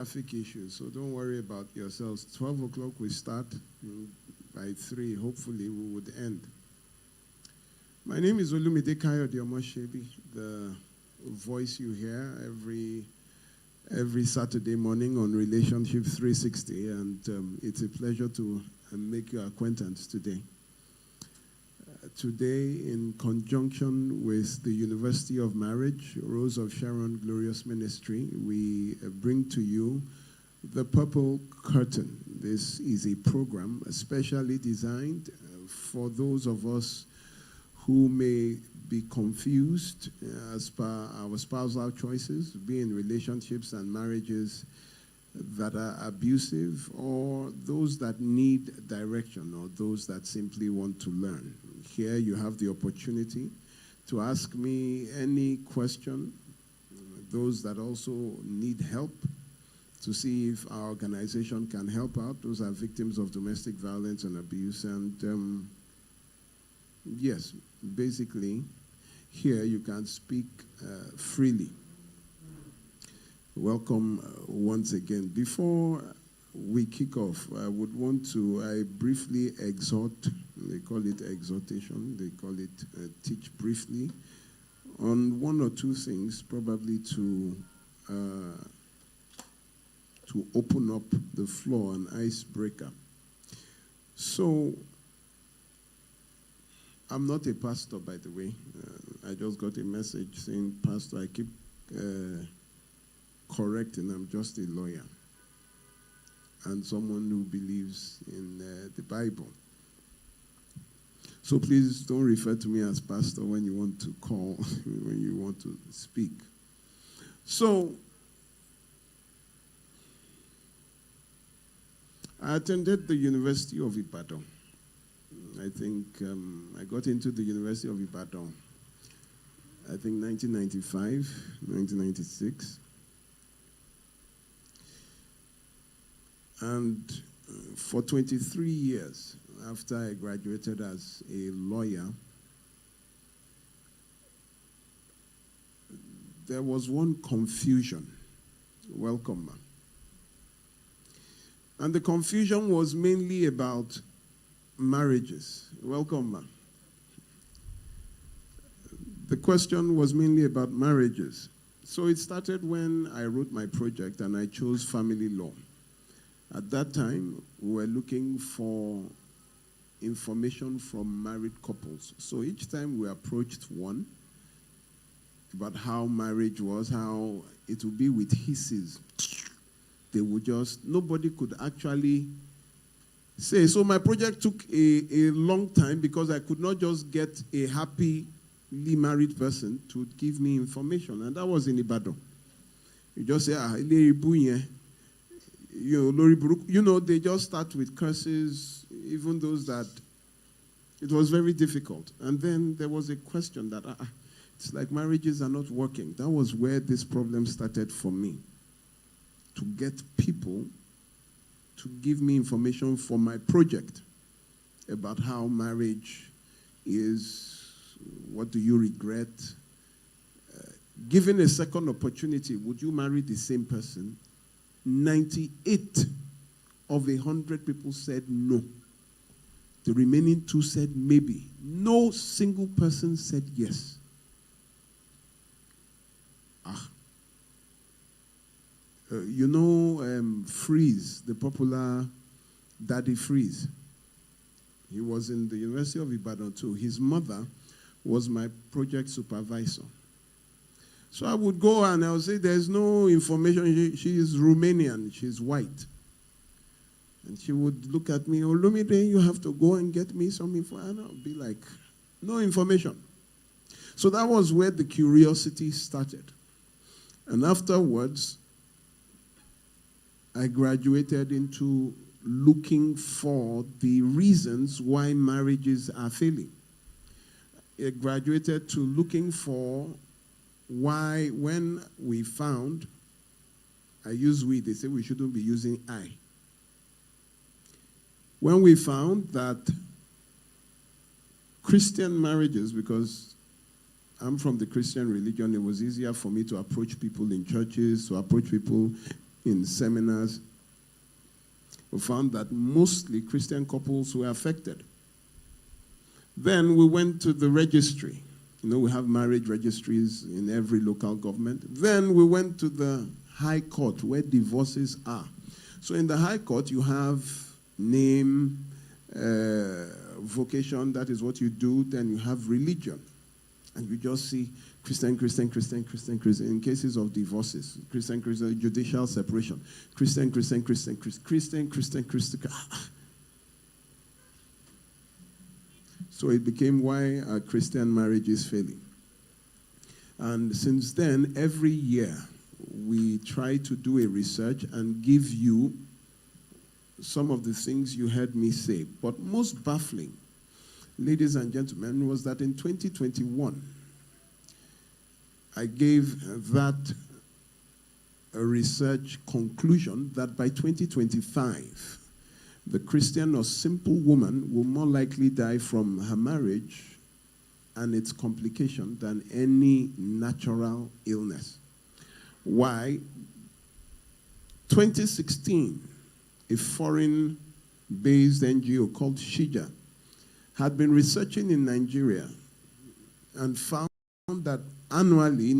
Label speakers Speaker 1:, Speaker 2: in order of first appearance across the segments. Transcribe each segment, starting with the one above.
Speaker 1: traffic issues, so don't worry about yourselves. 12 o'clock we start. By 3, hopefully we would end. My name is Olumide Kayode-Omosebi, the voice you hear every Saturday morning on Relationship 360, and it's a pleasure to make your acquaintance today. Today, in conjunction with the University of Marriage, Rose of Sharon Glorious Ministry, we bring to you the Purple Curtain. This is a program especially designed for those of us who may be confused as per our spousal choices, be in relationships and marriages that are abusive, or those that need direction, or those that simply want to learn. Here you have the opportunity to ask me any question, those that also need help, to see if our organization can help out. Those are victims of domestic violence and abuse. And yes, basically, here you can speak freely. Welcome once again. Before we kick off, I would want to briefly exhort, they call it exhortation, they call it teach briefly, on one or two things, probably to open up the floor, an icebreaker. So, I'm not a pastor, by the way. I just got a message saying, Pastor, I keep correcting, I'm just a lawyer and someone who believes in the Bible. So please don't refer to me as pastor when you want to call, when you want to speak. So, I attended the University of Ibadan. I think I got into the University of Ibadan, I think 1995, 1996. And for 23 years, after I graduated as a lawyer, there was one confusion. Welcome, ma'am. And the confusion was mainly about marriages. Welcome, ma'am. The question was mainly about marriages. So it started when I wrote my project and I chose family law. At that time, we were looking for information from married couples. So each time we approached one about how marriage was, how it would be with hisses, they would just, nobody could actually say. So my project took a long time because I could not just get a happily married person to give me information. And that was in Ibadan. You just say, you know, they just start with curses, even those that, it was very difficult. And then there was a question that, it's like marriages are not working. That was where this problem started for me. To get people to give me information for my project about how marriage is, what do you regret? Given a second opportunity, would you marry the same person? 98 of 100 people said no. The remaining 2 said maybe. No single person said yes. You know 𝗕RC, the popular Daddy 𝗕RC. He was in the University of Ibadan too. His mother was my project supervisor. So I would go and I would say, there's no information. She is Romanian. She's white. And she would look at me, Olumide, you have to go and get me some info. And I'll be like, no information. So that was where the curiosity started. And afterwards, I graduated into looking for the reasons why marriages are failing. I graduated to looking for why, when we found, I use we, they say we shouldn't be using I. When we found that Christian marriages, because I'm from the Christian religion, it was easier for me to approach people in churches, to approach people in seminars, we found that mostly Christian couples were affected. Then we went to the registry. You know, we have marriage registries in every local government. Then we went to the High Court, where divorces are. So in the High Court, you have name, vocation, that is what you do. Then you have religion. And you just see Christian, Christian, Christian, Christian, Christian. In cases of divorces, Christian, Christian, judicial separation. Christian, Christian, Christian, Christian, Christian, Christian, Christian. So it became why our Christian marriage is failing. And since then, every year, we try to do a research and give you some of the things you heard me say. But most baffling, ladies and gentlemen, was that in 2021, I gave that a research conclusion that by 2025, the Christian or simple woman will more likely die from her marriage and its complication than any natural illness. Why? 2016, a foreign-based NGO called 𝗕𝗕𝗙 had been researching in Nigeria and found that annually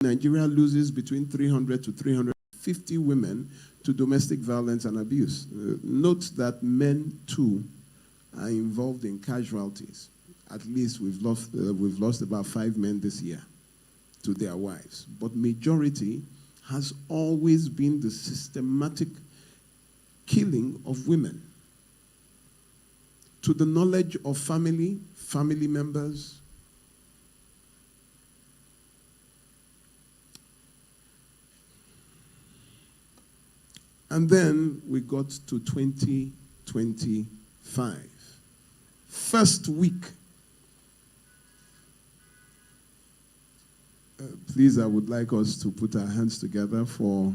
Speaker 1: Nigeria loses between 300 to 350 women to domestic violence and abuse. Note that men too are involved in casualties. At least we've lost about 5 men this year to their wives. But majority has always been the systematic killing of women. To the knowledge of family members, and then we got to 2025. First week. Please, I would like us to put our hands together for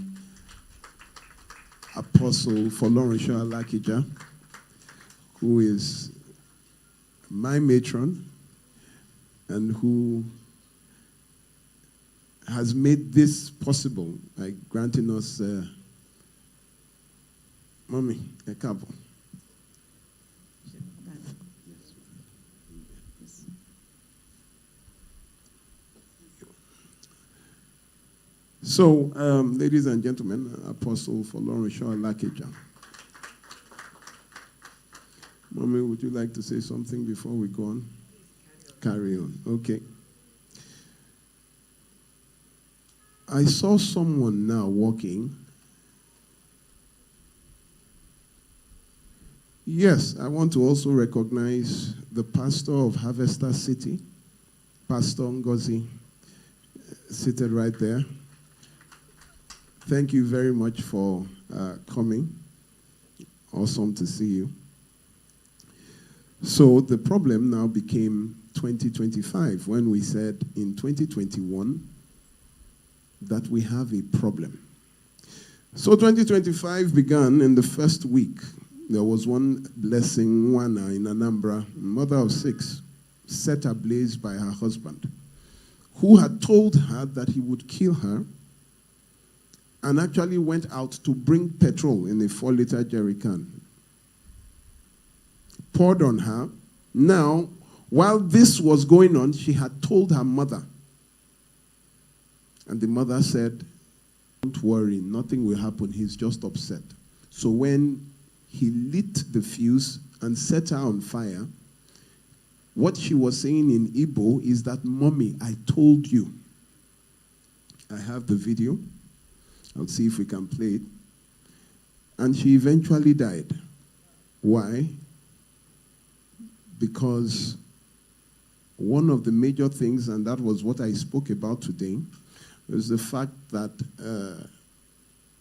Speaker 1: Apostle Folorunso Alakija, who is my matron and who has made this possible by granting us Mommy, a couple. So, ladies and gentlemen, Apostle Folorunso Alakija. Mommy, would you like to say something before we go on? Carry on. Okay. I saw someone now walking. Yes, I want to also recognize the pastor of Harvester City, Pastor Ngozi, seated right there. Thank you very much for coming. Awesome to see you. So the problem now became 2025 when we said in 2021 that we have a problem. So 2025 began in the first week. There was one blessing, Wana in Anambra, mother of 6, set ablaze by her husband, who had told her that he would kill her and actually went out to bring petrol in a 4-liter jerry can. Poured on her. Now, while this was going on, she had told her mother. And the mother said, "Don't worry, nothing will happen, he's just upset." So when he lit the fuse and set her on fire, what she was saying in Igbo is that, "Mommy, I told you." I have the video. I'll see if we can play it. And she eventually died. Why? Because one of the major things, and that was what I spoke about today, was the fact that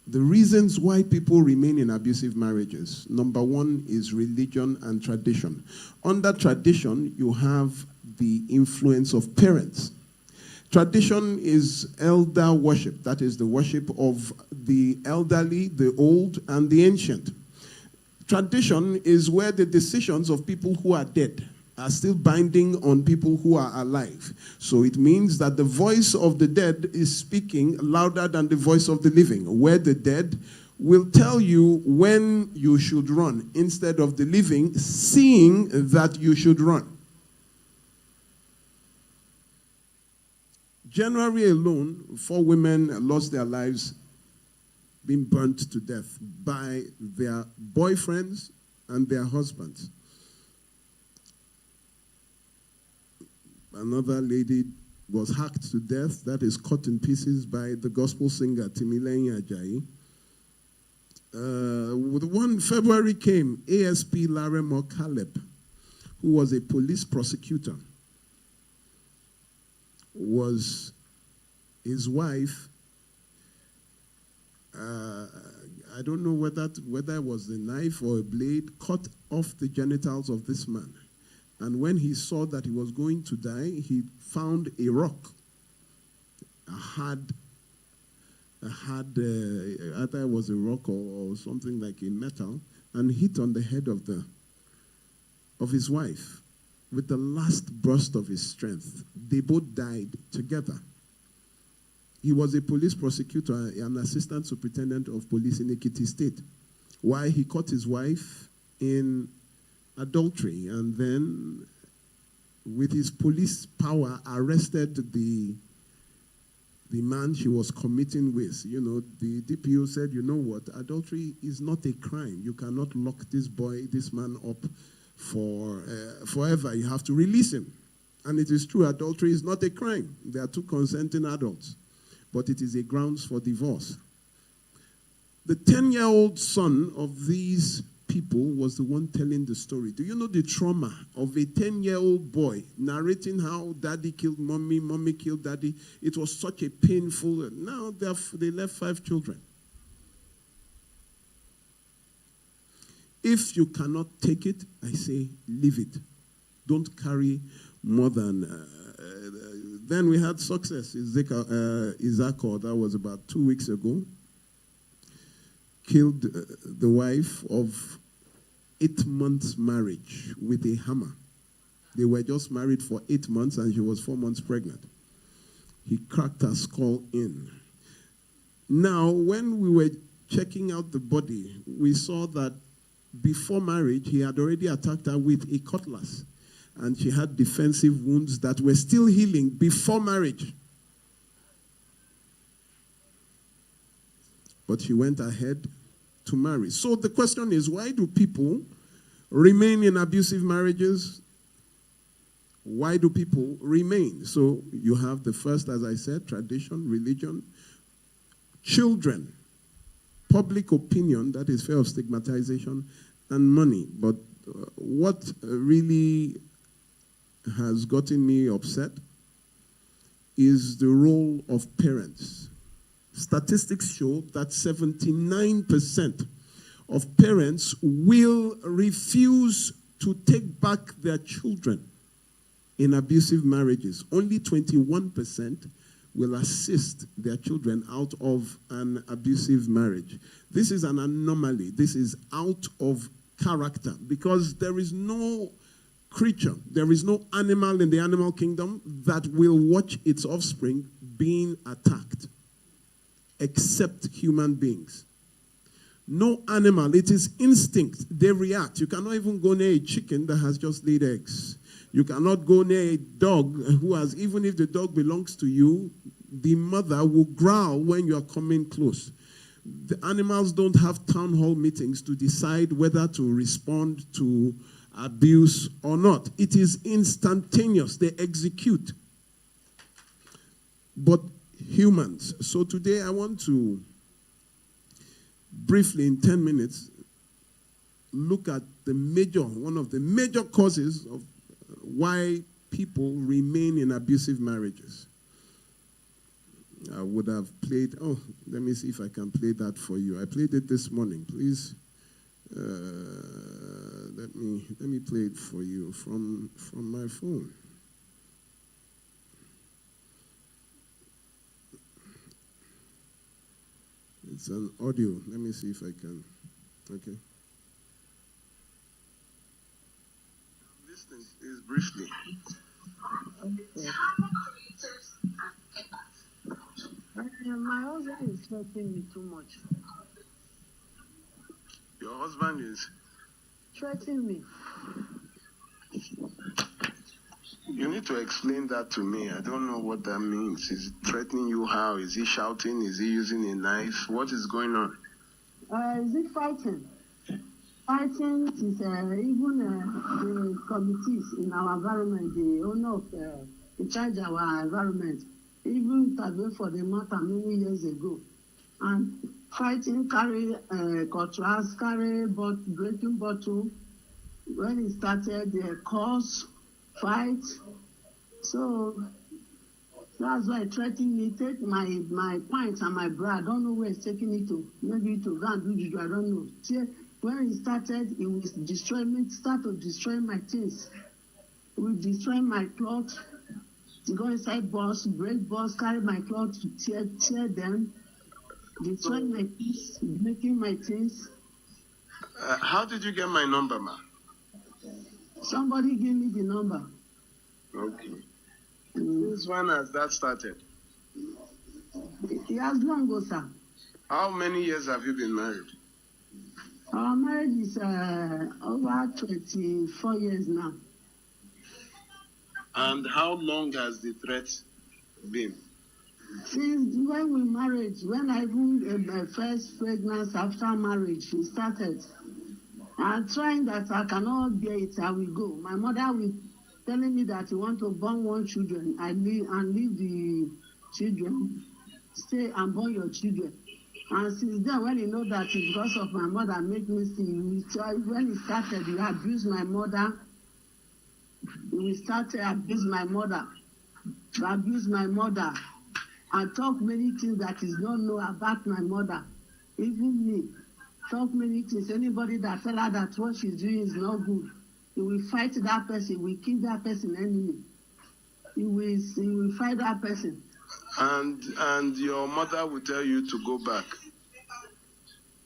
Speaker 1: the reasons why people remain in abusive marriages, number one is religion and tradition. Under tradition, you have the influence of parents. Tradition is elder worship. That is the worship of the elderly, the old, and the ancient. Tradition is where the decisions of people who are dead are still binding on people who are alive. So it means that the voice of the dead is speaking louder than the voice of the living, where the dead will tell you when you should run instead of the living seeing that you should run. January alone, 4 women lost their lives being burnt to death by their boyfriends and their husbands. Another lady was hacked to death, that is cut in pieces by the gospel singer 𝗕𝗺𝗪𝗓𝗍. One February came, ASP 𝗕REMO-Caleb, who was a police prosecutor, was his wife. I don't know whether it was a knife or a blade, cut off the genitals of this man. And when he saw that he was going to die, he found a rock, either it was a rock or something like a metal, and hit on the head of his wife with the last burst of his strength. They both died together. He was a police prosecutor, an assistant superintendent of police in Ekiti State. Why? He caught his wife in adultery, and then with his police power arrested the man she was committing with. You know, the DPO said, you know what, adultery is not a crime. You cannot lock this man up for forever. You have to release him. And it is true, adultery is not a crime. They are two consenting adults. But it is a grounds for divorce. The 10-year-old son of these people was the one telling the story. Do you know the trauma of a 10-year-old boy narrating how daddy killed mommy, mommy killed daddy? It was such a painful. Now they left 5 children. If you cannot take it, I say leave it. Don't carry more than. Then we had success. 𝗥𝗦𝗃𝗁, that was about 2 weeks ago, killed the wife of 8 months marriage with a hammer. They were just married for 8 months and she was 4 months pregnant. He cracked her skull in. Now, when we were checking out the body, we saw that before marriage, he had already attacked her with a cutlass. And she had defensive wounds that were still healing before marriage. But she went ahead to marry. So the question is, why do people remain in abusive marriages? Why do people remain? So you have the first, as I said, tradition, religion, children, public opinion, that is fear of stigmatization, and money. But what really has gotten me upset is the role of parents. Statistics show that 79% of parents will refuse to take back their children in abusive marriages. Only 21% will assist their children out of an abusive marriage. This is an anomaly. This is out of character, because there is no creature, there is no animal in the animal kingdom that will watch its offspring being attacked, except human beings. No animal, it is instinct, they react. You cannot even go near a chicken that has just laid eggs. You cannot go near a dog who has, even if the dog belongs to you, the mother will growl when you are coming close. The animals don't have town hall meetings to decide whether to respond to abuse or not. It is instantaneous. They execute. But humans. So today I want to briefly, in 10 minutes, look at one of the major causes of why people remain in abusive marriages. I would have played, let me see if I can play that for you. I played it this morning. Please, let me play it for you from my phone. It's an audio. Let me see if I can. Okay. listening, please, briefly.
Speaker 2: Okay. My husband is threatening me too much.
Speaker 1: Your husband is?
Speaker 2: Threatening me.
Speaker 1: You need to explain that to me. I don't know what that means. Is he threatening you how? Is he shouting? Is he using a knife? What is going on?
Speaker 2: Is he fighting? Fighting is even the committees in our environment, the owner of in charge of our environment, even intervened for the matter many years ago. And fighting, carry cutlass, carry breaking bottle. When it started, they cause fight. So that's why threatening me, take my pint and my bra. I don't know where he's taking it to. Maybe to go and do juju, I don't know. See, when he started, he will destroy me, start to destroy my things. He will destroy my clothes, go inside bus, break bus, carry my clothes, tear them, destroy my things, breaking my things.
Speaker 1: How did you get my number, ma?
Speaker 2: Somebody gave me the number.
Speaker 1: Okay. Since when has that started?
Speaker 2: It has long ago, sir.
Speaker 1: How many years have you been married?
Speaker 2: Our marriage is over 24 years now.
Speaker 1: And how long has the threat been?
Speaker 2: Since when we married, when I even my first pregnancy after marriage, we started. I'm trying that I cannot bear it, I will go. My mother will telling me that you want to born one children, leave the children, stay and born your children. And since then, when you know that it's because of my mother, make me see. When it started, you abuse my mother. We started abuse my mother. Abuse my mother. And talk many things that is not know about my mother. Even me. Talk many things. Anybody that tell her that what she's doing is not good, he will fight that person. He will kill that person enemy. He will fight that person.
Speaker 1: And your mother will tell you to go back.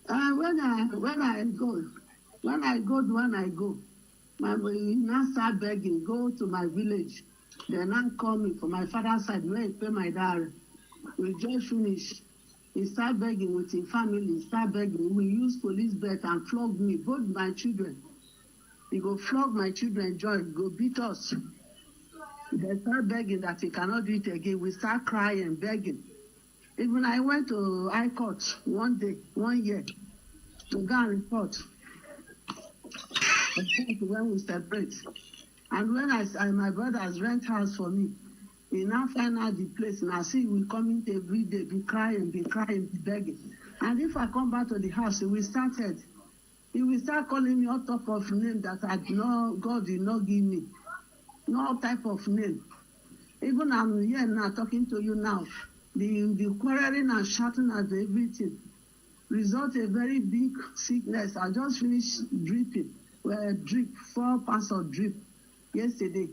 Speaker 2: When I go, my now start begging, go to my village. They now call me for my father's side, where he pay my dowry. We just finish. He start begging with his family, start begging. We use police belt and flog me, both my children. He go flog my children, join, go beat us. They start begging that he cannot do it again. We start crying, begging. Even I went to High Court one year, to go and report. When we separate. And when my brothers rent house for me, he now find out the place, and I see we coming every day, be crying, be begging. And if I come back to the house, he will start calling me all type of name that God did not give me. No type of name. Even I'm here now talking to you now. The quarreling and shouting at everything result a very big sickness. I just finished dripping. 4 pounds of drip yesterday.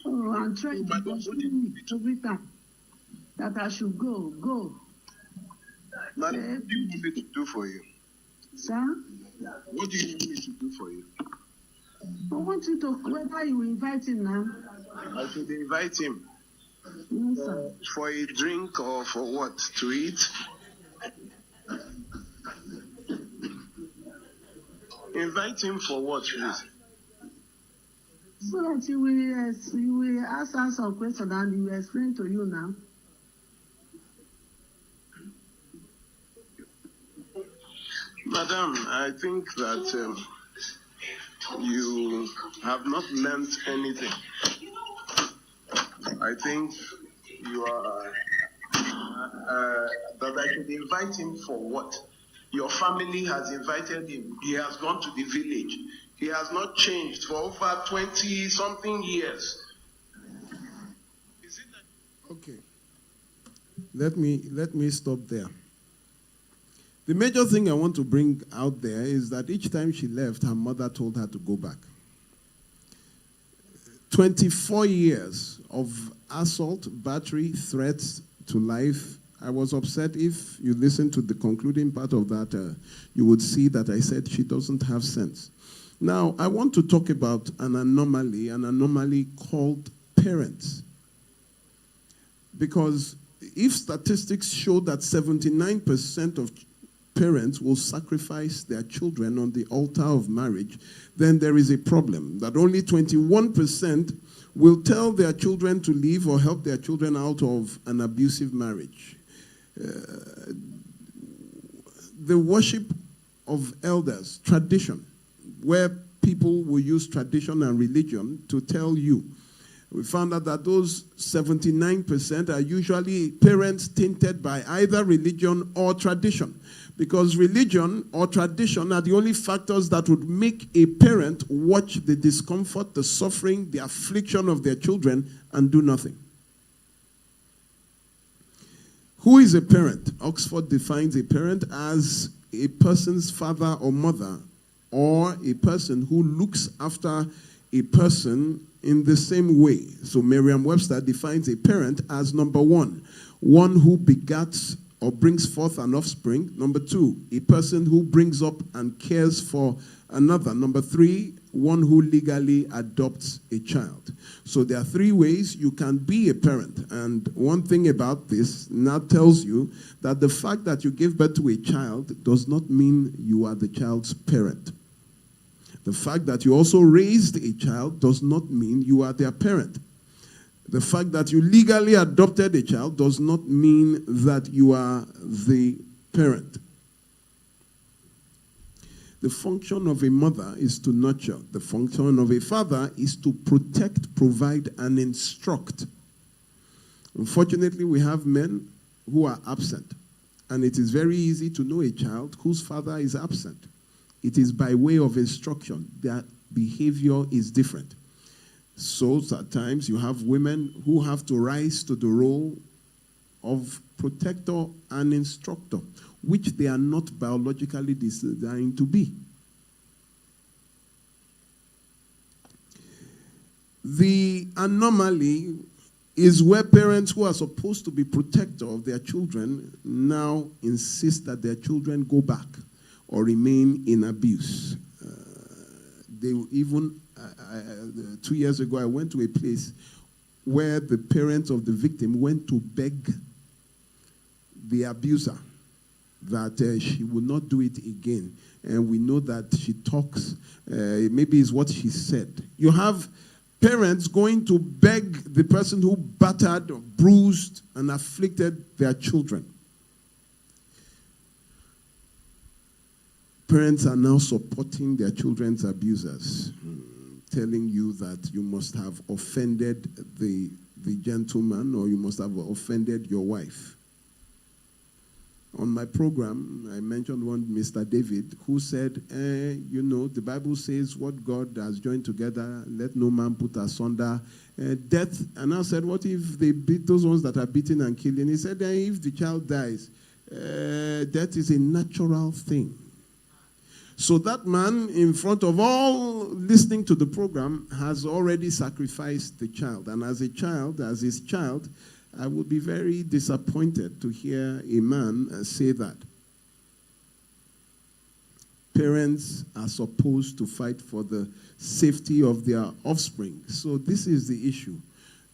Speaker 2: Oh, I'm trying to pursue me every time that I should go.
Speaker 1: Madam, what do you want me to do for you?
Speaker 2: Sir?
Speaker 1: What do you want me to do for you?
Speaker 2: I want you to, whether you invite him now.
Speaker 1: I should invite him.
Speaker 2: Yes, sir.
Speaker 1: For a drink or for what? To eat? Invite him for what, please?
Speaker 2: So that he will ask us some questions and he will explain to you now.
Speaker 1: Madam, I think that you have not learned anything. I think you are that I should invite him for what? Your family has invited him. He has gone to the village. He has not changed for over 20-something years. Is it that? Okay. Let me stop there. The major thing I want to bring out there is that each time she left, her mother told her to go back. 24 years of assault, battery, threats to life. I was upset. If you listen to the concluding part of that, you would see that I said she doesn't have sense. Now, I want to talk about an anomaly called parents. Because if statistics show that 79% of parents will sacrifice their children on the altar of marriage, then there is a problem. That only 21% will tell their children to leave or help their children out of an abusive marriage. The worship of elders, tradition, where people will use tradition and religion to tell you. We found out that those 79% are usually parents tainted by either religion or tradition. Because religion or tradition are the only factors that would make a parent watch the discomfort, the suffering, the affliction of their children and do nothing. Who is a parent? Oxford defines a parent as a person's father or mother, or a person who looks after a person in the same way. So Merriam-Webster defines a parent as number one who begats or brings forth an offspring. Number two, a person who brings up and cares for another. Number three, one who legally adopts a child. So there are three ways you can be a parent. And one thing about this now tells you that the fact that you gave birth to a child does not mean you are the child's parent. The fact that you also raised a child does not mean you are their parent. The fact that you legally adopted a child does not mean that you are the parent. The function of a mother is to nurture. The function of a father is to protect, provide, and instruct. Unfortunately, we have men who are absent. And it is very easy to know a child whose father is absent. It is by way of instruction. Their behavior is different. So at times you have women who have to rise to the role of protector and instructor, which they are not biologically designed to be. The anomaly is where parents who are supposed to be protector of their children now insist that their children go back or remain in abuse. They even, 2 years ago, I went to a place where the parents of the victim went to beg the abuser that she will not do it again. And we know that she talks, maybe it's what she said. You have parents going to beg the person who battered, bruised, and afflicted their children. Parents are now supporting their children's abusers, telling you that you must have offended the gentleman or you must have offended your wife. On my program, I mentioned one Mr. David who said, you know, the Bible says what God has joined together, let no man put asunder. Death, and I said, what if they beat those ones that are beating and killing? He said, if the child dies, death is a natural thing. So that man, in front of all listening to the program, has already sacrificed the child. And as a child, as his child, I would be very disappointed to hear a man say that. Parents are supposed to fight for the safety of their offspring. So this is the issue.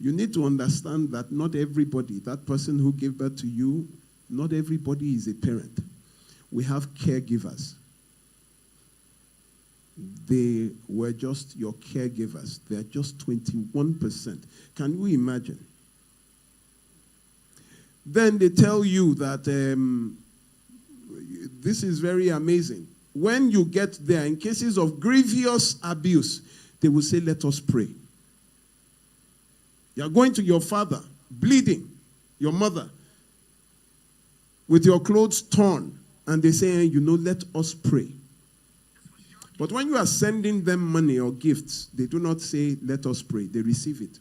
Speaker 1: You need to understand that not everybody, that person who gave birth to you, not everybody is a parent. We have caregivers. They were just your caregivers. They are just 21%. Can you imagine? Then they tell you that this is very amazing. When you get there, in cases of grievous abuse, they will say, let us pray. You are going to your father, bleeding, your mother, with your clothes torn, and they say, you know, let us pray. But when you are sending them money or gifts, they do not say, let us pray. They receive it.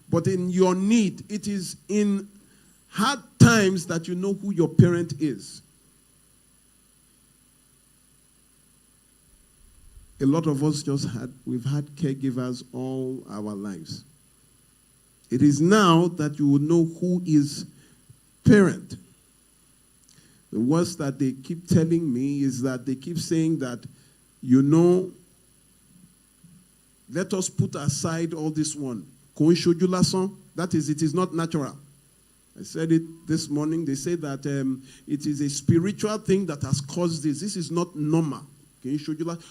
Speaker 1: But in your need, it is in hard times that you know who your parent is. A lot of us we've had caregivers all our lives. It is now that you will know who is parent. The worst that they keep telling me is that they keep saying that, you know, Let us put aside all this one. That is, it is not natural. I said it this morning. They say that it is a spiritual thing that has caused this. This is not normal.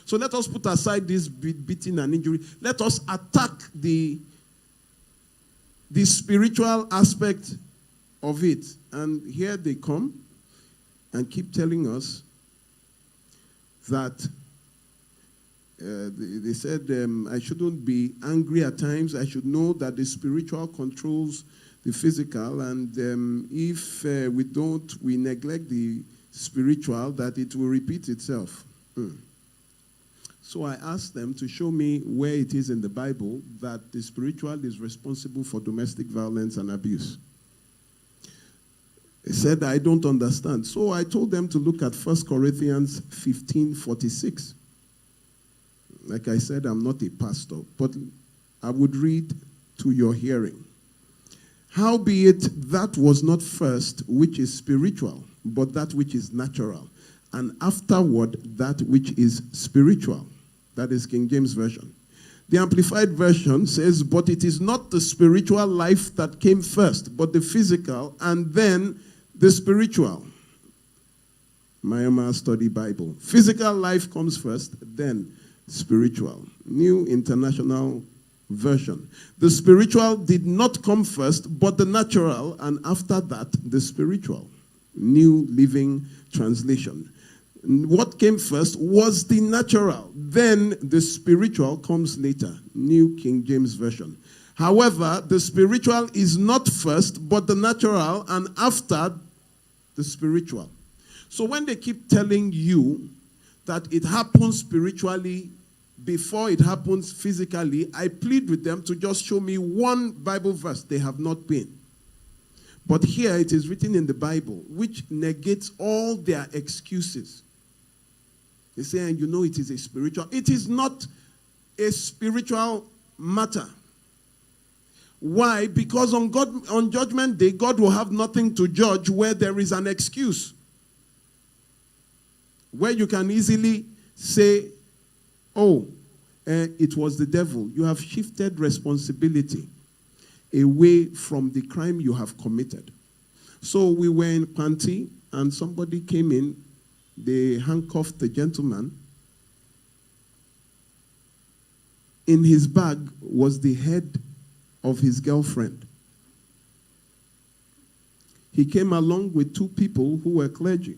Speaker 1: So let us put aside this beating and injury. Let us attack the spiritual aspect of it. And here they come and keep telling us that they said I shouldn't be angry at times. I should know that the spiritual controls the physical, and if we neglect the spiritual, that it will repeat itself. So I asked them to show me where it is in the Bible that the spiritual is responsible for domestic violence and abuse. They said, I don't understand. So I told them to look at 1 Corinthians 15:46. Like I said, I'm not a pastor, but I would read to your hearing. Howbeit, that was not first which is spiritual, but that which is natural, and afterward that which is spiritual. That is King James Version. The Amplified Version says, but it is not the spiritual life that came first, but the physical, and then the spiritual. Mayama Study Bible. Physical life comes first, then spiritual. New International Version. The spiritual did not come first, but the natural, and after that, the spiritual. New Living Translation. What came first was the natural. Then the spiritual comes later. New King James Version. However, the spiritual is not first, but the natural, and after the spiritual. So when they keep telling you that it happens spiritually before it happens physically, I plead with them to just show me one Bible verse they have not been. But here it is written in the Bible, which negates all their excuses. They say, and you know it is a spiritual. It is not a spiritual matter. Why? Because on Judgment Day, God will have nothing to judge where there is an excuse. Where you can easily say, oh, it was the devil. You have shifted responsibility away from the crime you have committed. So we were in Panti, and somebody came in. They handcuffed the gentleman. In his bag was the head of his girlfriend. He came along with two people who were clergy.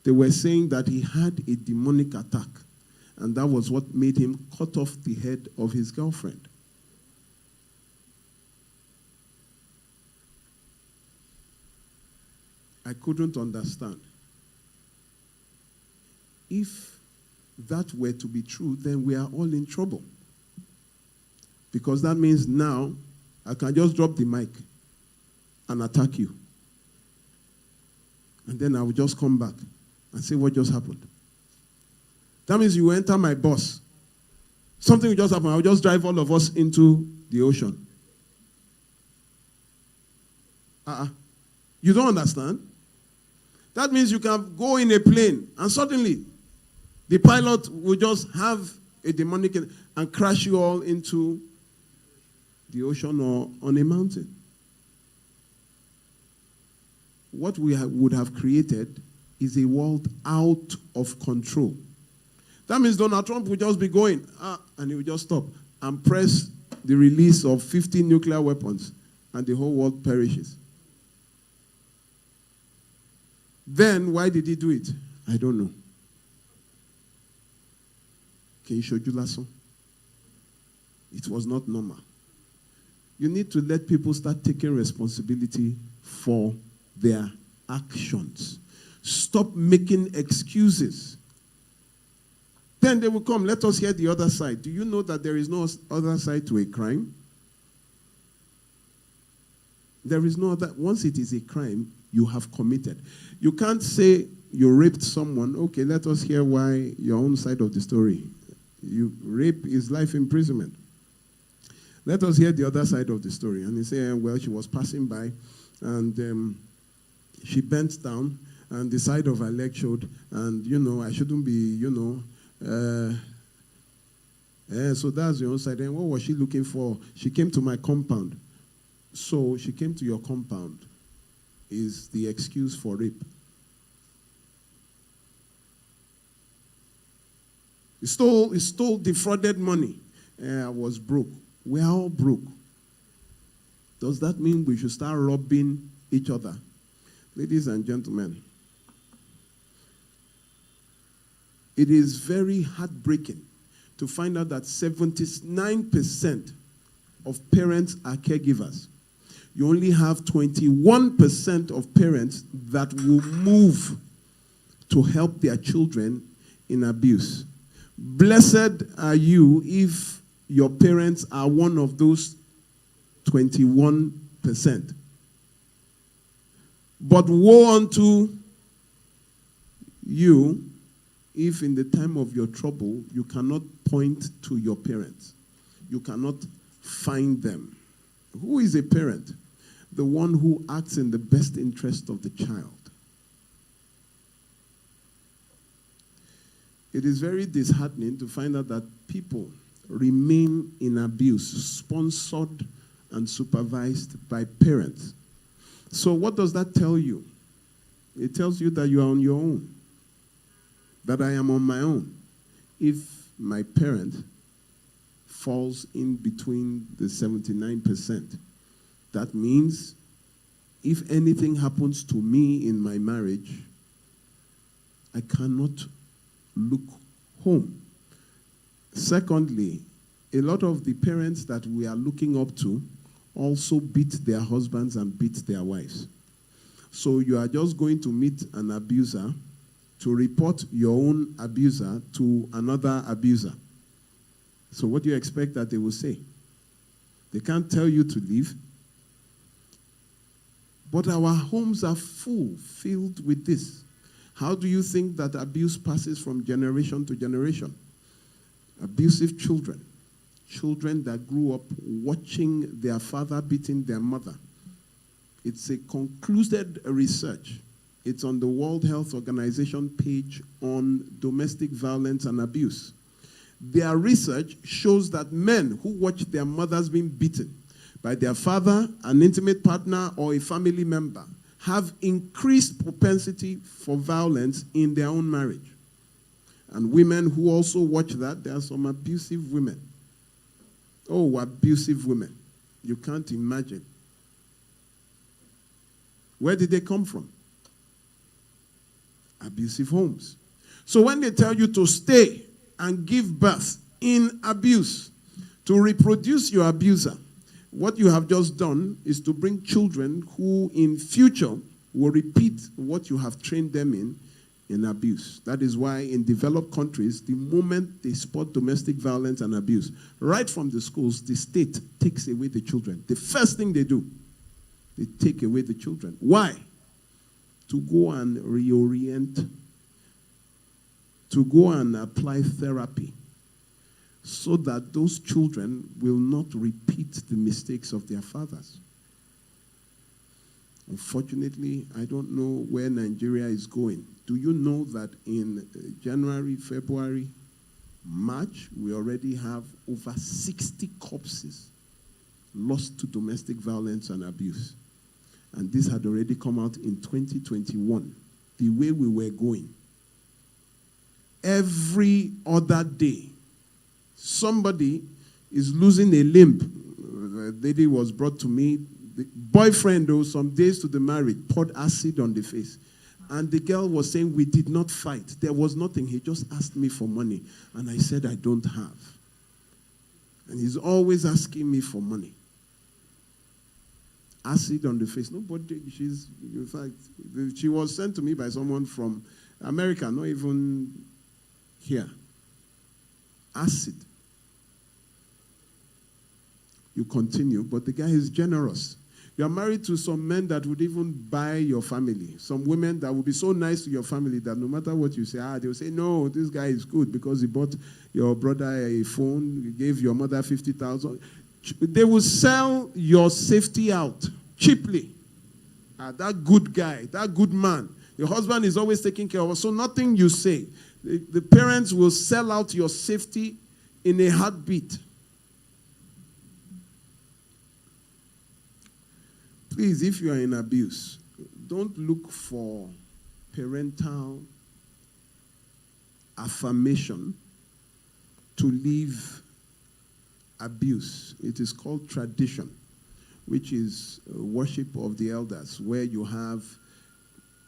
Speaker 1: They were saying that he had a demonic attack, and that was what made him cut off the head of his girlfriend. I couldn't understand. If that were to be true, then we are all in trouble. Because that means now I can just drop the mic and attack you. And then I will just come back and say what just happened. That means you will enter my bus. Something will just happen. I will just drive all of us into the ocean. You don't understand? That means you can go in a plane and suddenly the pilot will just have a demonic and crash you all into the ocean or on a mountain. What we would have created is a world out of control. That means Donald Trump will just be going, and he will just stop and press the release of 50 nuclear weapons, and the whole world perishes. Then, why did he do it? I don't know. 𝗕𝗕𝗙𝗎. It was not normal. You need to let people start taking responsibility for their actions. Stop making excuses. Then they will come, let us hear the other side. Do you know that there is no other side to a crime? There is no other. Once it is a crime, you have committed. You can't say you raped someone. Okay, let us hear why your own side of the story. Rape is life imprisonment. Let us hear the other side of the story. And they say, well, she was passing by, and she bent down, and the side of her leg showed, and, I shouldn't be, So that's your own side. And what was she looking for? She came to my compound. So she came to your compound is the excuse for rape. He stole defrauded money. I was broke. We're all broke. Does that mean we should start robbing each other? Ladies and gentlemen, it is very heartbreaking to find out that 79% of parents are caregivers. You only have 21% of parents that will move to help their children in abuse. Blessed are you if your parents are one of those 21%. But woe unto you if in the time of your trouble you cannot point to your parents. You cannot find them. Who is a parent? The one who acts in the best interest of the child. It is very disheartening to find out that people remain in abuse, sponsored and supervised by parents. So what does that tell you? It tells you that you are on your own, that I am on my own. If my parent falls in between the 79%, that means if anything happens to me in my marriage, I cannot look home. Secondly, a lot of the parents that we are looking up to also beat their husbands and beat their wives. So you are just going to meet an abuser to report your own abuser to another abuser. So what do you expect that they will say? They can't tell you to leave. But our homes are filled with this. How do you think that abuse passes from generation to generation? Abusive children. Children that grew up watching their father beating their mother. It's a concluded research. It's on the World Health Organization page on domestic violence and abuse. Their research shows that men who watch their mothers being beaten by their father, an intimate partner, or a family member have increased propensity for violence in their own marriage. And women who also watch that, there are some abusive women. Oh, abusive women. You can't imagine. Where did they come from? Abusive homes. So when they tell you to stay and give birth in abuse, to reproduce your abuser, what you have just done is to bring children who in future will repeat what you have trained them in abuse. That is why in developed countries, the moment they spot domestic violence and abuse, right from the schools, the state takes away the children. The first thing they do, they take away the children. Why? To go and reorient, to go and apply therapy, so that those children will not repeat the mistakes of their fathers. Unfortunately, I don't know where Nigeria is going. Do you know that in January, February, March, we already have over 60 corpses lost to domestic violence and abuse? And this had already come out in 2021, the way we were going. Every other day, somebody is losing a limb. A lady was brought to me. The boyfriend, though, some days to the marriage, poured acid on the face. And the girl was saying, we did not fight. There was nothing. He just asked me for money. And I said, I don't have. And he's always asking me for money. Acid on the face. Nobody, in fact, she was sent to me by someone from America, not even here. Acid. You continue, but the guy is generous. You are married to some men that would even buy your family. Some women that would be so nice to your family that no matter what you say, they'll say, no, this guy is good because he bought your brother a phone, he gave your mother 50,000. They will sell your safety out cheaply. That good guy, that good man. Your husband is always taking care of us. So nothing you say. The parents will sell out your safety in a heartbeat. Please, if you are in abuse, don't look for parental affirmation to leave abuse. It is called tradition, which is worship of the elders, where you have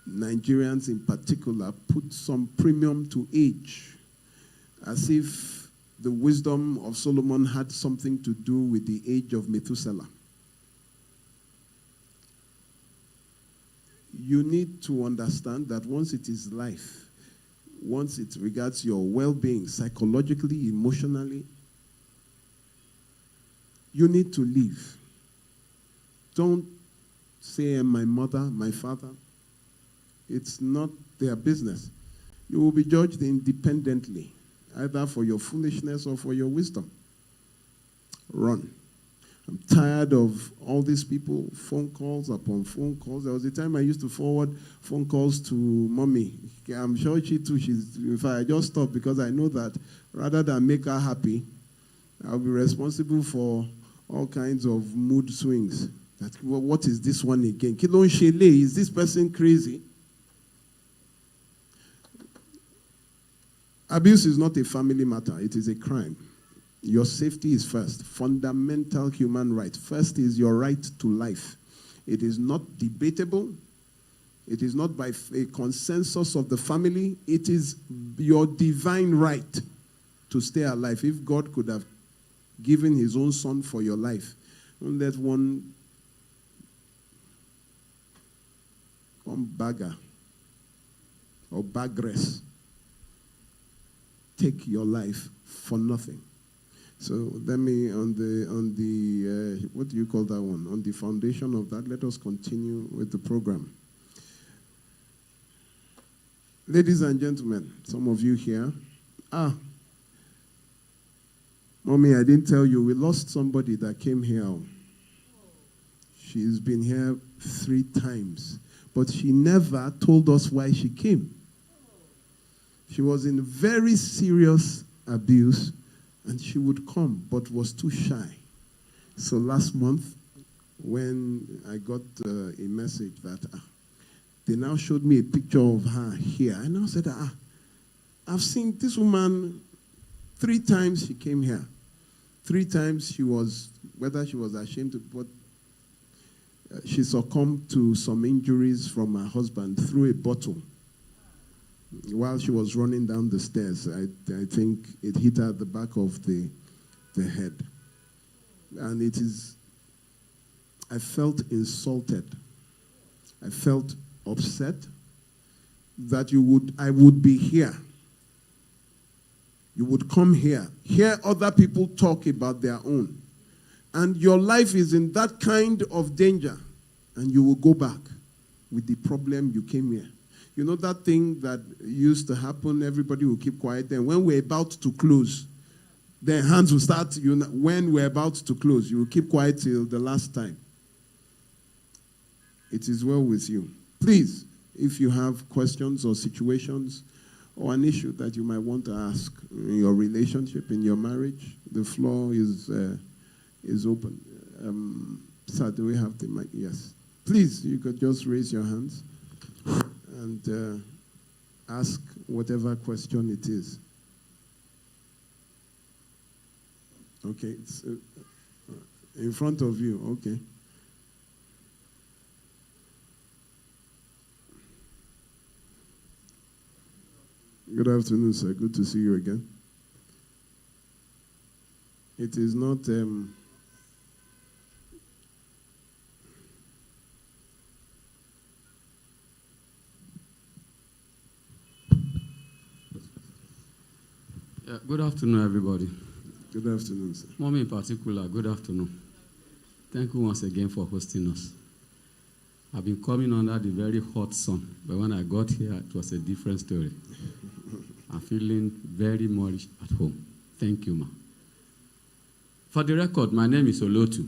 Speaker 1: Nigerians in particular put some premium to age, as if the wisdom of Solomon had something to do with the age of Methuselah. You need to understand that once it is life, once it regards your well-being, psychologically, emotionally, you need to live. Don't say, my mother, my father. It's not their business. You will be judged independently, either for your foolishness or for your wisdom. Run. I'm tired of all these people, phone calls upon phone calls. There was a time I used to forward phone calls to mommy. I'm sure she too, in fact, I just stopped because I know that rather than make her happy, I'll be responsible for all kinds of mood swings. That, well, what is this one again? 𝗕𝗺𝗪𝗍𝗪, is this person crazy? Abuse is not a family matter. It is a crime. Your safety is first. Fundamental human right. First is your right to life. It is not debatable. It is not by a consensus of the family. It is your divine right to stay alive. If God could have given his own son for your life, don't let one bagger or bagress take your life for nothing. So let me, on the what do you call that one? On the foundation of that, let us continue with the program. Ladies and gentlemen, some of you here. Mommy, I didn't tell you, we lost somebody that came here. She's been here 3 times, but she never told us why she came. She was in very serious abuse, and she would come, but was too shy. So last month, when I got a message that they now showed me a picture of her here, and I said, I've seen this woman 3 times she came here. 3 times she was, whether she was ashamed to, but she succumbed to some injuries from her husband through a bottle. While she was running down the stairs, I think it hit her at the back of the head. And it is, I felt insulted. I felt upset that I would be here. You would come here, hear other people talk about their own. And your life is in that kind of danger. And you will go back with the problem you came here. You know that thing that used to happen, everybody will keep quiet. Then when we're about to close, then hands will start, when we're about to close, you will keep quiet till the last time. It is well with you. Please, if you have questions or situations or an issue that you might want to ask in your relationship, in your marriage, the floor is open. Sir, do we have the mic? Yes. Please, you could just raise your hands and ask whatever question it is. Okay, it's in front of you, okay. Good afternoon, sir. Good to see you again. It is not...
Speaker 3: Good afternoon, everybody.
Speaker 1: Good afternoon, sir.
Speaker 3: Mommy in particular, good afternoon. Thank you once again for hosting us. I've been coming under the very hot sun, but when I got here, it was a different story. I'm feeling very much at home. Thank you, ma. For the record, my name is Olotu.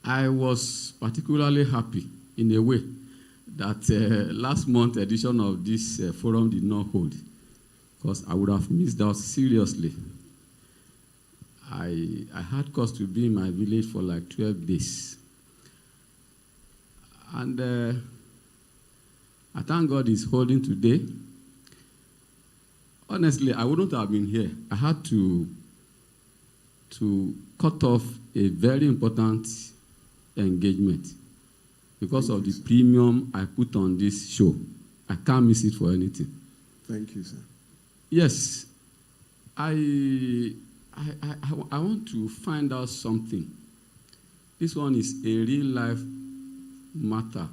Speaker 3: I was particularly happy, in a way, that last month edition of this forum did not hold. because I would have missed out seriously. I had cause to be in my village for like 12 days. And I thank God he's holding today. Honestly, I wouldn't have been here. I had to cut off a very important engagement because of the premium I put on this show. I can't miss it for anything.
Speaker 1: Thank you, sir.
Speaker 3: Yes, I want to find out something. This one is a real life matter.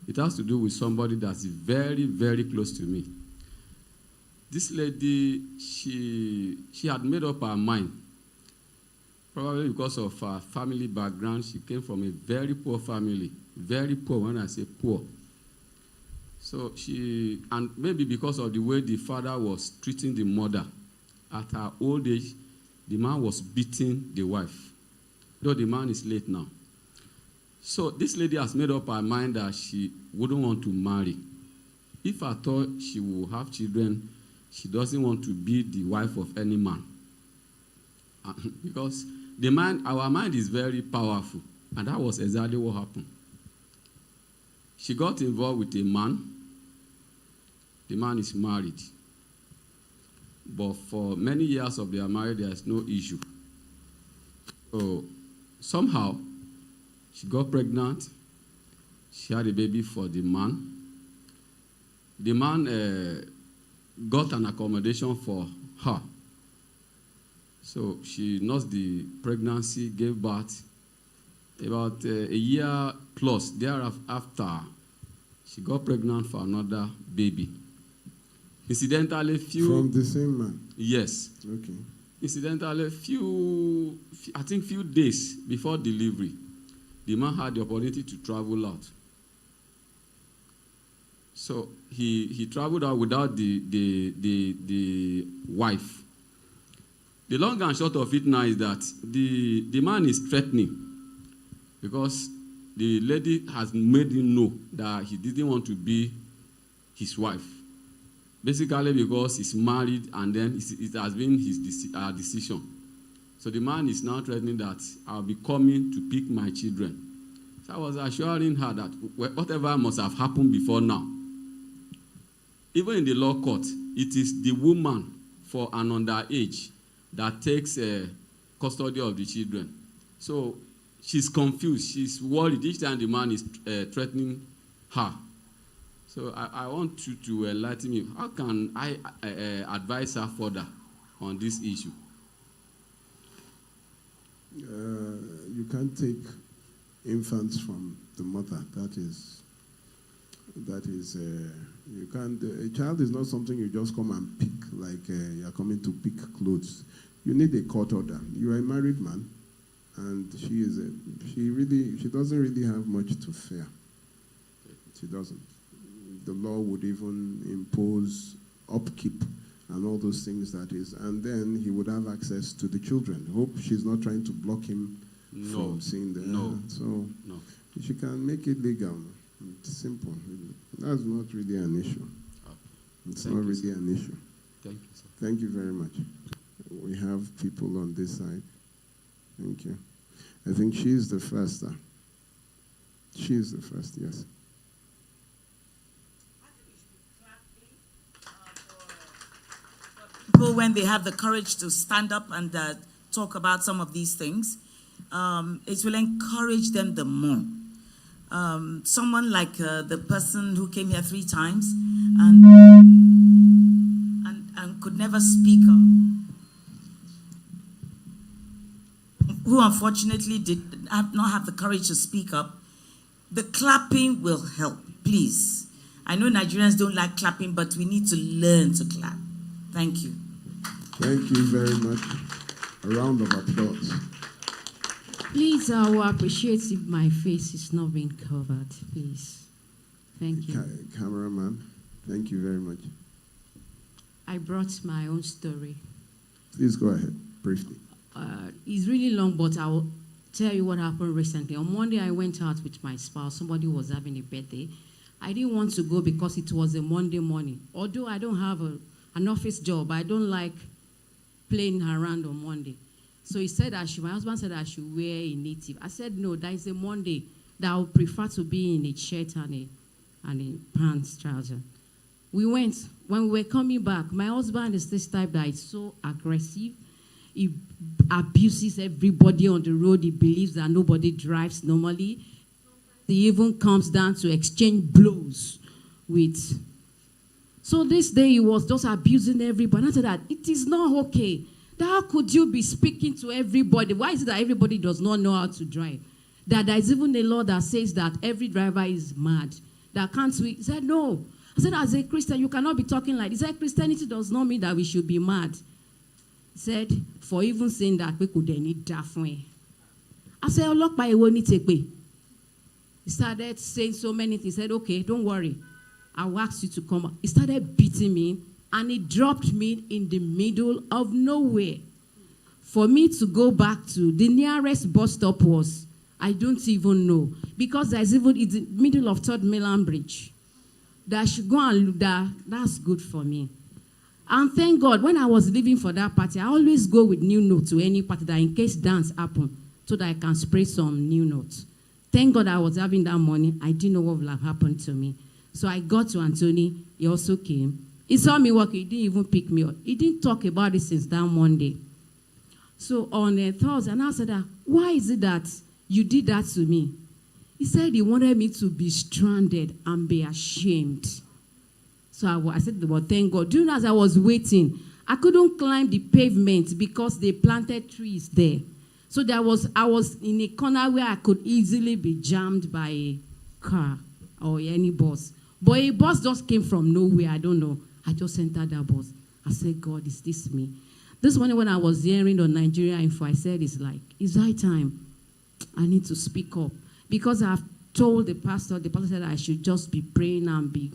Speaker 3: It has to do with somebody that's very, very close to me. This lady, she had made up her mind. Probably because of her family background, she came from a very poor family. Very poor, when I say poor. So and maybe because of the way the father was treating the mother, at her old age, the man was beating the wife. Though the man is late now. So this lady has made up her mind that she wouldn't want to marry. If I thought she will have children, she doesn't want to be the wife of any man. Because our mind is very powerful. And that was exactly what happened. She got involved with a man. The man is married. But for many years of their marriage, there is no issue. So somehow, she got pregnant. She had a baby for the man. The man got an accommodation for her. So she nursed the pregnancy, gave birth. About a year plus thereafter, she got pregnant for another baby. Incidentally,
Speaker 1: From the same man?
Speaker 3: Yes.
Speaker 1: Okay.
Speaker 3: Incidentally, few days before delivery, the man had the opportunity to travel out. So he traveled out without the wife. The long and short of it now is that the man is threatening because the lady has made him know that he didn't want to be his wife. Basically because he's married and then it has been his decision. So the man is now threatening that I'll be coming to pick my children. So I was assuring her that whatever must have happened before now, even in the law court, it is the woman for an underage that takes custody of the children. So she's confused. She's worried each time the man is threatening her. So I want you to enlighten me. How can I advise her further on this issue?
Speaker 1: You can't take infants from the mother. That is you can't. A child is not something you just come and pick like you're coming to pick clothes. You need a court order. You are a married man, and she doesn't really have much to fear. She doesn't. The law would even impose upkeep and all those things that is, and then he would have access to the children. Hope she's not trying to block him from seeing them.
Speaker 3: No.
Speaker 1: So she can make it legal. It's simple. That's not really an issue. It's not really an issue.
Speaker 3: Thank you, sir.
Speaker 1: Thank you very much. We have people on this side. Thank you. I think she's the first. She's the first, yes.
Speaker 4: People, when they have the courage to stand up and talk about some of these things, it will encourage them the more. Someone like the person who came here 3 times and could never speak up, who unfortunately did not have the courage to speak up, the clapping will help, please. I know Nigerians don't like clapping, but we need to learn to clap. Thank you.
Speaker 1: Thank you very much. A round of applause.
Speaker 5: Please, I will appreciate if my face is not being covered, please. Thank you.
Speaker 1: Cameraman, thank you very much.
Speaker 5: I brought my own story.
Speaker 1: Please go ahead, briefly.
Speaker 5: It's really long, but I will tell you what happened recently. On Monday, I went out with my spouse. Somebody was having a birthday. I didn't want to go because it was a Monday morning. Although I don't have an office job. I don't like playing around on Monday. So he said my husband said I should wear a native. I said, no, that is a Monday that I would prefer to be in a shirt and a pants trouser. We went. When we were coming back, my husband is this type that is so aggressive. He abuses everybody on the road. He believes that nobody drives normally. He even comes down to exchange blows with. So this day he was just abusing everybody. I said that it is not okay. How could you be speaking to everybody? Why is it that everybody does not know how to drive? That there is even a law that says that every driver is mad. That can't we? He said, no. I said, as a Christian, you cannot be talking like this. He said, Christianity does not mean that we should be mad. He said, for even saying that, we could need daffway. I said, look by a won't take me. He started saying so many things. He said, okay, don't worry. I'll ask you to come up. He started beating me, and he dropped me in the middle of nowhere. For me to go back to the nearest bus stop was, I don't even know. Because there's even in the middle of 𝗕𝗺𝗏 Bridge. That I should go and look that. That's good for me. And thank God, when I was leaving for that party, I always go with new notes to any party that in case dance happen, so that I can spray some new notes. Thank God I was having that money. I didn't know what would have happened to me. So I got to Anthony. He also came. He saw me working. He didn't even pick me up. He didn't talk about it since that Monday. So on a Thursday, and I said, why is it that you did that to me? He said he wanted me to be stranded and be ashamed. So I said, well, thank God. Do you know, as I was waiting, I couldn't climb the pavement because they planted trees there. So I was in a corner where I could easily be jammed by a car or any bus. But a bus just came from nowhere. I don't know. I just entered that bus. I said, God, is this me? This morning when I was hearing on Nigeria Info, I said, it's high time. I need to speak up. Because I've told the pastor said I should just be praying and be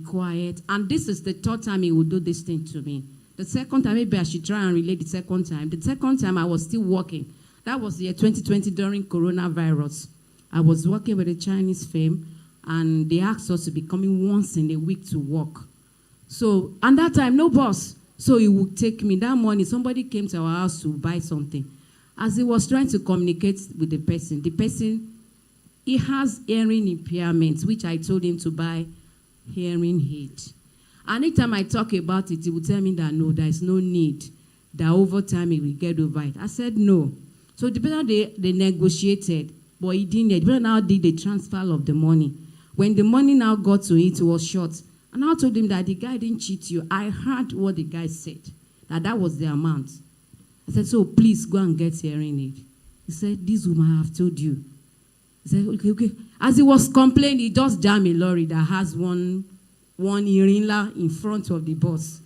Speaker 5: quiet. And this is the third time he would do this thing to me. The second time, maybe I should try and relate the second time. The second time I was still working. That was the year 2020 during coronavirus. I was working with a Chinese firm, and they asked us to be coming once in a week to work. So, and that time, no boss. So he would take me. That morning, somebody came to our house to buy something. As he was trying to communicate with the person, he has hearing impairment, which I told him to buy hearing aid. And anytime I talk about it, he would tell me that no, there is no need, that over time he will get over it. I said no. So the person they negotiated, but he didn't. The person now did the transfer of the money. When the money now got to it was short. And I told him that the guy didn't cheat you. I heard what the guy said, that was the amount. I said, so please go and get hearing aid. He said, this woman I have told you. He said, okay. As he was complaining, he just jammed a lorry that has one hearing in front of the bus.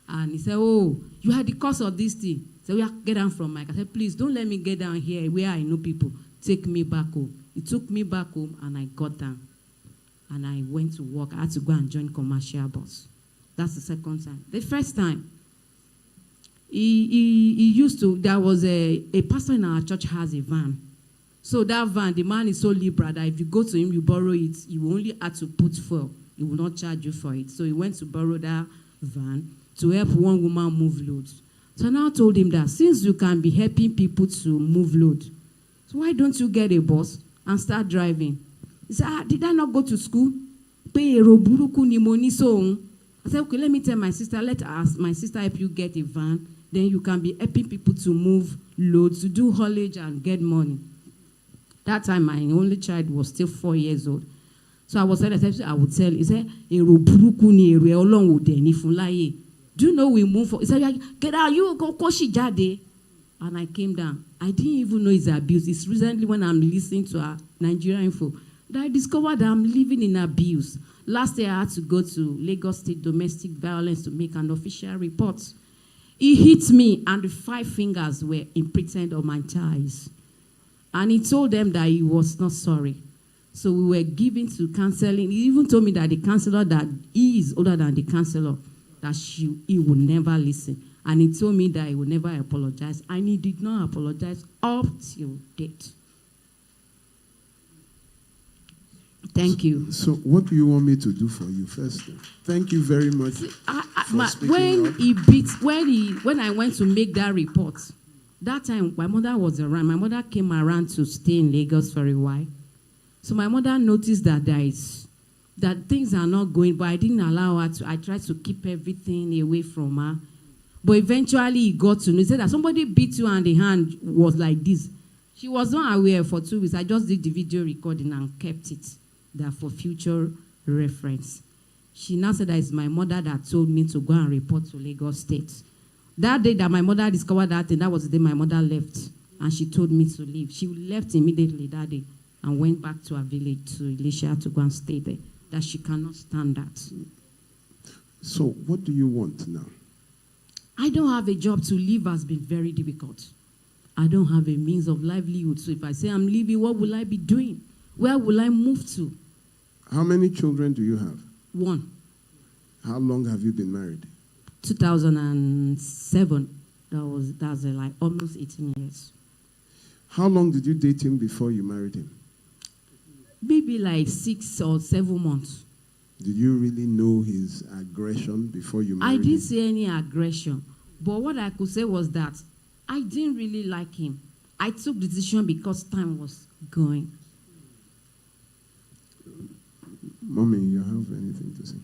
Speaker 5: And he said, oh, you had the cause of this thing. So we have to get down from Mike. I said, please don't let me get down here where I know people. Take me back home. He took me back home and I got down. And I went to work. I had to go and join commercial bus. That's the second time. The first time, he used to, there was a pastor in our church has a van. So that van, the man is so liberal that if you go to him, you borrow it, you only have to put fuel. He will not charge you for it. So he went to borrow that van to help one woman move loads. So now I told him that since you can be helping people to move load, so why don't you get a bus and start driving? He said, did I not go to school? I said, okay, let me tell my sister, let my sister help you get a van. Then you can be helping people to move loads, to do haulage and get money. That time, my only child was still 4 years old. So I would tell, he said, do you know we move for? He said, get out, you go 𝗕𝗺𝗏𝗧 𝗪𝗧. And I came down. I didn't even know it's abuse. It's recently when I'm listening to our Nigeria Info that I discovered that I'm living in abuse. Last year, I had to go to Lagos State Domestic Violence to make an official report. He hit me, and the 5 fingers were imprinted on my thighs. And he told them that he was not sorry. So we were given to counseling. He even told me that the counselor, that he is older than the counselor, that he would never listen. And he told me that he would never apologize. And he did not apologize up till date. Thank you.
Speaker 1: So what do you want me to do for you first? Thank you very much for speaking up.
Speaker 5: When I went to make that report, that time my mother was around. My mother came around to stay in Lagos for a while. So my mother noticed that that things are not going, but I didn't allow her to. I tried to keep everything away from her. But eventually he got to know. He said that somebody beat you and the hand was like this. She was not aware for 2 weeks. I just did the video recording and kept it there for future reference. She now said that it's my mother that told me to go and report to Lagos State. That day that my mother discovered that thing, that was the day my mother left. And she told me to leave. She left immediately that day and went back to her village, to 𝗕ૠᾲ, to go and stay there. That she cannot stand that.
Speaker 1: So what do you want now?
Speaker 5: I don't have a job. To live has been very difficult. I don't have a means of livelihood. So if I say I'm leaving, what will I be doing? Where will I move to?
Speaker 1: How many children do you have?
Speaker 5: 1.
Speaker 1: How long have you been married?
Speaker 5: 2007. That's like almost 18 years.
Speaker 1: How long did you date him before you married him?
Speaker 5: Maybe like 6 or 7 months.
Speaker 1: Did you really know his aggression before you married him?
Speaker 5: I didn't see any aggression. But what I could say was that I didn't really like him. I took the decision because time was going.
Speaker 1: Mommy, you have anything to say?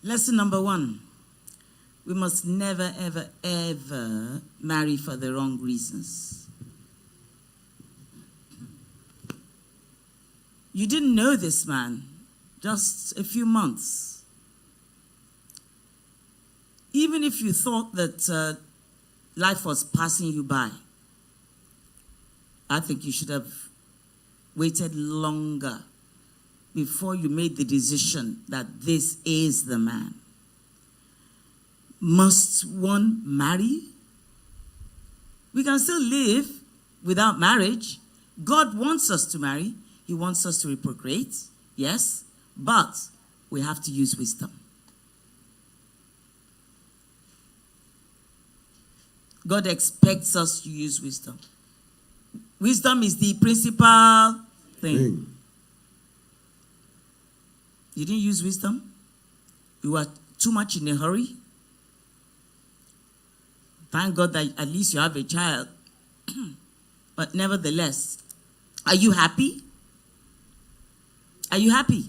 Speaker 4: Lesson number 1. We must never, ever, ever marry for the wrong reasons. You didn't know this man just a few months. Even if you thought that life was passing you by, I think you should have waited longer before you made the decision that this is the man. Must one marry? We can still live without marriage. God wants us to marry. He wants us to reprocreate, yes, but we have to use wisdom. God expects us to use wisdom. Wisdom is the principal thing. You didn't use wisdom. You were too much in a hurry. Thank God that at least you have a child. But nevertheless, are you happy? Are you happy?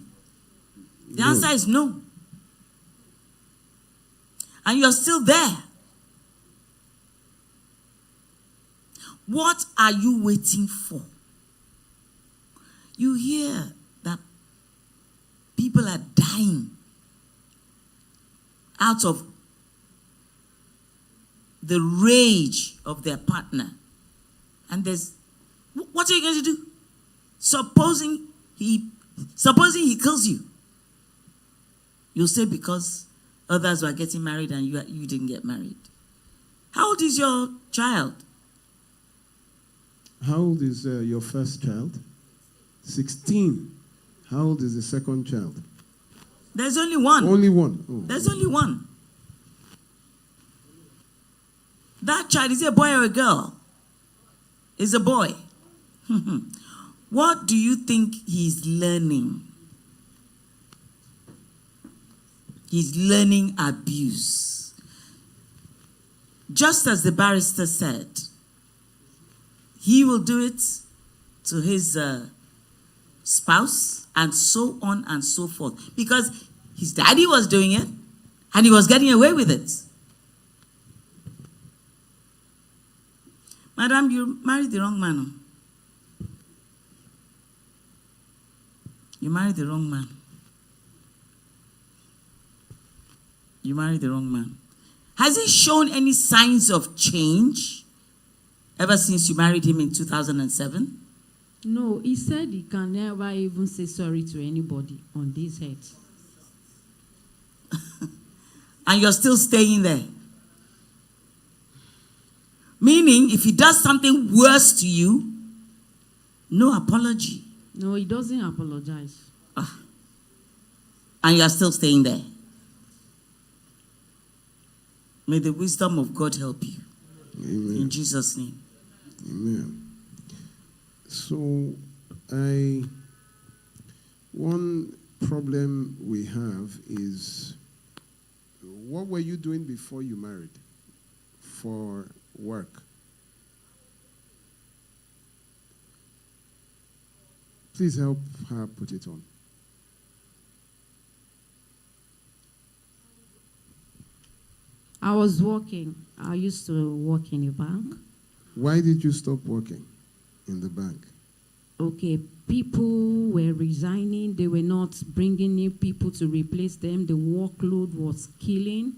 Speaker 4: The answer is no. And you're still there. What are you waiting for? You hear that people are dying out of the rage of their partner. And what are you going to do? Supposing he kills you. You'll say because others were getting married and you didn't get married. How old is your child?
Speaker 1: How old is your first child? 16. How old is the second child?
Speaker 4: There's only one.
Speaker 1: Only one. Oh,
Speaker 4: There's only one. That child, is it a boy or a girl? It's a boy. What do you think he's learning? He's learning abuse. Just as the barrister said, he will do it to his spouse and so on and so forth. Because his daddy was doing it and he was getting away with it. Madam, you married the wrong man. You married the wrong man. You married the wrong man. Has he shown any signs of change ever since you married him in 2007?
Speaker 5: No, he said he can never even say sorry to anybody on this head.
Speaker 4: And you're still staying there. Meaning, if he does something worse to you, no apology.
Speaker 5: No, he doesn't apologize.
Speaker 4: And you are still staying there. May the wisdom of God help you.
Speaker 1: Amen.
Speaker 4: In Jesus' name.
Speaker 1: Amen. So, one problem we have is, what were you doing before you married for work? Please help her put it on.
Speaker 5: I was working. I used to work in a bank.
Speaker 1: Why did you stop working in the bank?
Speaker 5: Okay, people were resigning. They were not bringing new people to replace them. The workload was killing.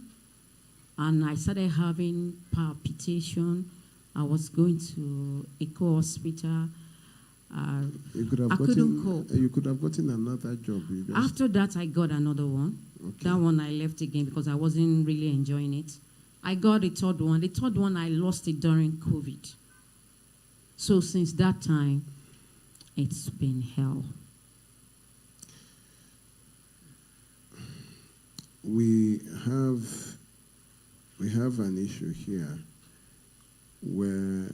Speaker 5: And I started having palpitation. I was going to 𝗕𝗂𝗏 hospital. I couldn't cope.
Speaker 1: You could have gotten another job.
Speaker 5: After that, I got another one.
Speaker 1: Okay.
Speaker 5: That one I left again because I wasn't really enjoying it. I got a third one. The third one, I lost it during COVID. So since that time, it's been hell.
Speaker 1: We have an issue here where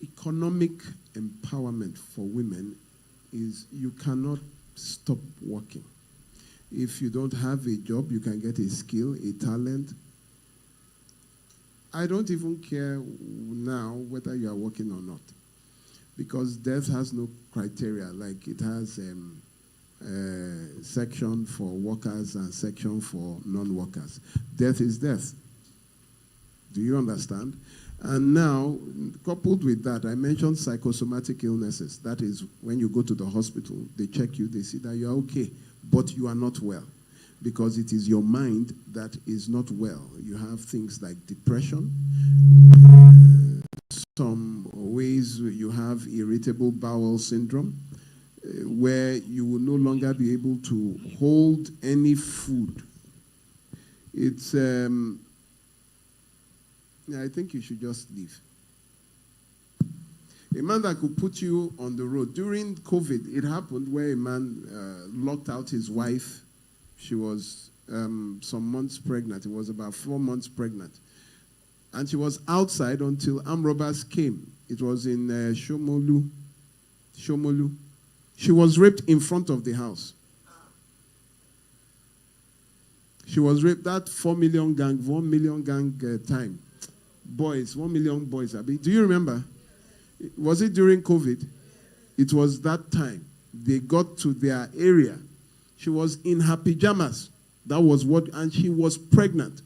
Speaker 1: economic empowerment for women is you cannot stop working. If you don't have a job, you can get a skill, a talent. I don't even care now whether you are working or not, because death has no criteria. Like it has section for workers and section for non-workers. Death is death. Do you understand? And now, coupled with that, I mentioned psychosomatic illnesses. That is, when you go to the hospital, they check you, they see that you are okay, but you are not well, because it is your mind that is not well. You have things like depression. Some ways you have irritable bowel syndrome, where you will no longer be able to hold any food. It's, I think you should just leave. A man that could put you on the road. During COVID, it happened where a man locked out his wife. She was some months pregnant. It was about 4 months pregnant. And she was outside until armed robbers came. It was in Shomolu. She was raped in front of the house. She was raped. That 4 million gang, 1 million gang time. Boys, 1 million boys. Do you remember? Was it during COVID? It was that time. They got to their area. She was in her pajamas. That was what, and she was pregnant.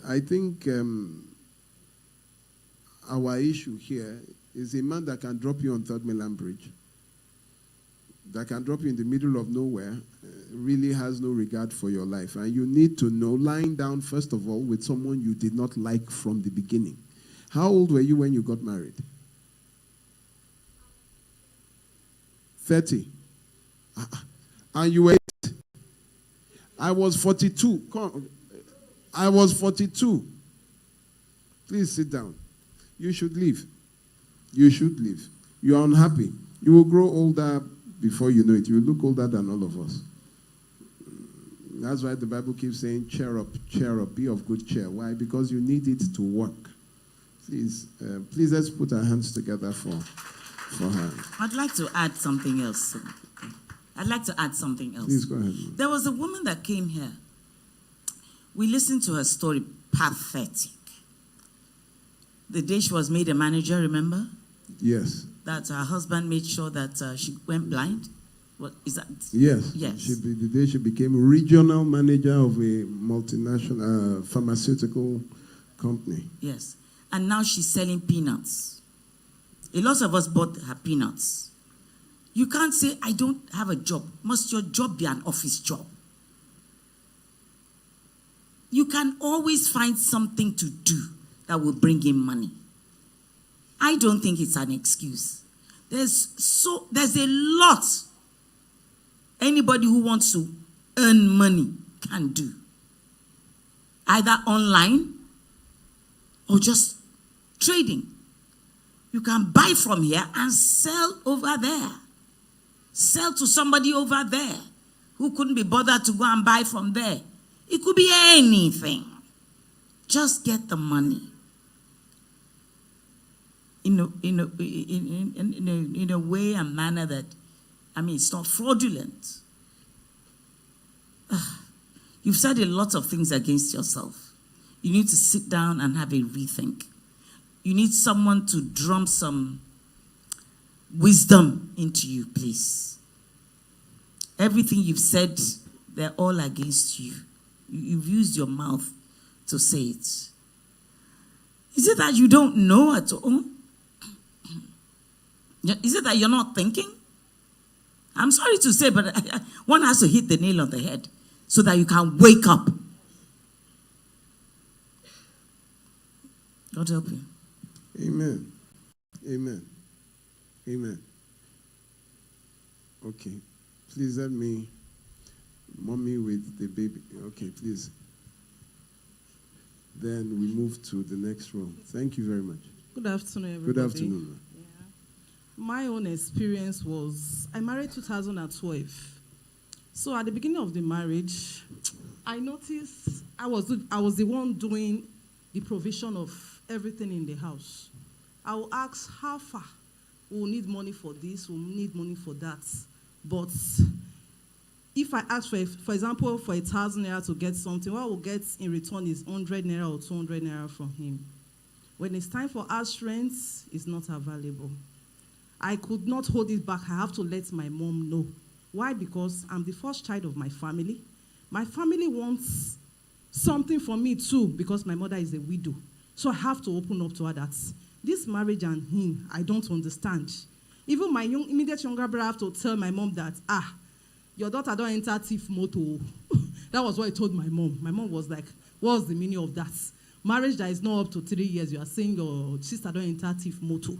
Speaker 1: I think our issue here is a man that can drop you on 3rd Mainland Bridge, that can drop you in the middle of nowhere, really has no regard for your life. And you need to know, lying down, first of all, with someone you did not like from the beginning. How old were you when you got married? 30. And you were 8. I was 42. Come, I was 42. Please sit down. You should leave. You should leave. You are unhappy. You will grow older before you know it. You will look older than all of us. That's why the Bible keeps saying, cheer up, be of good cheer. Why? Because you need it to work. Please, please let's put our hands together for her.
Speaker 4: I'd like to add something else.
Speaker 1: Please go ahead.
Speaker 4: There was a woman that came here. We listened to her story, pathetic. The day she was made a manager, remember?
Speaker 1: Yes.
Speaker 4: That her husband made sure that she went blind. What is that?
Speaker 1: Yes.
Speaker 4: Yes.
Speaker 1: The day she became regional manager of a multinational pharmaceutical company.
Speaker 4: Yes. And now she's selling peanuts. A lot of us bought her peanuts. You can't say, I don't have a job. Must your job be an office job? You can always find something to do that will bring in money. I don't think it's an excuse. There's a lot anybody who wants to earn money can do. Either online or just trading. You can buy from here and sell over there. Sell to somebody over there who couldn't be bothered to go and buy from there. It could be anything. Just get the money. In a way and manner that, it's not fraudulent. You've said a lot of things against yourself. You need to sit down and have a rethink. You need someone to drum some wisdom into you, please. Everything you've said, they're all against you. You've used your mouth to say it. Is it that you don't know at all? Is it that you're not thinking? I'm sorry to say, but one has to hit the nail on the head so that you can wake up. God help you.
Speaker 1: Amen. Amen. Amen. Okay. Please let me, mommy with the baby. Okay, please. Then we move to the next row. Thank you very much.
Speaker 6: Good afternoon, everybody.
Speaker 1: Good afternoon.
Speaker 6: Yeah. My own experience was, I married 2012. So at the beginning of the marriage, I noticed I was the one doing the provision of everything in the house. I will ask how far. We'll need money for this, we'll need money for that. But if I ask for example, for 1,000 naira to get something, what I will get in return is 100 naira or 200 naira from him. When it's time for house rent, it's not available. I could not hold it back. I have to let my mom know. Why? Because I'm the first child of my family. My family wants something from me too, because my mother is a widow. So I have to open up to her that this marriage and him, I don't understand. Even my immediate younger brother have to tell my mom that, your daughter don't enter 𝗕𝗺𝗺𝗏. That was what I told my mom. My mom was like, what's the meaning of that? Marriage that is not up to 3 years, you are saying your sister don't enter 𝗕𝗺𝗺𝗏.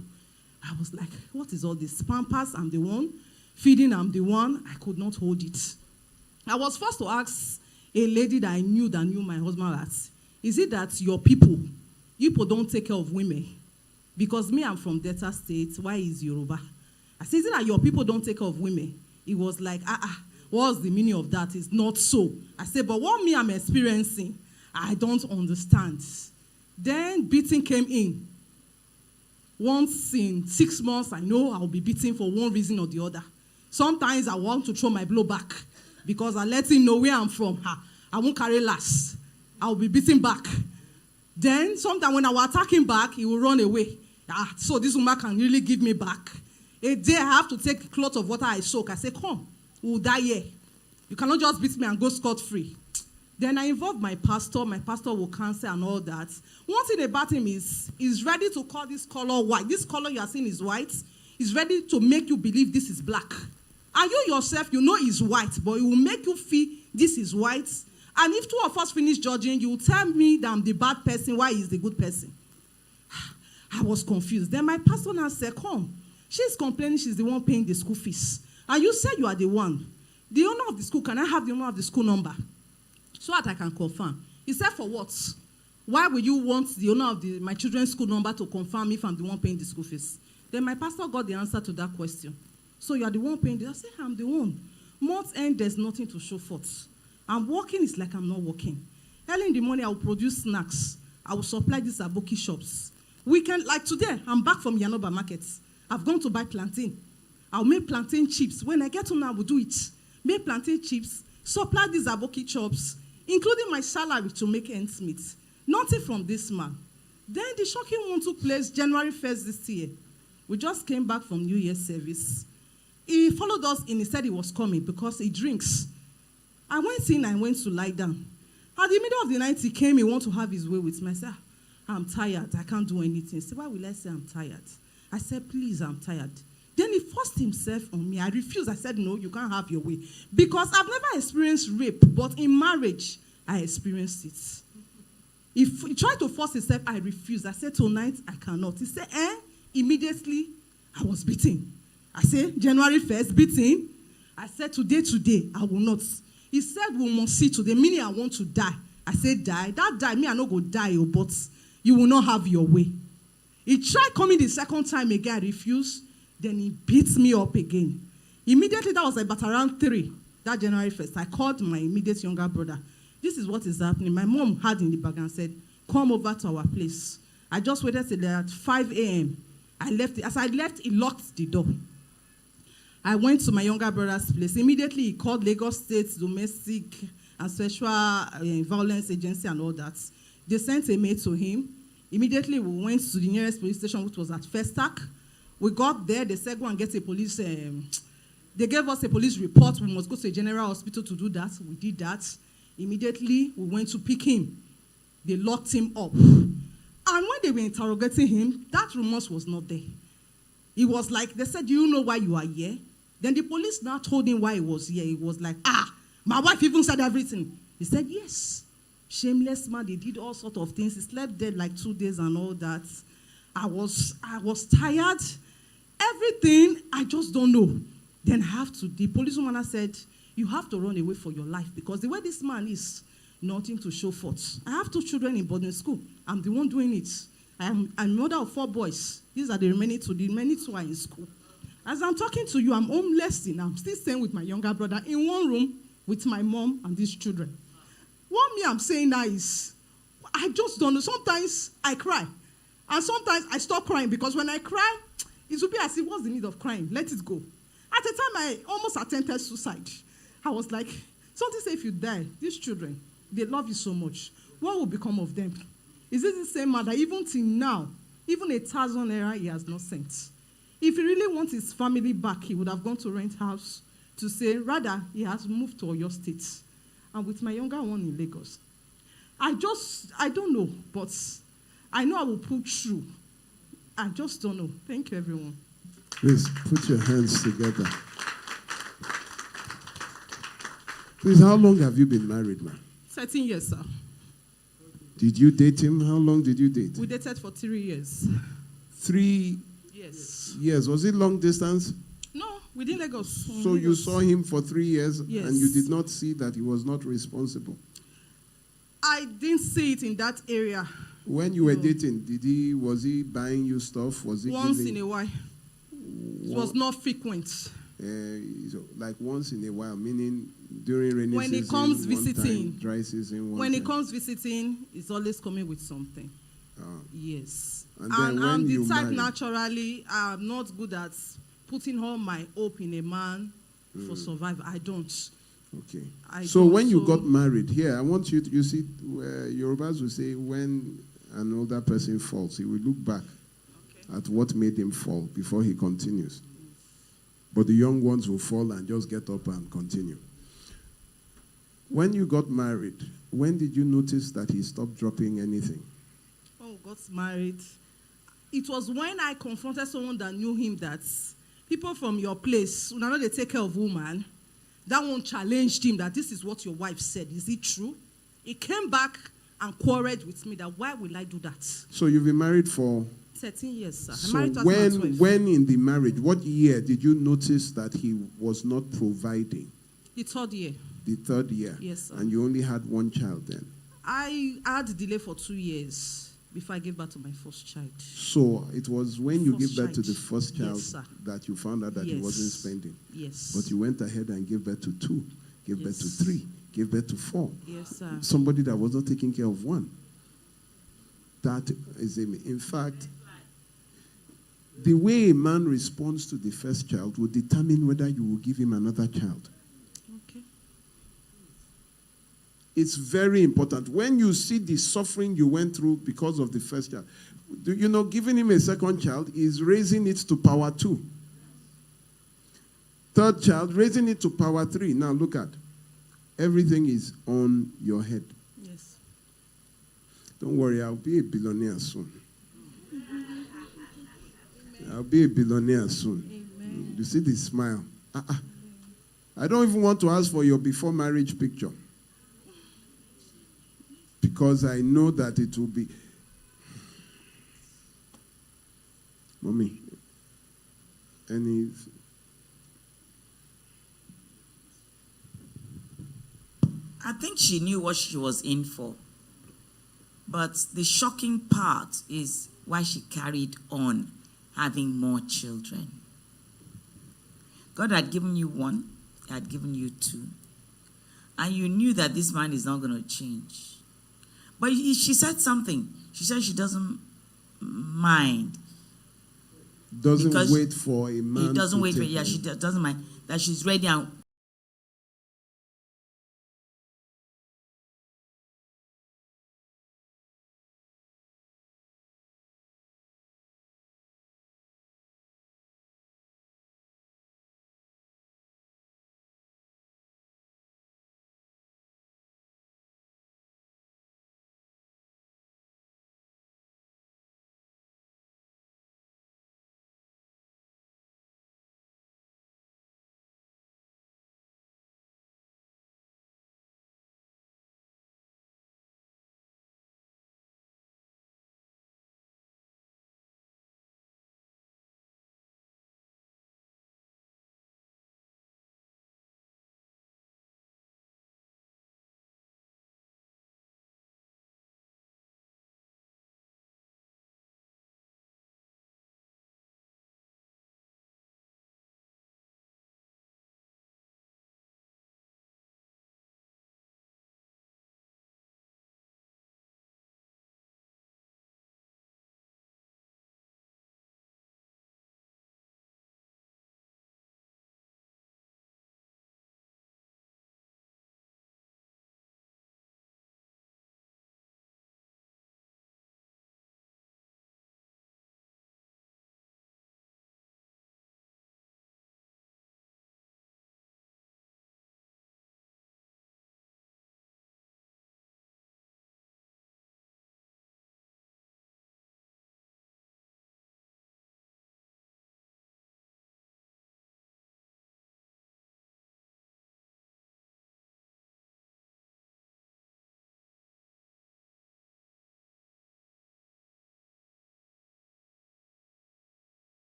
Speaker 6: I was like, what is all this? Pampers, I'm the one. Feeding, I'm the one. I could not hold it. I was forced to ask a lady that knew my husband that, is it that you people don't take care of women? Because me, I'm from Delta State. Why is Yoruba? I said, is it that your people don't take care of women? It was like, what's the meaning of that? It's not so. I said, but what I'm experiencing, I don't understand. Then beating came in. Once in 6 months, I know I'll be beaten for one reason or the other. Sometimes I want to throw my blow back because I let him know where I'm from. I won't carry last. I'll be beaten back. Then sometimes when I will attack him back, he will run away. So this woman can really give me back. A day I have to take a cloth of water I soak. I say, come, we'll die here. You cannot just beat me and go scot-free. Then I involved my pastor. My pastor will counsel and all that. One thing about him is, he's ready to call this color white. This color you are seeing is white. He's ready to make you believe this is black. And you yourself, you know it's white, but it will make you feel this is white. And if two of us finish judging, you will tell me that I'm the bad person, why he's the good person. I was confused. Then my pastor now said, come, she's complaining she's the one paying the school fees. And you said you are the one. The owner of the school, can I have the owner of the school number? So that I can confirm. He said, for what? Why will you want the owner of my children's school number to confirm if I'm the one paying the school fees? Then my pastor got the answer to that question. So you are the one paying the, I said, I'm the one. Month end, there's nothing to show forth. I'm working, it's like I'm not working. Early in the morning, I will produce snacks. I will supply these 𝗕𝗺𝗺𝗏 shops. Weekend, like today, I'm back from Yanoba Market. I've gone to buy plantain. I'll make plantain chips. When I get home, I will do it. Make plantain chips, supply these 𝗕𝗺𝗺𝗏 chops, including my salary to make ends meet. Nothing from this man. Then the shocking one took place January 1st this year. We just came back from New Year's service. He followed us in, he said he was coming because he drinks. I went in, I went to lie down. At the middle of the night, he came, he wanted to have his way with me. I said, I'm tired, I can't do anything. He said, why will I say I'm tired? I said, please, I'm tired. Then he forced himself on me. I refused. I said, no, you can't have your way. Because I've never experienced rape, but in marriage, I experienced it. If he tried to force himself, I refused. I said, tonight, I cannot. He said, Immediately, I was beaten. I said, January 1st, beaten. I said, today, I will not. He said, we must see today, meaning I want to die. I said, die. That die, me, I not go die, but you will not have your way. He tried coming the second time again, I refused. Then he beat me up again. Immediately, that was about around 3, that January 1st. I called my immediate younger brother. This is what is happening. My mom had in the bag and said, come over to our place. I just waited till at 5 a.m. I left. As I left, he locked the door. I went to my younger brother's place. Immediately, he called Lagos State Domestic and Sexual Violence Agency and all that. They sent a mail to him. Immediately, we went to the nearest police station, which was at 𝗕𝗥. We got there. They said, go and get a police... they gave us a police report. We must go to a general hospital to do that. We did that. Immediately, we went to pick him. They locked him up. And when they were interrogating him, that remorse was not there. He was like, they said, do you know why you are here? Then the police now told him why he was here. He was like, my wife even said everything. He said, yes. Shameless man, they did all sorts of things. He slept dead like 2 days and all that. I was tired. Everything, I just don't know. Then the policewoman said, you have to run away for your life because the way this man is, nothing to show forth. I have 2 children in boarding school. I'm the one doing it. I'm a mother of 4 boys. These are the remaining 2. The remaining 2 are in school. As I'm talking to you, I'm homeless. I'm still staying with my younger brother in one room with my mom and these children. What I'm saying now is, I just don't know. Sometimes I cry. And sometimes I stop crying because when I cry, it will be as if, what's the need of crying? Let it go. At the time, I almost attempted suicide. I was like, something say if you die, these children, they love you so much. What will become of them? Is it the same man that even till now, even 𝗕𝗺𝗧 he has not sent? If he really wants his family back, he would have gone to rent house to say, rather, he has moved to Oyo State. And with my younger one in Lagos. I don't know, but I know I will pull through. I just don't know. Thank you, everyone.
Speaker 1: Please, put your hands together. Please, how long have you been married, ma'am?
Speaker 6: 13 years, sir.
Speaker 1: Did you date him? How long did you date?
Speaker 6: We dated for 3 years.
Speaker 1: 3 years. Was it long distance?
Speaker 6: No, within Lagos.
Speaker 1: So you saw him for 3 years,
Speaker 6: yes,
Speaker 1: and you did not see that he was not responsible?
Speaker 6: I didn't see it in that area.
Speaker 1: When you were dating, was he buying you stuff? Was he
Speaker 6: once in a while? It was not frequent.
Speaker 1: So like once in a while, meaning during rainy season,
Speaker 6: when he comes visiting,
Speaker 1: time, dry season,
Speaker 6: when he comes visiting, he's always coming with something. Yes.
Speaker 1: And then
Speaker 6: I'm the type naturally, I'm not good at putting all my hope in a man for survival. I don't.
Speaker 1: Okay. So when you got married, here, I want you to, you see, Yorubas will say when an older person falls, he will look back at what made him fall before he continues. But the young ones will fall and just get up and continue. When you got married, when did you notice that he stopped dropping anything?
Speaker 6: Oh, got married. It was when I confronted someone that knew him that people from your place, when I know they take care of woman, that one challenged him that this is what your wife said. Is it true? He came back and quarreled with me that why will I do that? So
Speaker 1: you've been married for
Speaker 6: 13 years, sir.
Speaker 1: So when in the marriage, what year did you notice that he was not providing?
Speaker 6: The 3rd year.
Speaker 1: The 3rd year?
Speaker 6: Yes, sir.
Speaker 1: And you only had 1 child then?
Speaker 6: I had delay for 2 years before I gave birth to my first child.
Speaker 1: So it was when you gave birth to the first child,
Speaker 6: yes,
Speaker 1: that you found out that he wasn't spending?
Speaker 6: Yes.
Speaker 1: But you went ahead and gave birth to 2, gave birth to 3, gave birth to 4.
Speaker 6: Yes, sir.
Speaker 1: Somebody that was not taking care of 1. That is, in fact, the way a man responds to the first child will determine whether you will give him another child.
Speaker 6: Okay.
Speaker 1: It's very important. When you see the suffering you went through because of the first child, you know, giving him a second child is raising it to power 2. 3rd child, raising it to power 3. Now look at, everything is on your head.
Speaker 6: Yes.
Speaker 1: Don't worry, I'll be a billionaire soon. I'll be a billionaire soon.
Speaker 6: Amen.
Speaker 1: You see the smile. I don't even want to ask for your before marriage picture. Because I know that it will be. Mommy,
Speaker 4: I think she knew what she was in for. But the shocking part is why she carried on having more children. God had given you one, He had given you two. And you knew that this man is not going to change. But she said something. She said she doesn't mind.
Speaker 1: Doesn't wait for a man.
Speaker 4: He doesn't wait for,
Speaker 1: yeah,
Speaker 4: she doesn't mind. That she's ready and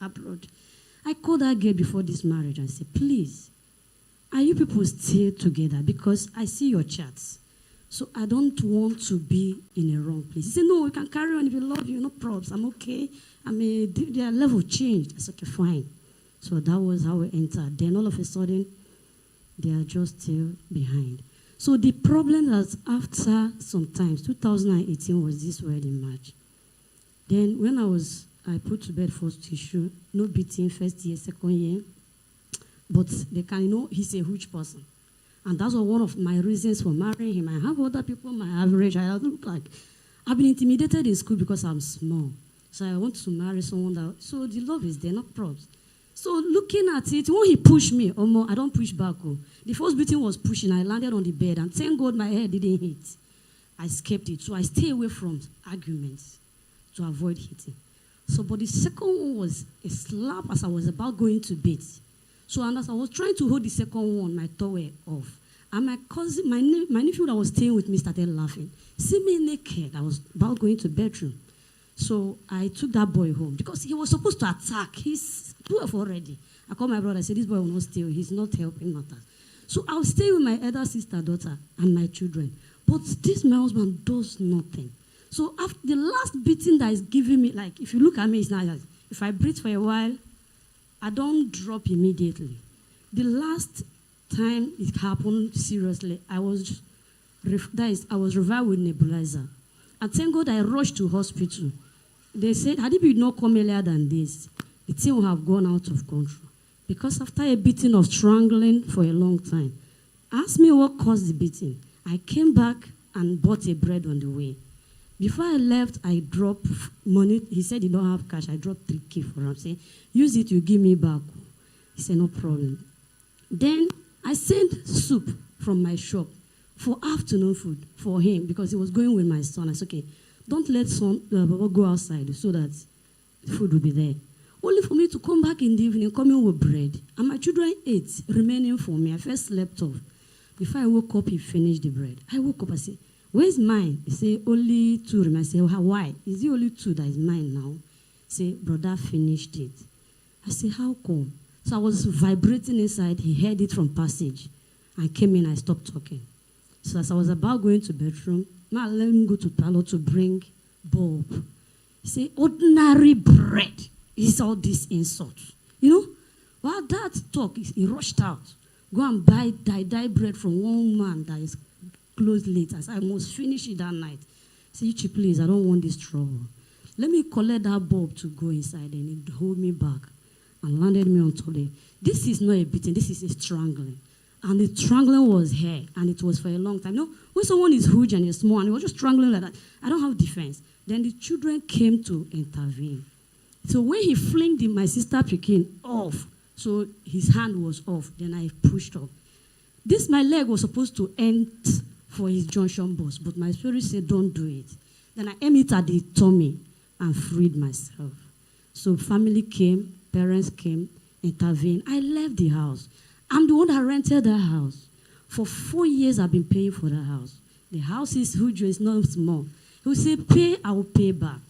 Speaker 7: abroad. I called that girl before this marriage and said, please, are you people still together? Because I see your chats. So I don't want to be in a wrong place. He said, no, we can carry on if you love you, no problems. I'm okay. I mean, their level changed. I said, okay, fine. So that was how we entered. Then all of a sudden, they are just still behind. So the problem was after sometimes, 2018 was this wedding match. Then when I put to bed first issue, no beating, first year, second year. But they can, he's a huge person. And that's one of my reasons for marrying him. I have other people my average. I look like I've been intimidated in school because I'm small. So I want to marry someone that, so the love is there, not problems. So looking at it, when he pushed me, I don't push back. The first beating was pushing. I landed on the bed, and thank God my head didn't hit. I escaped it. So I stay away from arguments to avoid hitting. So, but the second one was a slap as I was about going to bed. So, and as I was trying to hold the second one, my toe were off. And my cousin, my nephew that was staying with me started laughing. See me naked. I was about going to bedroom. So I took that boy home because he was supposed to attack. He's 12 already. I called my brother. I said, this boy will not stay. He's not helping matters. So I'll stay with my elder sister, daughter, and my children. But this my husband does nothing. So after the last beating that is giving me, like if you look at me, it's not like, if I breathe for a while, I don't drop immediately. The last time it happened seriously, I was revived with nebulizer. And thank God I rushed to hospital. They said, had it been not come earlier than this, the thing would have gone out of control. Because after a beating of strangling for a long time, asked me what caused the beating. I came back and bought a bread on the way. Before I left, I dropped money. He said he don't have cash. I dropped 3K for him. I said, use it, you give me back. He said, no problem. Then I sent soup from my shop for afternoon food for him because he was going with my son. I said, okay, don't let Baba go outside so that food will be there. Only for me to come back in the evening, coming with bread. And my children ate, remaining for me. I first slept off. Before I woke up, he finished the bread. I woke up, I said, where's mine? He said, only 2 remain. I said, why? Is it only 2 that is mine now? He said, brother finished it. I said, how come? So I was vibrating inside. He heard it from passage. I came in, I stopped talking. So as I was about going to bedroom, now let me go to parlor to bring bulb. He said, ordinary bread is all this insult. While that talk, he rushed out. Go and buy dye bread from one man that is closed late. I said, I must finish it that night. He said, please, I don't want this trouble. Let me collect that bulb to go inside. And he hold me back and landed me on top. This is not a beating, this is a strangling. And the strangling was here, and it was for a long time. When someone is huge and is small, and he was just strangling like that, I don't have defense. Then the children came to intervene. So when he flinged my sister Pikin off, so his hand was off, then I pushed up. My leg was supposed to end for his junction box, but my spirit said, don't do it. Then I aimed it at the tummy and freed myself. So family came, parents came, intervened. I left the house. I'm the one that rented the house. For 4 years, I've been paying for the house. The house is huge, it's not small. He will say, pay, I will pay back.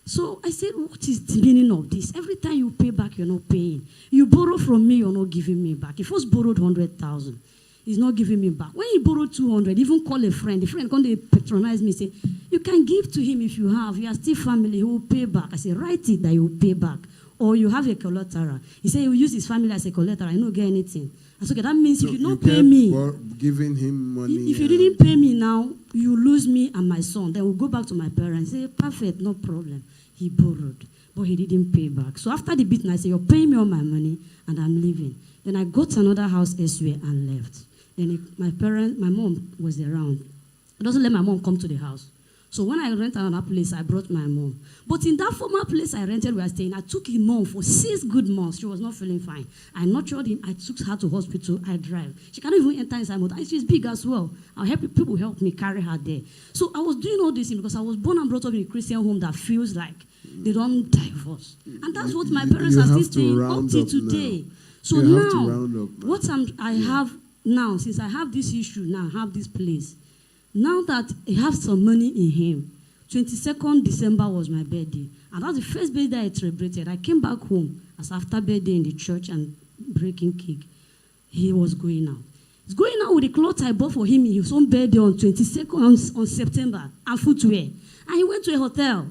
Speaker 7: So I said, what is the meaning of this? Every time you pay back, you're not paying. You borrow from me, you're not giving me back. He first borrowed 100,000. He's not giving me back. When he borrowed 200, even call a friend. The friend come to patronize me, say, you can give to him if you have. You are still family, he will pay back. I said, write it that you will pay back. Or you have a collateral. He said he will use his family as a collateral. I don't get anything. I said, okay, that means if you don't pay me,
Speaker 1: giving him money.
Speaker 7: If you didn't pay me now, you lose me and my son. Then we'll go back to my parents. Say, perfect, no problem. He borrowed, but he didn't pay back. So after the beating, I said, you're paying me all my money, and I'm leaving. Then I got to another house elsewhere and left. Then my mom was around. I doesn't let my mom come to the house. So when I rented another place, I brought my mom. But in that former place I rented, we were staying, I took his mom for 6 good months. She was not feeling fine. I nurtured him. I took her to hospital. I drive. She cannot even enter inside motor. And she's big as well. People help me carry her there. So I was doing all this because I was born and brought up in a Christian home that feels like they don't divorce. And that's what my parents are still saying up till today. So now, I have now, since I have this issue, now I have this place. Now that I have some money in him 22nd December was my birthday. And that's the first birthday I celebrated. I came back home as after birthday in the church and breaking cake. He was going out. He's going out with the clothes I bought for him in his own birthday on 22nd on September and footwear. And he went to a hotel.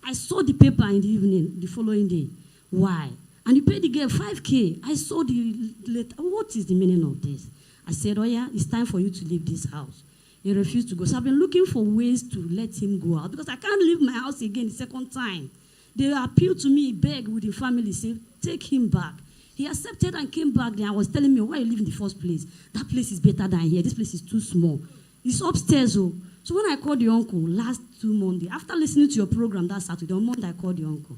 Speaker 7: I saw the paper in the evening, the following day. Why? And he paid the girl 5K. I saw the letter. What is the meaning of this? I said, oh yeah, it's time for you to leave this house. He refused to go. So I've been looking for ways to let him go out because I can't leave my house again the second time. They appealed to me, begged with the family, said, take him back. He accepted and came back there and was telling me, why you live in the first place? That place is better than here. This place is too small. It's upstairs. Oh. So when I called the uncle last 2 Mondays, after listening to your program that Saturday, on Monday I called the uncle.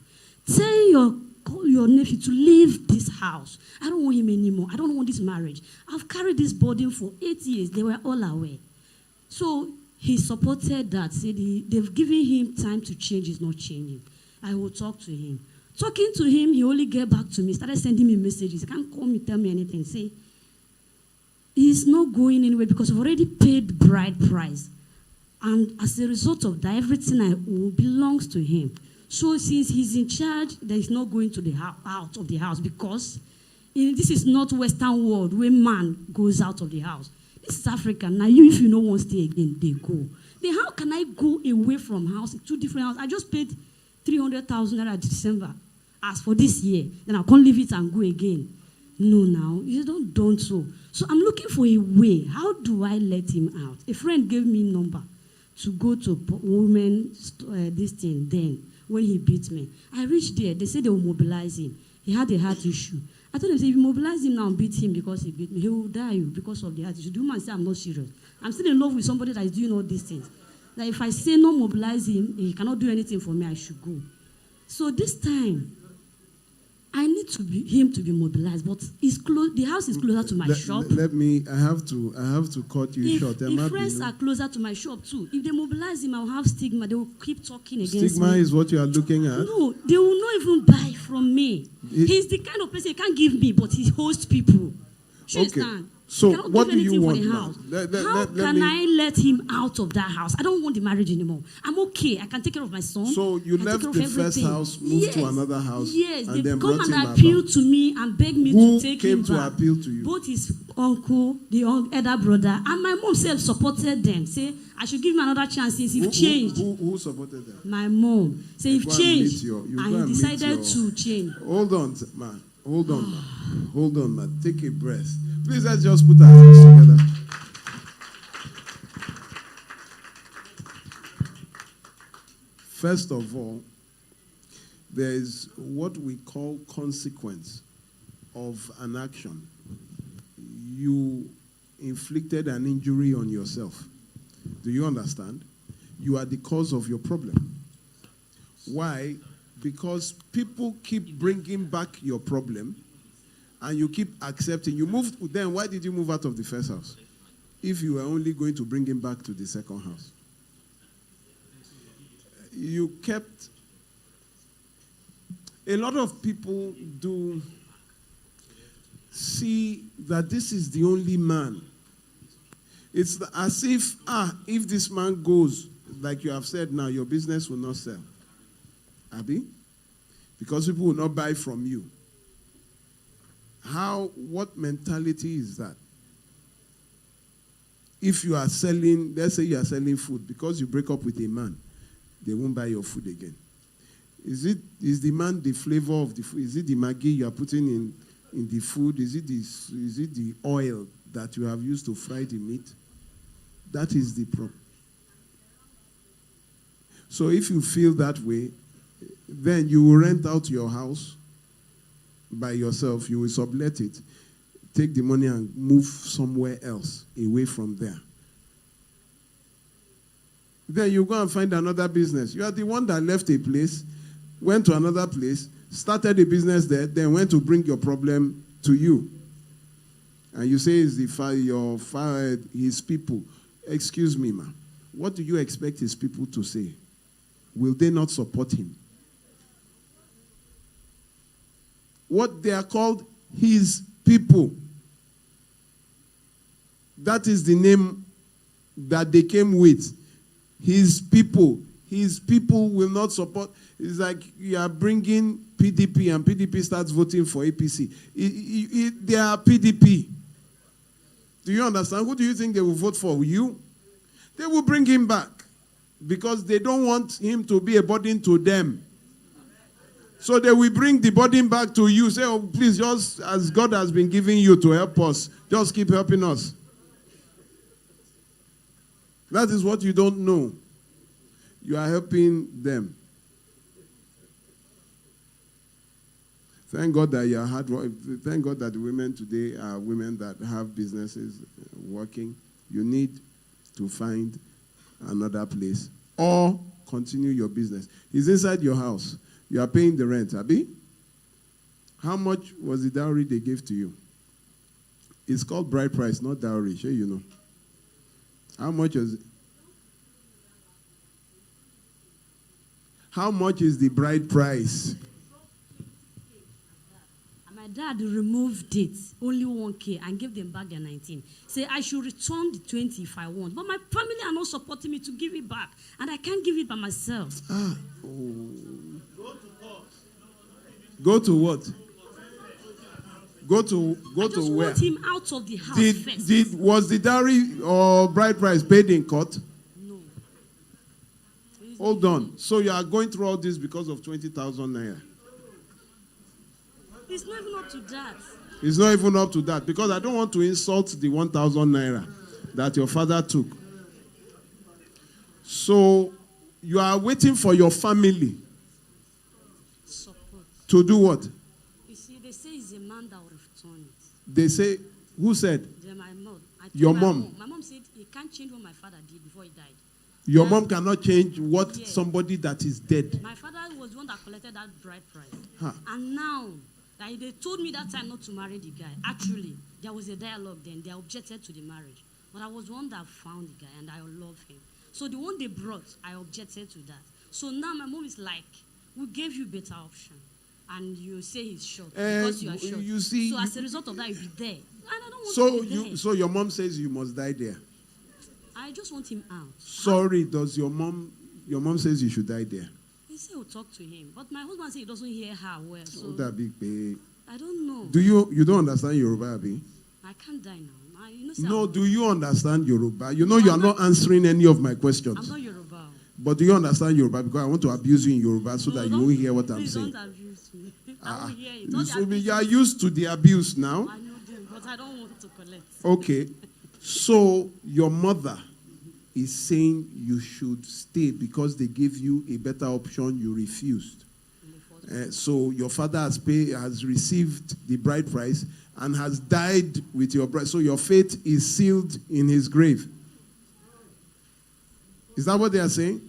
Speaker 7: Call your nephew to leave this house. I don't want him anymore. I don't want this marriage. I've carried this burden for 8 years. They were all aware. So he supported that, said they've given him time to change. He's not changing. I will talk to him. Talking to him, he only get back to me, started sending me messages. He can't call me, tell me anything. Say, he's not going anywhere because I've already paid bride price. And as a result of that, everything I owe belongs to him. So since he's in charge, there is not going to the out of the house because this is not Western world where man goes out of the house. This is Africa. Now, if you don't want to stay again, they go. Then how can I go away from house, 2 different houses? I just paid 300,000 naira December. As for this year, then I can't leave it and go again. No, now, you don't so. So I'm looking for a way. How do I let him out? A friend gave me a number to go to women, this thing then, when he beat me. I reached there. They said they will mobilize him. He had a heart issue. I told him, if you mobilize him now and beat him because he beat me, he will die because of the heart issue. The woman said, I'm not serious. I'm still in love with somebody that is doing all these things. That if I say no mobilize him, he cannot do anything for me, I should go. So this time, I need him to be mobilized, but the house is closer to my shop.
Speaker 1: I have to cut you short.
Speaker 7: If friends are closer to my shop too, if they mobilize him, I'll have stigma. They will keep talking against me.
Speaker 1: Stigma is what you are looking at?
Speaker 7: No, they will not even buy from me. He's the kind of person he can't give me, but he hosts people.
Speaker 1: Okay. So what do you want now?
Speaker 7: How can I let him out of that house? I don't want the marriage anymore. I'm okay. I can take care of my son.
Speaker 1: So you left the first house, moved to another house,
Speaker 7: yes,
Speaker 1: and
Speaker 7: they
Speaker 1: then
Speaker 7: come
Speaker 1: brought
Speaker 7: and
Speaker 1: him
Speaker 7: appeal
Speaker 1: back.
Speaker 7: to me and beg me to take him back.
Speaker 1: Who came to appeal to you?
Speaker 7: Both his uncle, the elder brother, and my mom self supported them. Say I should give him another chance since he's changed.
Speaker 1: Who supported them?
Speaker 7: My mom. Say you've changed, and he decided to change.
Speaker 1: Hold on, man. Hold on, man. Hold on, man. Take a breath. Please, let's just put our hands together. First of all, there is what we call consequence of an action. You inflicted an injury on yourself. Do you understand? You are the cause of your problem. Why? Because people keep bringing back your problem and you keep accepting. You moved, then why did you move out of the first house? If you were only going to bring him back to the second house. You kept, a lot of people do see that this is the only man. It's as if this man goes, like you have said now, your business will not sell. Abi? Because people will not buy from you. What mentality is that? If you are selling, let's say you are selling food, because you break up with a man, they won't buy your food again. Is the man the flavor of the food? Is it the Maggi you are putting in the food? Is it the oil that you have used to fry the meat? That is the problem. So if you feel that way, then you will rent out your house by yourself. You will sublet it, take the money and move somewhere else away from there. Then you go and find another business. You are the one that left a place, went to another place, started a business there, then went to bring your problem to you. And you say it's his people. Excuse me, ma'am. What do you expect his people to say? Will they not support him? What they are called his people. That is the name that they came with. His people, his people will not support. It's like you are bringing PDP and PDP starts voting for APC. They are PDP. Do you understand? Who do you think they will vote for? You? They will bring him back because they don't want him to be a burden to them. So they will bring the burden back to you. Say, oh, please, just as God has been giving you to help us, just keep helping us. That is what you don't know. You are helping them. Thank God that you are hard work. Thank God that the women today are women that have businesses working. You need to find another place or continue your business. It's inside your house. You are paying the rent, Abi? How much was the dowry they gave to you? It's called bride price, not dowry. Sure, you know. How much is it? How much is the bride price?
Speaker 7: My dad removed it, only 1K, and gave them back their 19. Say I should return the 20 if I want. But my family are not supporting me to give it back. And I can't give it by myself.
Speaker 1: Oh. Go to what? Go to where?
Speaker 7: I just want him out of the house first.
Speaker 1: Was the dowry or bride price paid in court?
Speaker 7: No.
Speaker 1: Hold on. So you are going through all this because of 20,000 naira?
Speaker 7: It's not even up to that.
Speaker 1: It's not even up to that because I don't want to insult the 1,000 naira that your father took. So you are waiting for your family
Speaker 7: Support.
Speaker 1: to do what?
Speaker 7: You see, they say it's a man that will return it.
Speaker 1: They say, who said?
Speaker 7: My mom.
Speaker 1: Your mom.
Speaker 7: My mom said he can't change what my father did before he died.
Speaker 1: Your mom cannot change what somebody that is dead.
Speaker 7: My father was the one that collected that bride price.
Speaker 1: Huh.
Speaker 7: And now, like they told me that time not to marry the guy. Actually, there was a dialogue then. They objected to the marriage. But I was the one that found the guy and I love him. So the one they brought, I objected to that. So now my mom is like, we gave you better option. And you say he's short because you are short.
Speaker 1: You see,
Speaker 7: so as a result of that, you'll be there. And I don't want to be there.
Speaker 1: So your mom says you must die there.
Speaker 7: I just want him out.
Speaker 1: Sorry, does your mom says you should die there?
Speaker 7: He said we'll talk to him. But my husband said he doesn't hear her well. So
Speaker 1: that big babe.
Speaker 7: I don't know.
Speaker 1: Do you don't understand Yoruba, Abi?
Speaker 7: I can't die now.
Speaker 1: No, do you understand Yoruba? You know you are not answering any of my questions.
Speaker 7: I'm not Yoruba.
Speaker 1: But do you understand Yoruba? Because I want to abuse you in Yoruba so that you won't hear what I'm
Speaker 7: please
Speaker 1: saying.
Speaker 7: Don't abuse me. I won't hear it.
Speaker 1: You are used to the abuse now.
Speaker 7: I know them, but I don't want to collect.
Speaker 1: Okay. So your mother is saying you should stay because they gave you a better option, you refused. So your father has received the bride price and has died with your bride. So your fate is sealed in his grave. Is that what they are saying?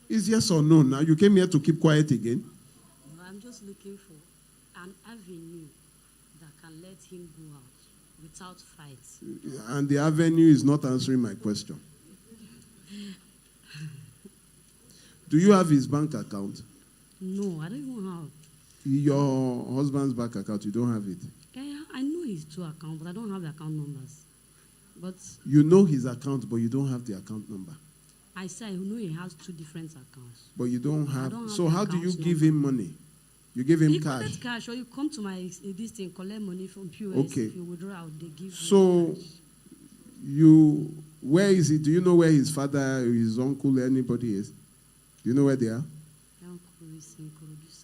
Speaker 1: Is yes or no? Now you came here to keep quiet again.
Speaker 7: No, I'm just looking for an avenue that can let him go out without fights.
Speaker 1: And the avenue is not answering my question. Do you have his bank account?
Speaker 7: No, I don't even have.
Speaker 1: Your husband's bank account, you don't have it?
Speaker 7: Yeah, I know his two accounts, but I don't have the account numbers. But
Speaker 1: you know his account, but you don't have the account number.
Speaker 7: I say I know he has two different accounts.
Speaker 1: But you don't have. So
Speaker 7: the
Speaker 1: how do you give
Speaker 7: number.
Speaker 1: him money? You give him
Speaker 7: you
Speaker 1: cash.
Speaker 7: collect cash, or you come to my this thing, collect money from POS.
Speaker 1: Okay.
Speaker 7: If you withdraw, they give.
Speaker 1: So where is he? Do you know where his father, his uncle, anybody is? Do you know where they are?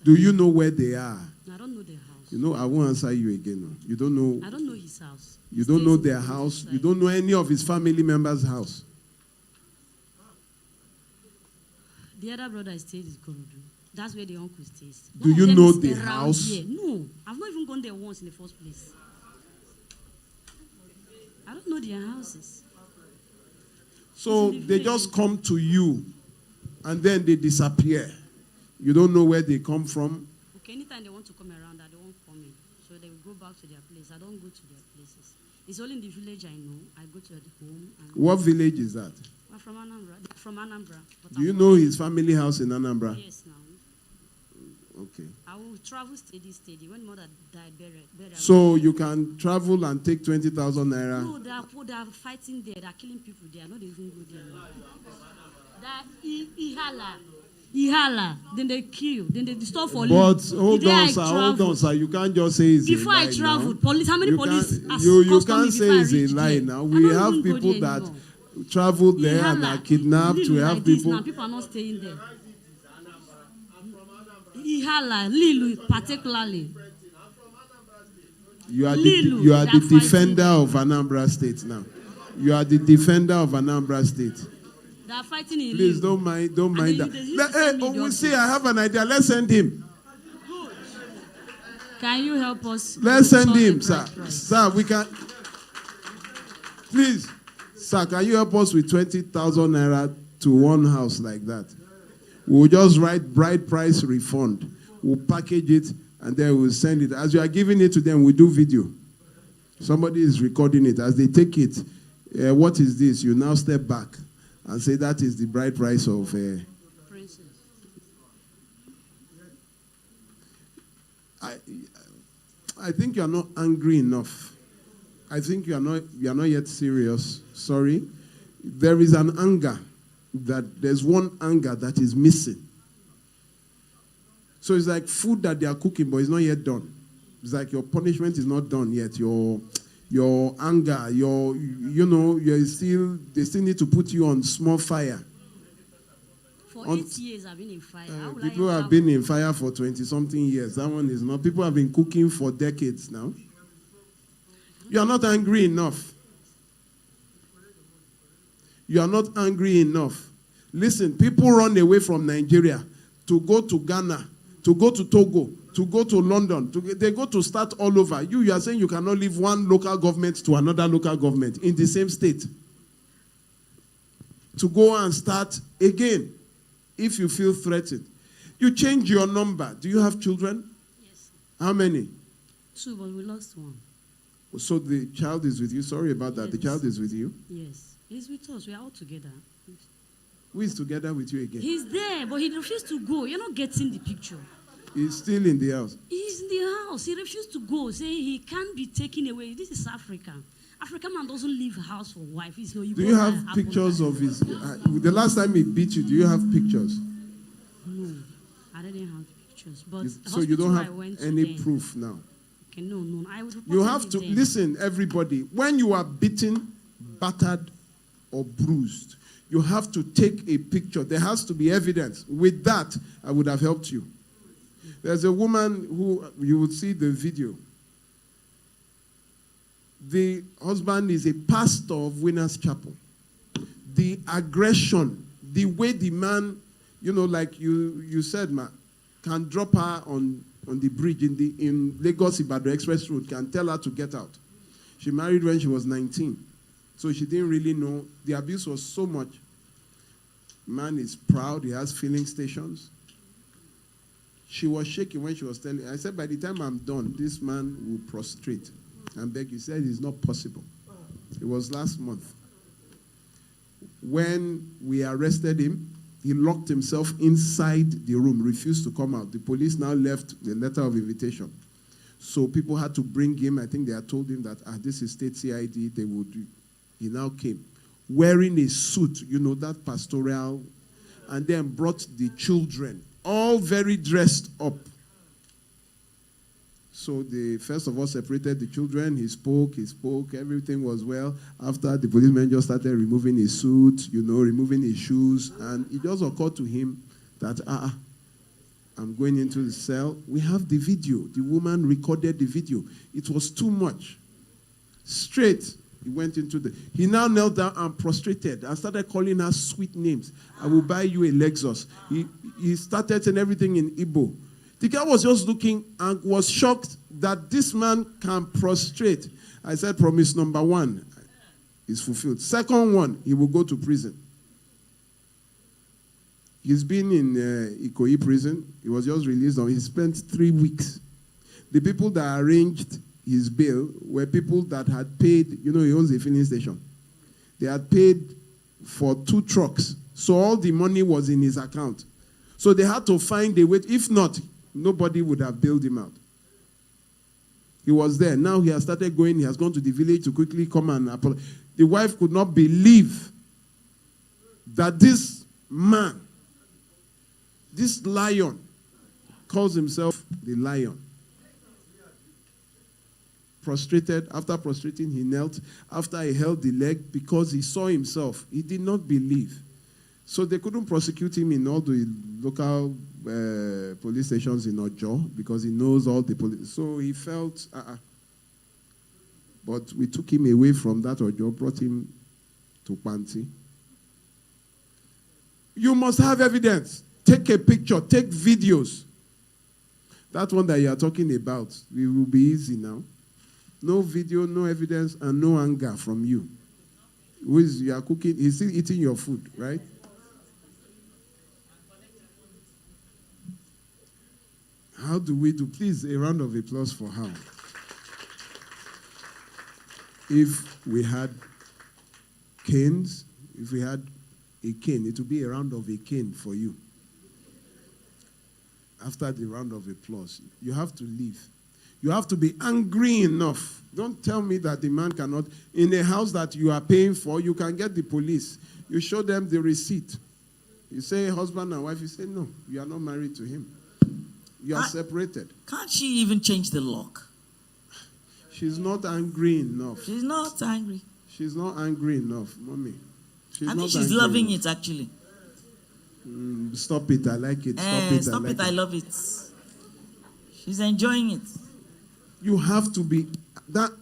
Speaker 1: Do you know where they are?
Speaker 7: I don't know their house.
Speaker 1: You know, I won't answer you again. No. You don't know.
Speaker 7: I don't know his house.
Speaker 1: You don't know their house. You don't know any of his family members' house.
Speaker 7: The other brother stays in Korodu. That's where the uncle stays.
Speaker 1: Do you know the house?
Speaker 7: Here. No, I've not even gone there once in the first place. I don't know their houses.
Speaker 1: So they just come to you and then they disappear. You don't know where they come from.
Speaker 7: Okay, anytime they want to come around, I don't come in. So they will go back to their place. I don't go to their places. It's only in the village I know. I go to the home.
Speaker 1: What village is that?
Speaker 7: I'm from Anambra. They're from Anambra.
Speaker 1: Do you know his family house in Anambra?
Speaker 7: Yes, now.
Speaker 1: Okay.
Speaker 7: I will travel steady. When mother died, buried.
Speaker 1: So you can travel and take 20,000 naira.
Speaker 7: No, they are fighting there. They are killing people there. Not even good there. That 𝗕𝗤𝗨. Then they kill. Then they stop for leave.
Speaker 1: But hold on, sir. You can't just say it's
Speaker 7: before
Speaker 1: a lie
Speaker 7: I traveled,
Speaker 1: now.
Speaker 7: police. How many
Speaker 1: You
Speaker 7: police?
Speaker 1: you can't say it's a lie now. We have people that travel there and are kidnapped. We have people.
Speaker 7: Now people are not staying there. 𝗕𝗤𝗨, Lilu particularly.
Speaker 1: You are the defender of Anambra State now. You are the defender of Anambra State.
Speaker 7: They are fighting in
Speaker 1: Please
Speaker 7: Lilu.
Speaker 1: don't mind that. We see. I have an idea. Let's send him.
Speaker 7: Can you help us?
Speaker 1: Let's send him, sir. Sir, we can. Please, sir, can you help us with 20,000 naira to one house like that? We'll just write bride price refund. We'll package it and then we'll send it. As you are giving it to them, we do video. Somebody is recording it. As they take it, what is this? You now step back and say that is the bride price of.
Speaker 7: Princess.
Speaker 1: I think you are not angry enough. I think you are not yet serious. Sorry. There is an anger. There's one anger that is missing. So it's like food that they are cooking, but it's not yet done. It's like your punishment is not done yet. Your anger, they still need to put you on small fire.
Speaker 7: For 8 years I've been in fire.
Speaker 1: People have been in fire for 20-something years. That one is not. People have been cooking for decades now. You are not angry enough. You are not angry enough. Listen, people run away from Nigeria to go to Ghana, to go to Togo, to go to London. They go to start all over. You are saying you cannot leave one local government to another local government in the same state. To go and start again if you feel threatened. You change your number. Do you have children?
Speaker 7: Yes.
Speaker 1: How many?
Speaker 7: 2, but we lost 1.
Speaker 1: So the child is with you. Sorry about that.
Speaker 7: Yes.
Speaker 1: The child is with you.
Speaker 7: Yes. He's with us. We are all together.
Speaker 1: Who is together with you again?
Speaker 7: He's there, but he refused to go. You're not getting the picture.
Speaker 1: He's still in the house.
Speaker 7: He's in the house. He refused to go, saying he can't be taken away. This is Africa. African man doesn't leave house for wife. Do
Speaker 1: you have pictures of his... the last time he beat you, do you have pictures?
Speaker 7: No, I didn't have pictures. But
Speaker 1: so you don't have any proof now?
Speaker 7: Okay, no.
Speaker 1: You have to... Listen, everybody. When you are beaten, battered, or bruised, you have to take a picture. There has to be evidence. With that, I would have helped you. There's a woman who, you will see the video. The husband is a pastor of Winners Chapel. The aggression, the way the man, like you said, ma, can drop her on the bridge in Lagos-Ibadan Express Road, can tell her to get out. She married when she was 19. So she didn't really know. The abuse was so much. Man is proud. He has filling stations. She was shaking when she was telling. I said, by the time I'm done, this man will prostrate and beg. He said it's not possible. It was last month. When we arrested him, he locked himself inside the room, refused to come out. The police now left the letter of invitation. So people had to bring him. I think they had told him that, this is state CID. They would do. He now came wearing a suit, that pastoral, and then brought the children, all very dressed up. So they first of all separated the children. He spoke, everything was well. After, the policeman just started removing his suit, removing his shoes, and it just occurred to him that, I'm going into the cell. We have the video. The woman recorded the video. It was too much. Straight. He went into he now knelt down and prostrated and started calling her sweet names. I will buy you a Lexus. He started saying everything in Igbo. The guy was just looking and was shocked that this man can prostrate. I said, promise number 1 is fulfilled. Second one, he will go to prison. He's been in Ikoyi prison. He was just released. He spent 3 weeks. The people that arranged his bail were people that had paid, he owns a filling station. They had paid for 2 trucks. So all the money was in his account. So they had to find a way. If not, nobody would have bailed him out. He was there. Now he has started going. He has gone to the village to quickly come and apologize. The wife could not believe that this man, this lion, calls himself the lion. Prostrated. After prostrating, he knelt. After he held the leg, because he saw himself, he did not believe. So they couldn't prosecute him in all the local police stations in Ojo because he knows all the police. So he felt, But we took him away from that Ojo, brought him to Panti. You must have evidence. Take a picture, take videos. That one that you are talking about, it will be easy now. No video, no evidence, and no anger from you. You are cooking, he's still eating your food, right? How do we do? Please, a round of applause for her. If we had canes, if we had a cane, it would be a round of a cane for you. After the round of applause, you have to leave. You have to be angry enough. Don't tell me that the man cannot. In a house that you are paying for, you can get the police. You show them the receipt. You say husband and wife, you say no, you are not married to him. You are separated.
Speaker 4: Can't she even change the lock?
Speaker 1: She's not angry enough.
Speaker 4: She's not angry.
Speaker 1: She's not angry enough, mommy.
Speaker 4: I think she's loving it, actually.
Speaker 1: Stop it, I like it.
Speaker 4: Stop it, I love it. She's enjoying it.
Speaker 1: You have to be that.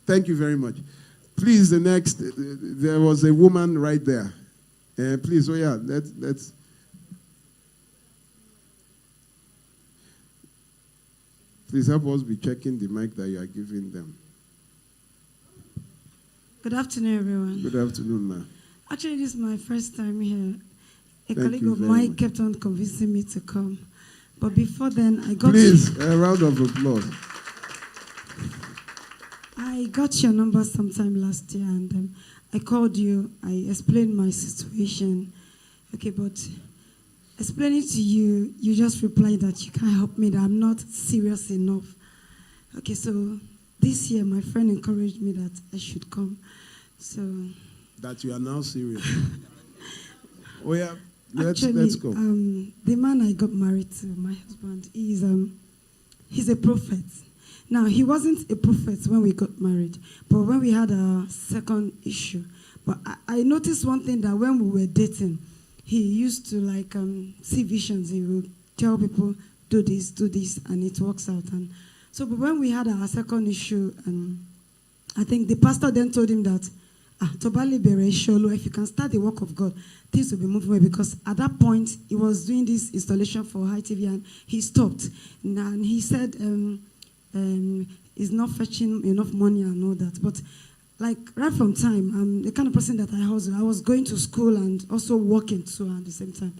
Speaker 1: Thank you very much. Please, the next. There was a woman right there. Please, oh yeah, let's. Please help us be checking the mic that you are giving them.
Speaker 8: Good afternoon, everyone.
Speaker 1: Good afternoon, ma'am.
Speaker 8: Actually, this is my first time here. A
Speaker 1: Thank
Speaker 8: colleague
Speaker 1: you
Speaker 8: of
Speaker 1: very
Speaker 8: mine
Speaker 1: much.
Speaker 8: kept on convincing me to come. But before then, I got
Speaker 1: Please, a round of applause.
Speaker 8: I got your number sometime last year, and I called you. I explained my situation. Okay, but explaining to you, you just replied that you can't help me, that I'm not serious enough. Okay, so this year, my friend encouraged me that I should come. So
Speaker 1: that you are now serious. Oh yeah, let's go.
Speaker 8: The man I got married to, my husband, he's a prophet. Now, he wasn't a prophet when we got married, but when we had a second issue. But I noticed one thing, that when we were dating, he used to see visions. He would tell people, do this, and it works out. And so, but when we had our second issue, I think the pastor then told him that, if you can start the work of God, things will be moving away. Because at that point, he was doing this installation for High TV, and he stopped. And he said, he's not fetching enough money and all that. But right from time, I'm the kind of person that I hustle. I was going to school and also working too at the same time.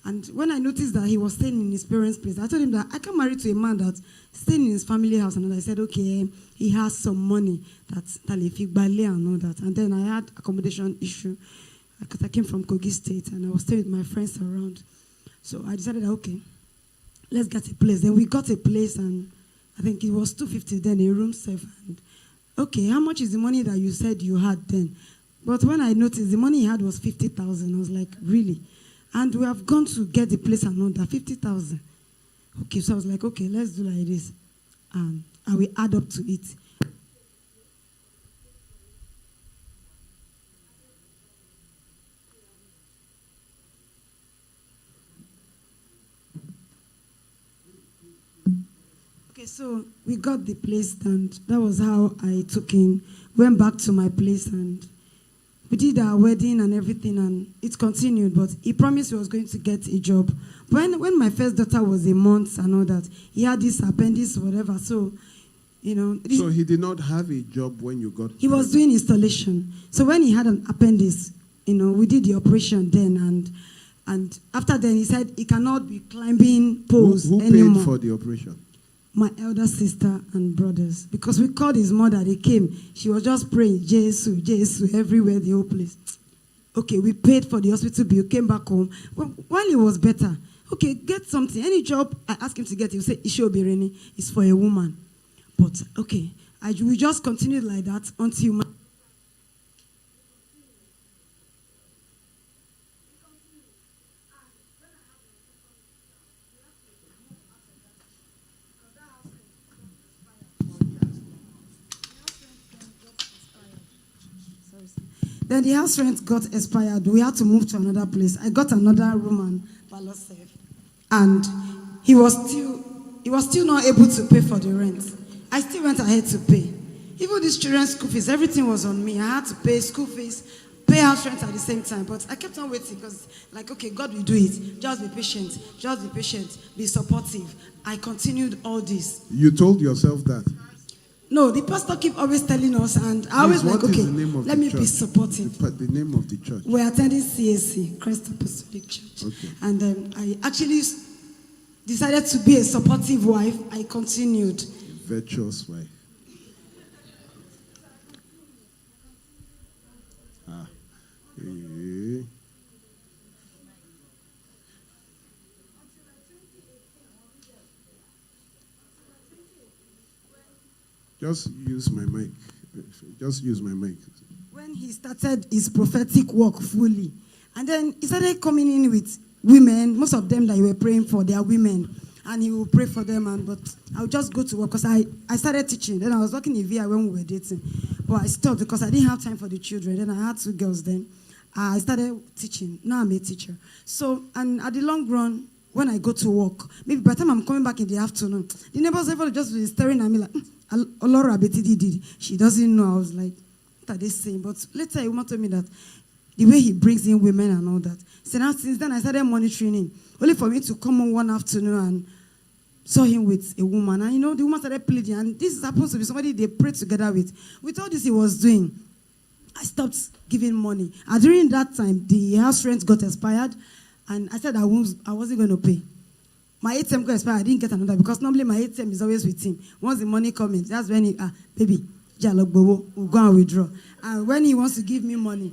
Speaker 8: And when I noticed that he was staying in his parents' place, I told him that I can marry to a man that's staying in his family house. And I said, okay, he has some money, that's 𝗕𝗺𝗸𝗏 and all that. And then I had accommodation issue because I came from Kogi State and I was staying with my friends around. So I decided, okay, let's get a place. Then we got a place, and I think it was 250 then, a room safe. And okay, how much is the money that you said you had then? But when I noticed the money he had was 50,000, I was like, really? And we have gone to get the place and all that, 50,000. Okay, so I was like, okay, let's do like this. I will add up to it. Okay, so we got the place, and that was how I took him, went back to my place, and we did our wedding and everything, and it continued. But he promised he was going to get a job. When my first daughter was a month and all that, he had this appendix, whatever. So,
Speaker 1: So he did not have a job when you got.
Speaker 8: He was doing installation. So when he had an appendix, we did the operation then, and after then he said he cannot be climbing poles
Speaker 1: who
Speaker 8: anymore.
Speaker 1: Paid for the operation?
Speaker 8: My elder sister and brothers, because we called his mother. They came. She was just praying, 𝗤𝗎, 𝗤𝗎, everywhere, the whole place. Okay, we paid for the hospital bill, came back home. While he was better, okay, get something. Any job I ask him to get, he'll say, 𝗕𝗕𝗎𝗍 is for a woman. But, okay, we just continued like that until then the house rent got expired. We had to move to another place. I got another room and parlor safe. And he was still not able to pay for the rent. I still went ahead to pay. Even these children's school fees, everything was on me. I had to pay school fees, pay house rent at the same time. But I kept on waiting because, like, okay, God will do it. Just be patient. Just be patient. Be supportive. I continued all this.
Speaker 1: You told yourself that?
Speaker 8: No, the pastor keep always telling us, and I always like, okay, let me be supportive.
Speaker 1: The name of the church?
Speaker 8: We're attending CAC, Christ Apostolic Church.
Speaker 1: Okay.
Speaker 8: And I actually decided to be a supportive wife. I continued.
Speaker 1: Virtuous wife. Just use my mic. Just use my mic.
Speaker 8: When he started his prophetic work fully, and then he started coming in with women, most of them that you were praying for, they are women, and he will pray for them. But I would just go to work because I started teaching. Then I was working in VI when we were dating, but I stopped because I didn't have time for the children. Then I had 2 girls. Then I started teaching. Now I'm a teacher. So, and at the long run, when I go to work, maybe by the time I'm coming back in the afternoon, the neighbors everybody just be staring at me like, Olora Betty did. She doesn't know. I was like, what are they saying? But later, a woman told me that the way he brings in women and all that. So now, since then, I started monitoring him. Only for me to come on one afternoon and saw him with a woman. And the woman started pleading. And this happens to be somebody they prayed together with. With all this he was doing, I stopped giving money. And during that time, the house rent got expired. And I said I wasn't going to pay. My ATM got expired. I didn't get another because normally my ATM is always with him. Once the money comes, that's when he, baby, we'll go and withdraw. And when he wants to give me money,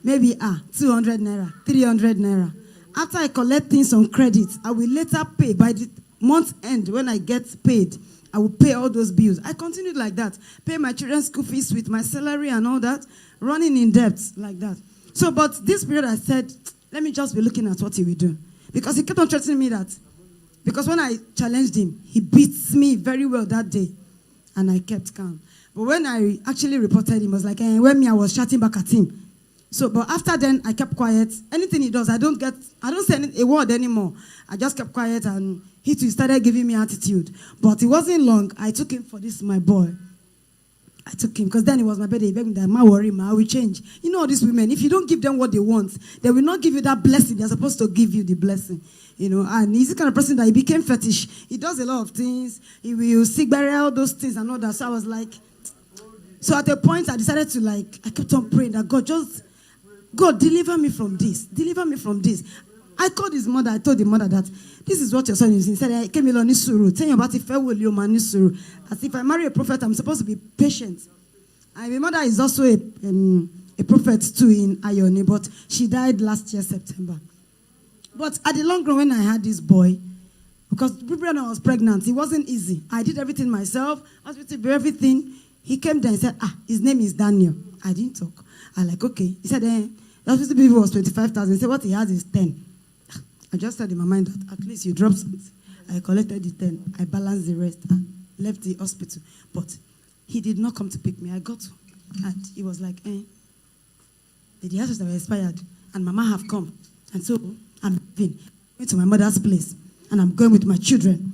Speaker 8: maybe 200 naira, 300 naira. After I collect things on credit, I will later pay. By the month end, when I get paid, I will pay all those bills. I continued like that. Pay my children's school fees with my salary and all that. Running in debt like that. So, but this period I said, let me just be looking at what he will do. Because he kept on threatening me that. Because when I challenged him, he beats me very well that day. And I kept calm. But when I actually reported him, I was like, when I was shouting back at him. So, but after then, I kept quiet. Anything he does, I don't say a word anymore. I just kept quiet and he too started giving me attitude. But it wasn't long. I took him for this, my boy. I took him because then it was my birthday. He begged me that, ma worry, ma, I will change. You know, these women, if you don't give them what they want, they will not give you that blessing. They're supposed to give you the blessing. And he's the kind of person that he became fetish. He does a lot of things. He will seek burial, those things and all that. So I was like, so at a point I decided to I kept on praying that God, deliver me from this. Deliver me from this. I called his mother. I told the mother that this is what your son is. He said, I came along Nisuru. Tell you about 𝗕𝗺𝗎𝗎 as if I marry a prophet, I'm supposed to be patient. And my mother is also a prophet too in Ayoni, but she died last year, September. But at the long run, when I had this boy, because when I was pregnant, it wasn't easy. I did everything myself. Hospital, everything. He came there and said, his name is Daniel. I didn't talk. I like, okay. He said, the hospital bill was 25,000. He said, what he has is 10. I just said in my mind that at least you dropped something. I collected the 10. I balanced the rest and left the hospital. But he did not come to pick me. I got to. And he was like, the houses that were expired. And Mama have come. And so I'm going to my mother's place. And I'm going with my children.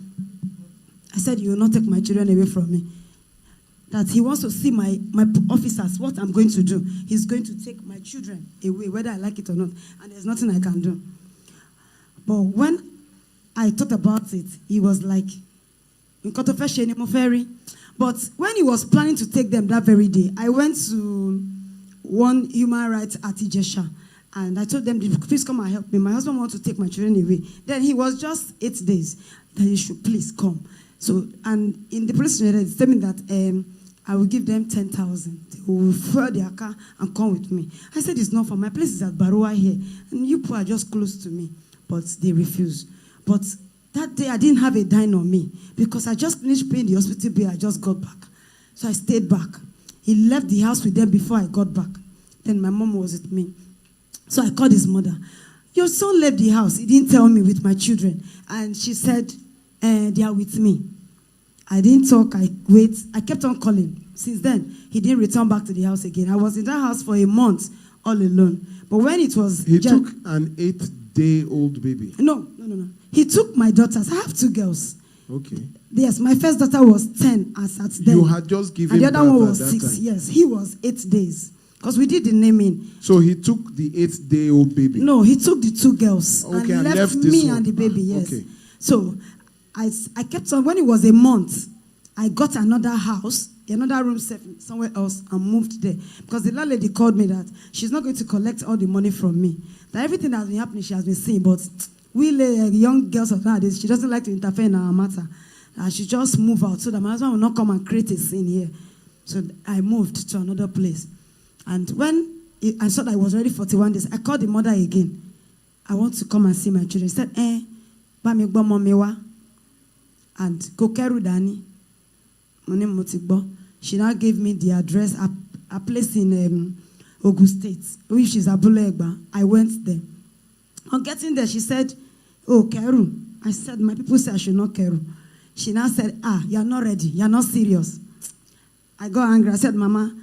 Speaker 8: I said, you will not take my children away from me. That he wants to see my officers, what I'm going to do. He's going to take my children away, whether I like it or not. And there's nothing I can do. But when I talked about it, he was like, 𝗕𝗺𝗎𝗍 𝗢𝗺𝗎. But when he was planning to take them that very day, I went to one human rights at Ijesha. And I told them, please come and help me. My husband wants to take my children away. Then he was just 8 days that he should please come. So, and in the police station, they told me that I will give them 10,000. They will fill their car and come with me. I said, it's not for my place is at Barua here. And you people are just close to me. But they refused. But that day, I didn't have a dime on me because I just finished paying the hospital bill. I just got back. So I stayed back. He left the house with them before I got back. Then my mom was with me. So I called his mother. Your son left the house. He didn't tell me with my children. And she said, they are with me. I didn't talk. I wait. I kept on calling. Since then, he didn't return back to the house again. I was in that house for a month all alone. But when it was...
Speaker 1: He took an 8-day-old baby?
Speaker 8: No. He took my daughters. I have 2 girls.
Speaker 1: Okay.
Speaker 8: Yes, my first daughter was 10 as at then.
Speaker 1: You had just given
Speaker 8: birth. And the other one was 6.
Speaker 1: Time.
Speaker 8: Yes, he was 8 days. Because we did the naming.
Speaker 1: So he took the 8-day-old baby?
Speaker 8: No, he took the 2 girls.
Speaker 1: Okay,
Speaker 8: and left
Speaker 1: this
Speaker 8: me
Speaker 1: one.
Speaker 8: and the baby, yes.
Speaker 1: Okay.
Speaker 8: So I kept on, when it was a month, I got another house, another room somewhere else, and moved there. Because the landlady called me that she's not going to collect all the money from me. That everything that has been happening, she has been seeing. But we young girls of nowadays, she doesn't like to interfere in our matter. She just move out so that my husband will not come and create a scene here. So I moved to another place. And when I saw that I was already 41 days, I called the mother again. I want to come and see my children. She said, Bami gbo momiwa. And 𝗕𝗺𝗙𝗀 she now gave me the address, a place in Ogun State, which is 𝗵𝗺𝗪𝗪. I went there. On getting there, she said, oh, Keru. I said, my people say I should not Keru. She now said, you're not ready. You're not serious. I got angry. I said, Mama,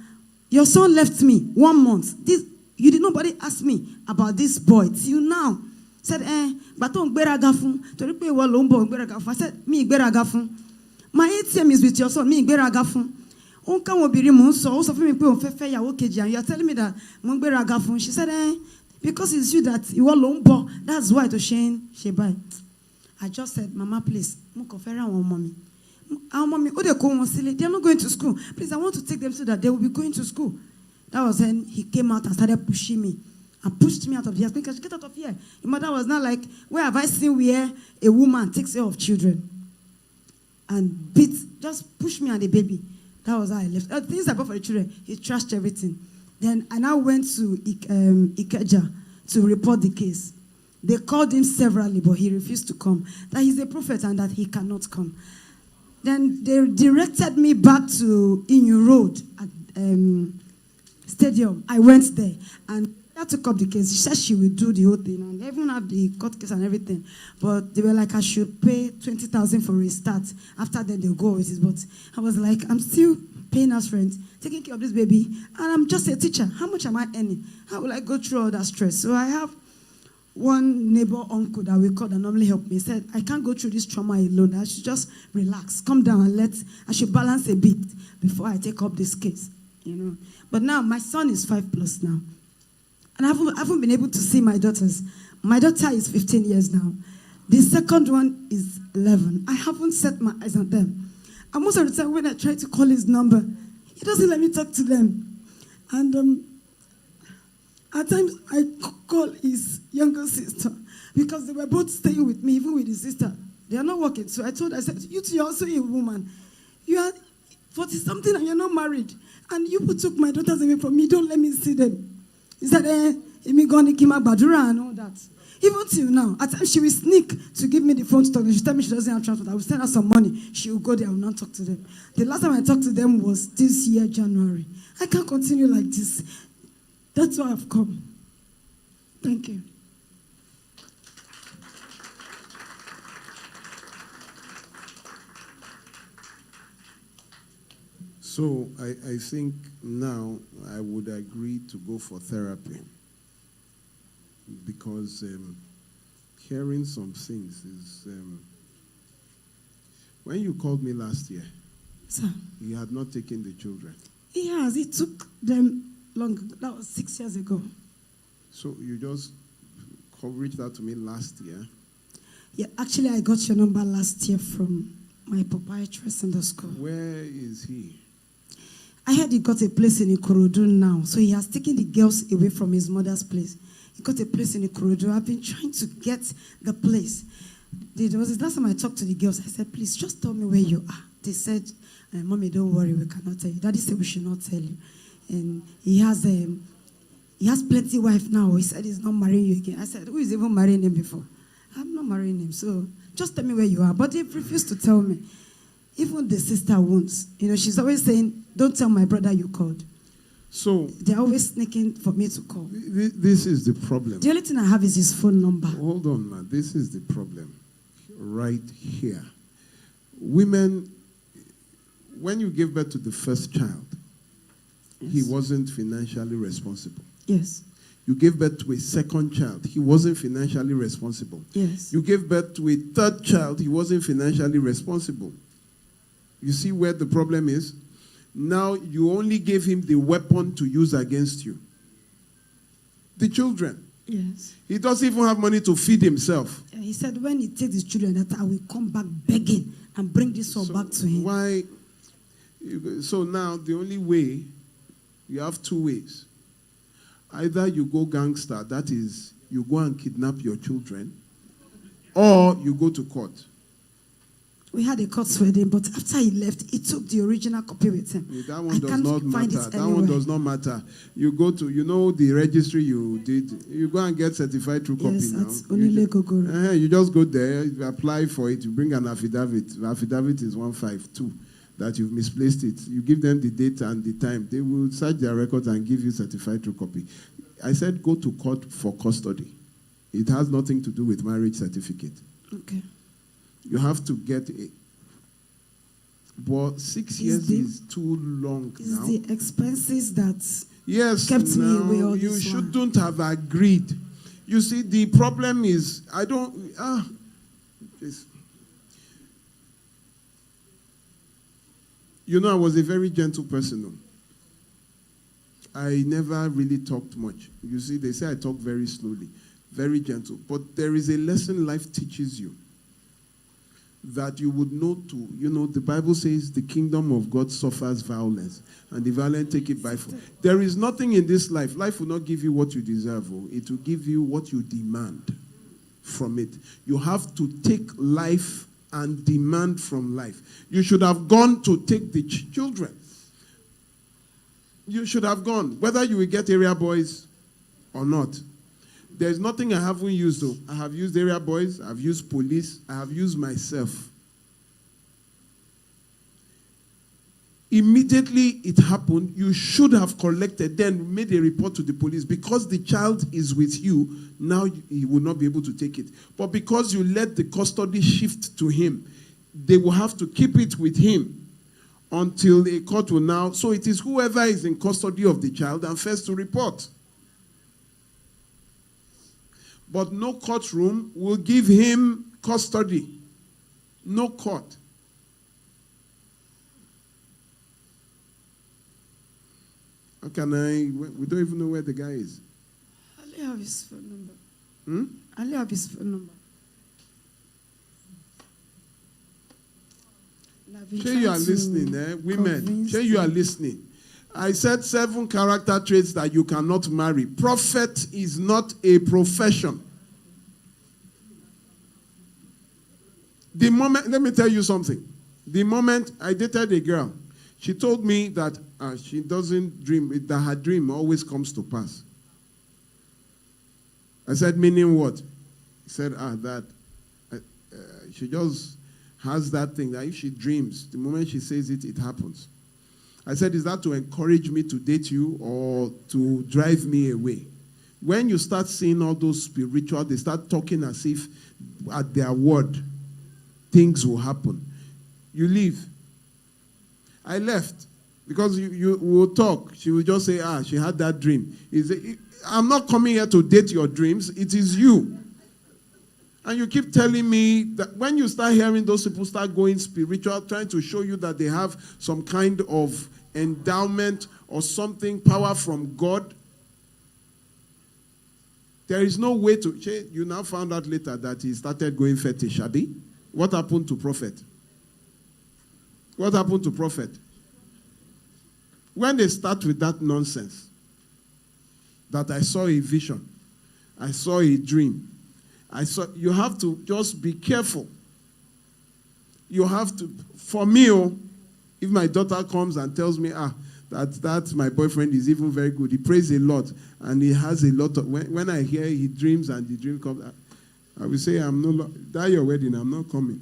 Speaker 8: your son left me 1 month. Nobody asked me about this boy till now. Said, baton 𝗕𝗥𝗚 𝗕𝗺𝗪𝗪. I said, me 𝗕𝗥𝗚. My ATM is with your son, me 𝗕𝗥𝗚. And you're telling me that 𝗕𝗥𝗚. She said, because it's you that you are lombo. That's why to Shane Shebai. I just said, Mama, please, mommy. Our mommy, they are not going to school. Please, I want to take them so that they will be going to school. That was when he came out and started pushing me. And pushed me out of the house. Because get out of here. Your mother was not like, where have I seen where a woman takes care of children? And just pushed me and the baby. That was how I left. Things I bought for the children, he trashed everything. Then I now went to Alakija to report the case. They called him severally, but he refused to come. That he's a prophet and that he cannot come. Then they directed me back to Inu Road at Stadium. I went there and I took up the case. She said she would do the whole thing and even have the court case and everything. But they were like, I should pay 20,000 for a start. After that, they'll go with it. But I was like, I'm still paying us rent, taking care of this baby, and I'm just a teacher. How much am I earning? How will I go through all that stress? So I have one neighbor uncle that we call that normally help me. He said, I can't go through this trauma alone. I should just relax, calm down, and I should balance a bit before I take up this case. But now my son is 5+ now. And I haven't been able to see my daughters. My daughter is 15 years now. The second one is 11. I haven't set my eyes on them. And most of the time when I try to call his number, he doesn't let me talk to them. And at times I call his younger sister because they were both staying with me, even with his sister. They are not working. So I said, you two are also a woman. You are 40-something and you're not married. And you took my daughters away from me. Don't let me see them. He said, 𝗕𝗺𝗪𝗪𝗪 and all that. Even till now, at times she will sneak to give me the phone to talk. She tell me she doesn't have transport. I will send her some money. She will go there. I will not talk to them. The last time I talked to them was this year, January. I can't continue like this. That's why I've come. Thank you.
Speaker 1: So I think now I would agree to go for therapy because hearing some things is... when you called me last year,
Speaker 8: Sir,
Speaker 1: you had not taken the children.
Speaker 8: He has. It took them long. That was 6 years ago.
Speaker 1: So you just reached out to me last year?
Speaker 8: Yeah, actually I got your number last year from my proprietress in the school.
Speaker 1: Where is he?
Speaker 8: I heard he got a place in Ikorodu now. So he has taken the girls away from his mother's place. He got a place in Ikorodu. I've been trying to get the place. There was last time I talked to the girls. I said, please, just tell me where you are. They said, Mommy, don't worry, we cannot tell you. Daddy said we should not tell you. And he has plenty wife now. He said he's not marrying you again. I said, who is even marrying him before? I'm not marrying him, so just tell me where you are. But he refused to tell me. Even the sister won't. She's always saying, don't tell my brother you called.
Speaker 1: So
Speaker 8: they're always sneaking for me to call.
Speaker 1: This is the problem.
Speaker 8: The only thing I have is his phone number.
Speaker 1: Hold on, man. This is the problem right here. Women, when you gave birth to the first child, yes, he wasn't financially responsible.
Speaker 8: Yes.
Speaker 1: You gave birth to a second child. He wasn't financially responsible.
Speaker 8: Yes.
Speaker 1: You gave birth to a third child. He wasn't financially responsible. You see where the problem is? Now you only gave him the weapon to use against you. The children.
Speaker 8: Yes.
Speaker 1: He doesn't even have money to feed himself.
Speaker 8: He said when he takes his children, that I will come back begging and bring this all back to him.
Speaker 1: Why? So now the only way, you have two ways. Either you go gangster, that is, you go and kidnap your children, or you go to court.
Speaker 8: We had a court wedding, but after he left, he took the original copy with him.
Speaker 1: Yeah, that one does not matter. That one does not matter. You go to, the registry you did, you go and get certified true copy now.
Speaker 8: Yes, at Onilegogoro.
Speaker 1: You just go there, you apply for it, you bring an affidavit. The affidavit is 152. That you've misplaced it. You give them the date and the time. They will search their records and give you certified true copy. I said go to court for custody. It has nothing to do with marriage certificate.
Speaker 8: Okay.
Speaker 1: You have to get it. But 6 years is too long now.
Speaker 8: It's the expenses that
Speaker 1: kept
Speaker 8: me away all
Speaker 1: you
Speaker 8: this
Speaker 1: shouldn't have agreed. You see, the problem is, I was a very gentle person. I never really talked much. You see, they say I talk very slowly, very gentle. But there is a lesson life teaches you that you would know the Bible says the kingdom of God suffers violence, and the violent take it by force. There is nothing in this life. Life will not give you what you deserve. It will give you what you demand from it. You have to take life and demand from life. You should have gone to take the children. You should have gone, whether you will get area boys or not. There's nothing I haven't used though. I have used area boys, I've used police, I have used myself. Immediately it happened, you should have collected, then made a report to the police. Because the child is with you, now he will not be able to take it. But because you let the custody shift to him, they will have to keep it with him until a court will now. So it is whoever is in custody of the child and first to report. But no courtroom will give him custody. No court. How can we don't even know where the guy is.
Speaker 8: I have his phone number. I have his phone number.
Speaker 1: Sure you are listening, women. Sure you are listening. I said 7 character traits that you cannot marry. Prophet is not a profession. The moment, let me tell you something. The moment I dated a girl, she told me that she doesn't dream, that her dream always comes to pass. I said, meaning what? He said, she just has that thing that if she dreams, the moment she says it, it happens. I said, is that to encourage me to date you or to drive me away? When you start seeing all those spiritual, they start talking as if at their word, things will happen. You leave. I left because you will talk. She will just say, she had that dream. I'm not coming here to date your dreams. It is you. And you keep telling me that when you start hearing those people start going spiritual, trying to show you that they have some kind of endowment or something, power from God, there is no way to... You now found out later that he started going fetish, Abi. What happened to prophet? What happened to prophet? When they start with that nonsense, that I saw a vision, I saw a dream, you have to just be careful. You have to, for me, if my daughter comes and tells me, that my boyfriend is even very good, he prays a lot, and he has a lot of, when I hear he dreams and the dream comes, I will say, that your wedding, I'm not coming.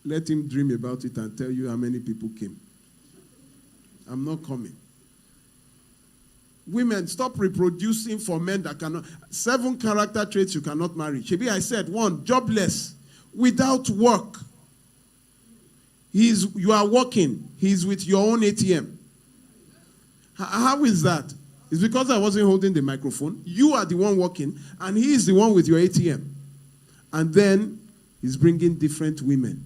Speaker 1: Let him dream about it and tell you how many people came. I'm not coming. Women, stop reproducing for men that cannot. 7 character traits you cannot marry. Maybe I said 1, jobless, without work. You are working. He's with your own ATM. How is that? It's because I wasn't holding the microphone. You are the one working, and he is the one with your ATM. And then he's bringing different women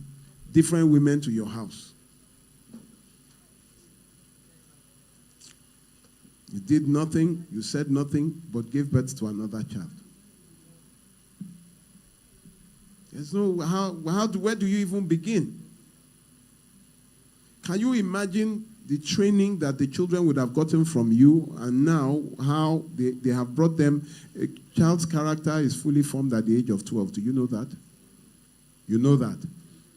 Speaker 1: to your house. You did nothing, you said nothing, but gave birth to another child. There's no, where do you even begin? Can you imagine the training that the children would have gotten from you, and now how they have brought them? A child's character is fully formed at the age of 12. Do you know that? You know that.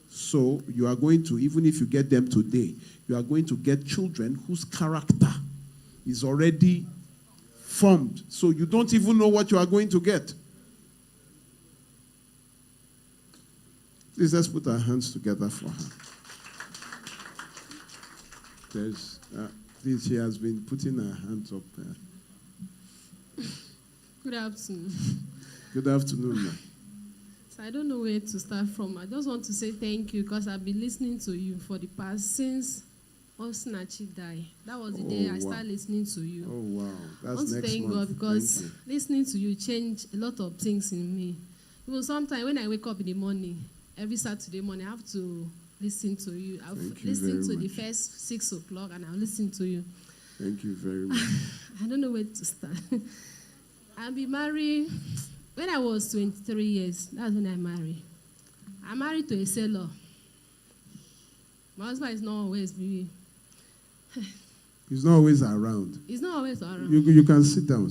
Speaker 1: So you are going to, even if you get them today, you are going to get children whose character is already formed. So you don't even know what you are going to get. Please, let's put our hands together for her. She has been putting her hands up there.
Speaker 9: Good afternoon.
Speaker 1: Good afternoon, ma'am.
Speaker 9: So I don't know where to start from. I just want to say thank you because I've been listening to you for the past since 𝗪𝗪𝗧 died. That was the day I started listening to you.
Speaker 1: Oh, wow. That's
Speaker 9: I want to
Speaker 1: next
Speaker 9: thank
Speaker 1: month.
Speaker 9: God because listening to you changed a lot of things in me. Even sometimes when I wake up in the morning, every Saturday morning, I have to listen to you. I've listened to the first 6 o'clock and I'll listen to you.
Speaker 1: Thank you very much.
Speaker 9: I don't know where to start. I've been married when I was 23 years. That's when I married. I'm married to a seller. My husband is not always be.
Speaker 1: He's not always around.
Speaker 9: He's not always around.
Speaker 1: You can sit down.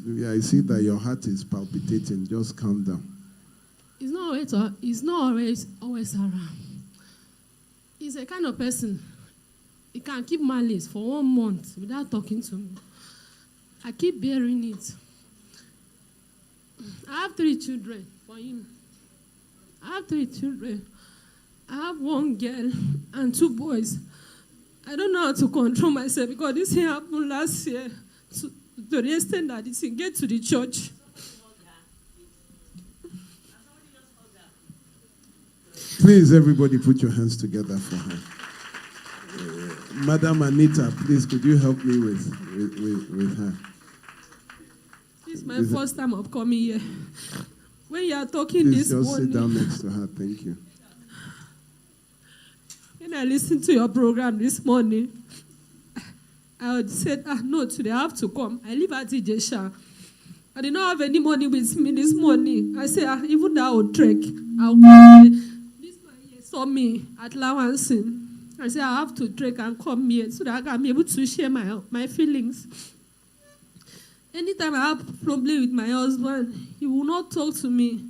Speaker 1: Yeah, I see that your heart is palpitating. Just calm down.
Speaker 9: He's not always around. He's a kind of person. He can keep malice for 1 month without talking to me. I keep bearing it. I have 3 children for him. I have 3 children. I have 1 girl and 2 boys. I don't know how to control myself because this thing happened last year to the extent that it didn't get to the church.
Speaker 1: Please, everybody, put your hands together for her. Madam Anita, please, could you help me with her?
Speaker 9: This is my first time of coming here. When you are talking
Speaker 1: please
Speaker 9: this morning.
Speaker 1: Just sit down next to her. Thank you.
Speaker 9: When I listened to your program this morning, I said, no, today I have to come. I live at 𝗕𝗫𝗪. I did not have any money with me this morning. I said, even though I will trek, I'll come. This man here saw me at Lawansin. I said, I have to trek and come here so that I can be able to share my feelings. Anytime I have a problem with my husband, he will not talk to me.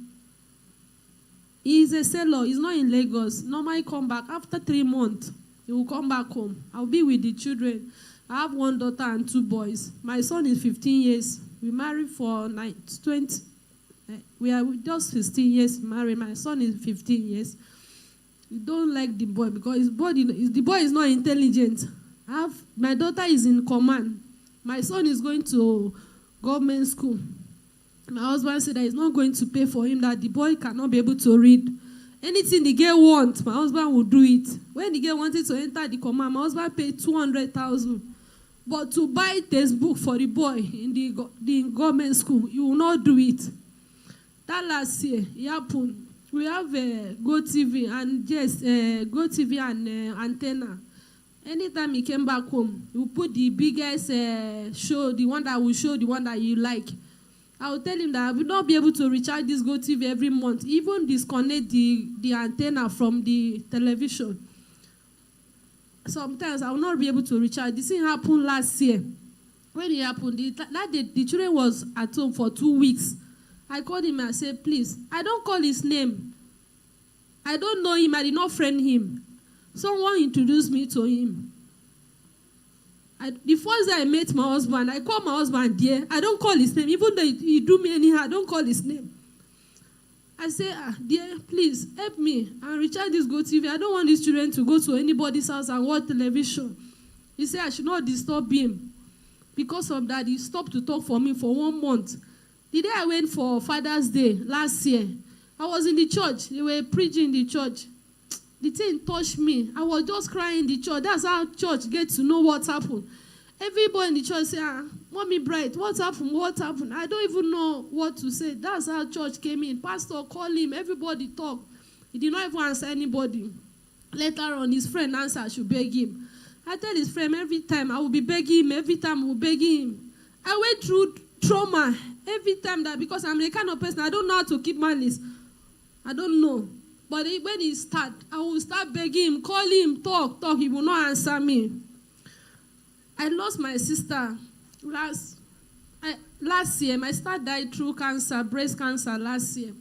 Speaker 9: He is a seller. He's not in Lagos. Normally come back after 3 months. He will come back home. I'll be with the children. I have 1 daughter and 2 boys. My son is 15 years. We married for 20. We are just 15 years married. My son is 15 years. We don't like the boy because the boy is not intelligent. My daughter is in command. My son is going to government school. My husband said that he's not going to pay for him, that the boy cannot be able to read. Anything the girl wants, my husband will do it. When the girl wanted to enter the command, my husband paid 200,000. But to buy textbook for the boy in the government school, he will not do it. That last year, it happened. We have GoTV and GoTV and antenna. Anytime he came back home, he will put the biggest show, the one that will show the one that you like. I will tell him that I will not be able to recharge this GoTV every month, even disconnect the antenna from the television. Sometimes I will not be able to recharge. This thing happened last year. When it happened, that day, the children was at home for 2 weeks. I called him and I said, please, I don't call his name. I don't know him. I did not friend him. Someone introduced me to him. The first day I met my husband, I call my husband dear. I don't call his name. Even though he do me anyhow, I don't call his name. I say, dear, please help me and recharge this GoTV. I don't want these children to go to anybody's house and watch television. He said I should not disturb him. Because of that, he stopped to talk for me for 1 month. The day I went for Father's Day last year, I was in the church. They were preaching in the church. The thing touched me. I was just crying in the church. That's how church gets to know what happened. Everybody in the church say, Mommy Bright, what happened? What happened? I don't even know what to say. That's how church came in. Pastor called him. Everybody talked. He did not even answer anybody. Later on, his friend answered, I should beg him. I tell his friend every time I will be begging him. Every time I will beg him. I went through trauma every time that because I'm the kind of person, I don't know how to keep malice. I don't know. But when he start, I will start begging him, call him, talk. He will not answer me. I lost my sister last year. My sister died through cancer, breast cancer last year.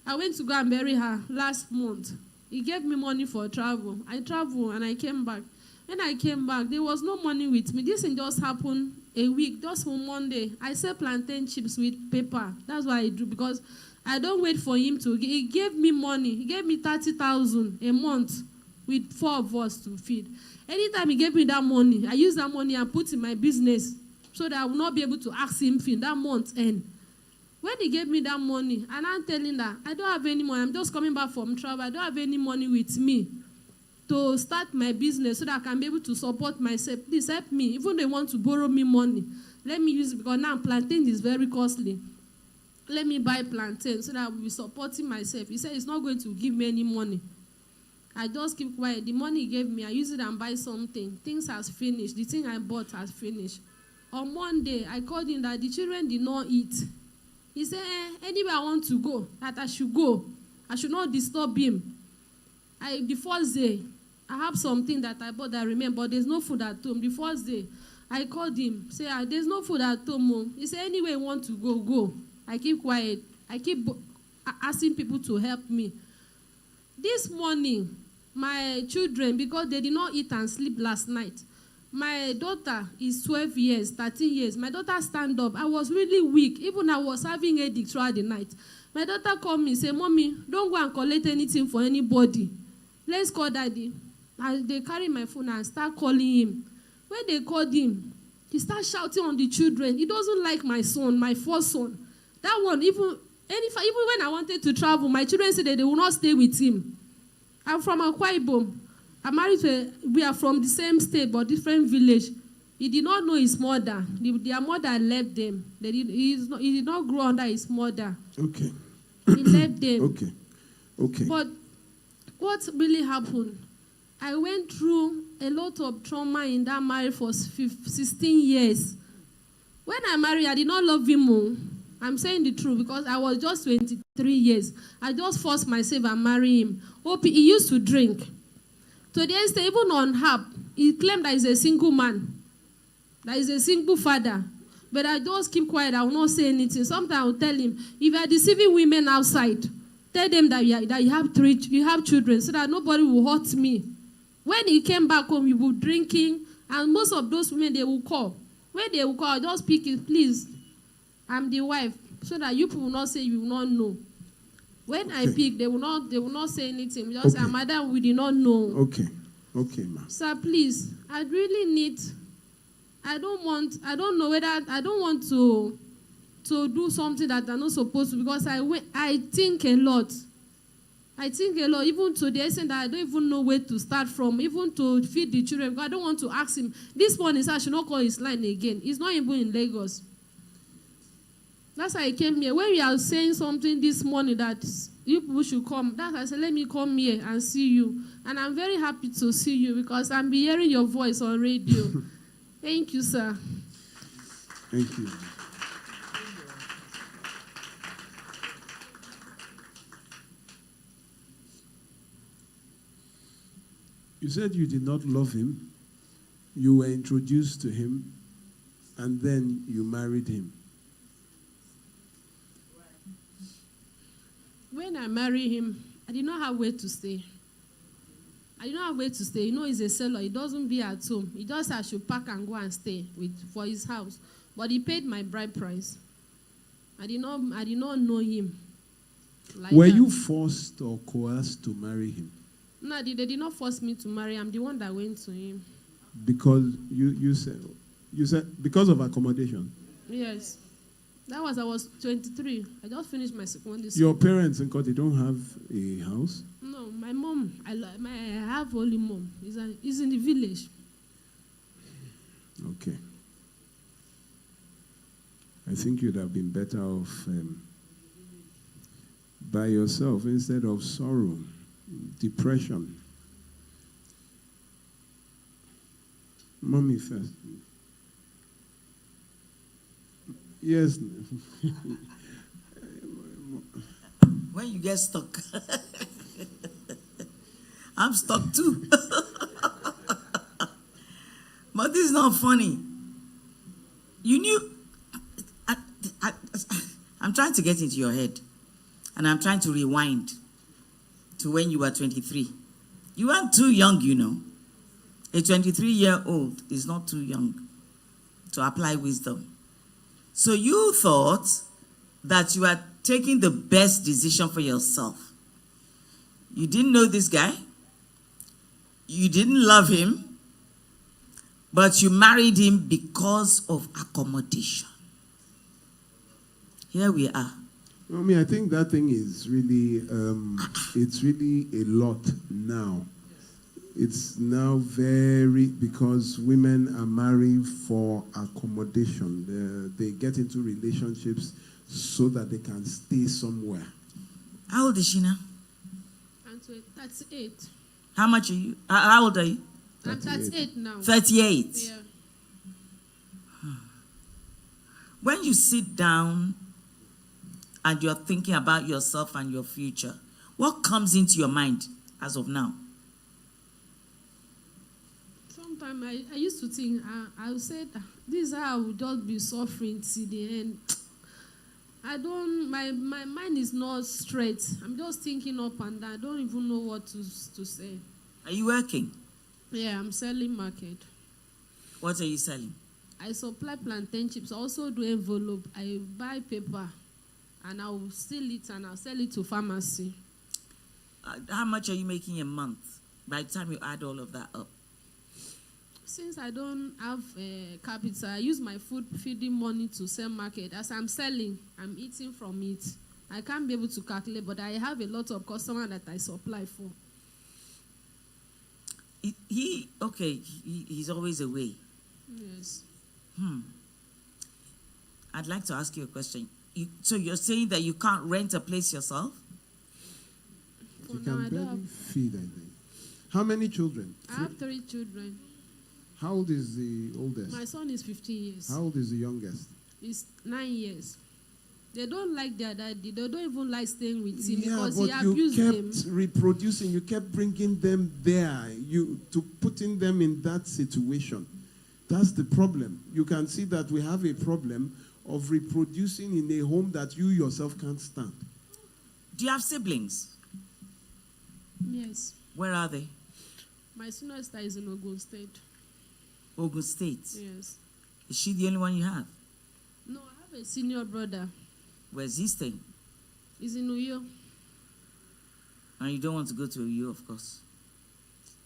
Speaker 9: I went to go and bury her last month. He gave me money for travel. I traveled and I came back. When I came back, there was no money with me. This thing just happened a week, just on Monday. I sell plantain chips with paper. That's what I do because I don't wait for him to. He gave me money. He gave me 30,000 a month with 4 of us to feed. Anytime he gave me that money, I use that money and put in my business so that I will not be able to ask him for that month end. When he gave me that money, and I'm telling that I don't have any money. I'm just coming back from travel. I don't have any money with me to start my business so that I can be able to support myself. Please help me. Even if they want to borrow me money, let me use it because now plantain is very costly. Let me buy plantain so that I will be supporting myself. He said he's not going to give me any money. I just keep quiet. The money he gave me, I use it and buy something. Things has finished. The thing I bought has finished. On Monday, I called him that the children did not eat. He said, anywhere I want to go, that I should go. I should not disturb him. The first day, I have something that I bought that remained, but there's no food at home. The first day, I called him, say, there's no food at home. He said, anywhere you want to go, go. I keep quiet. I keep asking people to help me. This morning, my children, because they did not eat and sleep last night, my daughter is 12 years, 13 years. My daughter stand up. I was really weak. Even I was having headache throughout the night. My daughter called me and said, Mommy, don't go and collect anything for anybody. Let's call Daddy. They carry my phone and start calling him. When they called him, he started shouting on the children. He doesn't like my son, my first son. That one, even when I wanted to travel, my children said that they will not stay with him. I'm from 𝗦𝗂𝗽𝗏. I'm married we are from the same state but different village. He did not know his mother. Their mother left them. He did not grow under his mother.
Speaker 1: Okay.
Speaker 9: He left them.
Speaker 1: Okay.
Speaker 9: But what really happened? I went through a lot of trauma in that marriage for 16 years. When I married, I did not love him. I'm saying the truth because I was just 23 years. I just forced myself and married him. He used to drink. To the extent, even on HAP, he claimed that he's a single man, that he's a single father. But I just keep quiet. I will not say anything. Sometimes I will tell him, if you are deceiving women outside, tell them that you have children so that nobody will hurt me. When he came back home, he was drinking, and most of those women, they will call. When they will call, I just speak it, please. I'm the wife, so that you people will not say you will not know. When I pick, they will not say anything. Just say, Madam, we did not know.
Speaker 1: Okay, ma.
Speaker 9: Sir, please, I really need. I don't want to do something that I'm not supposed to because I think a lot. Even to the extent that I don't even know where to start from, even to feed the children. Because I don't want to ask him. This morning, I should not call his line again. He's not even in Lagos. That's why I came here. When we are saying something this morning that you people should come, that's why I said, let me come here and see you. And I'm very happy to see you because I'm hearing your voice on radio. Thank you, sir.
Speaker 1: Thank you. You said you did not love him. You were introduced to him, and then you married him.
Speaker 9: When I married him, I did not have where to stay. I didn't have where to stay. You know, he's a seller. He doesn't be at home. He just I should pack and go and stay for his house. But he paid my bride price. I did not know him. Like
Speaker 1: Were
Speaker 9: that.
Speaker 1: you forced or coerced to marry him?
Speaker 9: No, they did not force me to marry. I'm the one that went to him.
Speaker 1: Because you said because of accommodation.
Speaker 9: Yes. I was 23. I just finished my secondary school.
Speaker 1: Your parents in court, they don't have a house?
Speaker 9: No, my mom. I have only mom. He's in the village.
Speaker 1: Okay. I think you'd have been better off by yourself instead of sorrow, depression. Mommy first. Yes.
Speaker 4: When you get stuck, I'm stuck too. But this is not funny. You knew. I'm trying to get into your head, and I'm trying to rewind to when you were 23. You weren't too young, you know. A 23-year-old is not too young to apply wisdom. So you thought that you were taking the best decision for yourself. You didn't know this guy. You didn't love him. But you married him because of accommodation. Here we are.
Speaker 1: I mean, I think that thing is really, it's really a lot now. It's now because women are marrying for accommodation. They get into relationships so that they can stay somewhere.
Speaker 4: How old is she now?
Speaker 9: I'm 38.
Speaker 4: How much are you? How old are you?
Speaker 9: I'm 38 now.
Speaker 4: 38.
Speaker 9: Yeah.
Speaker 4: When you sit down and you're thinking about yourself and your future, what comes into your mind as of now?
Speaker 9: Sometimes I used to think, I would say, this is how I would just be suffering till the end. My mind is not straight. I'm just thinking up and down. I don't even know what to say.
Speaker 4: Are you working?
Speaker 9: Yeah, I'm selling market.
Speaker 4: What are you selling?
Speaker 9: I supply plantain chips. I also do envelope. I buy paper and I'll seal it and I'll sell it to pharmacy.
Speaker 4: How much are you making a month by the time you add all of that up?
Speaker 9: Since I don't have capital, I use my food feeding money to sell market. As I'm selling, I'm eating from it. I can't be able to calculate, but I have a lot of customers that I supply for.
Speaker 4: He's always away.
Speaker 9: Yes.
Speaker 4: I'd like to ask you a question. So you're saying that you can't rent a place yourself?
Speaker 1: You can barely feed, I think. How many children?
Speaker 9: I have 3 children.
Speaker 1: How old is the oldest?
Speaker 9: My son is 15 years.
Speaker 1: How old is the youngest?
Speaker 9: He's 9 years. They don't like their daddy. They don't even like staying with him
Speaker 1: Yeah,
Speaker 9: because
Speaker 1: but
Speaker 9: he abused
Speaker 1: you
Speaker 9: them.
Speaker 1: kept reproducing. You kept bringing them there. Putting them in that situation. That's the problem. You can see that we have a problem of reproducing in a home that you yourself can't stand.
Speaker 4: Do you have siblings?
Speaker 9: Yes.
Speaker 4: Where are they?
Speaker 9: My senior sister is in Ogun State.
Speaker 4: Ogun State?
Speaker 9: Yes.
Speaker 4: Is she the only one you have?
Speaker 9: No, I have a senior brother.
Speaker 4: Where's he staying?
Speaker 9: He's in Uyo.
Speaker 4: And you don't want to go to Uyo, of course.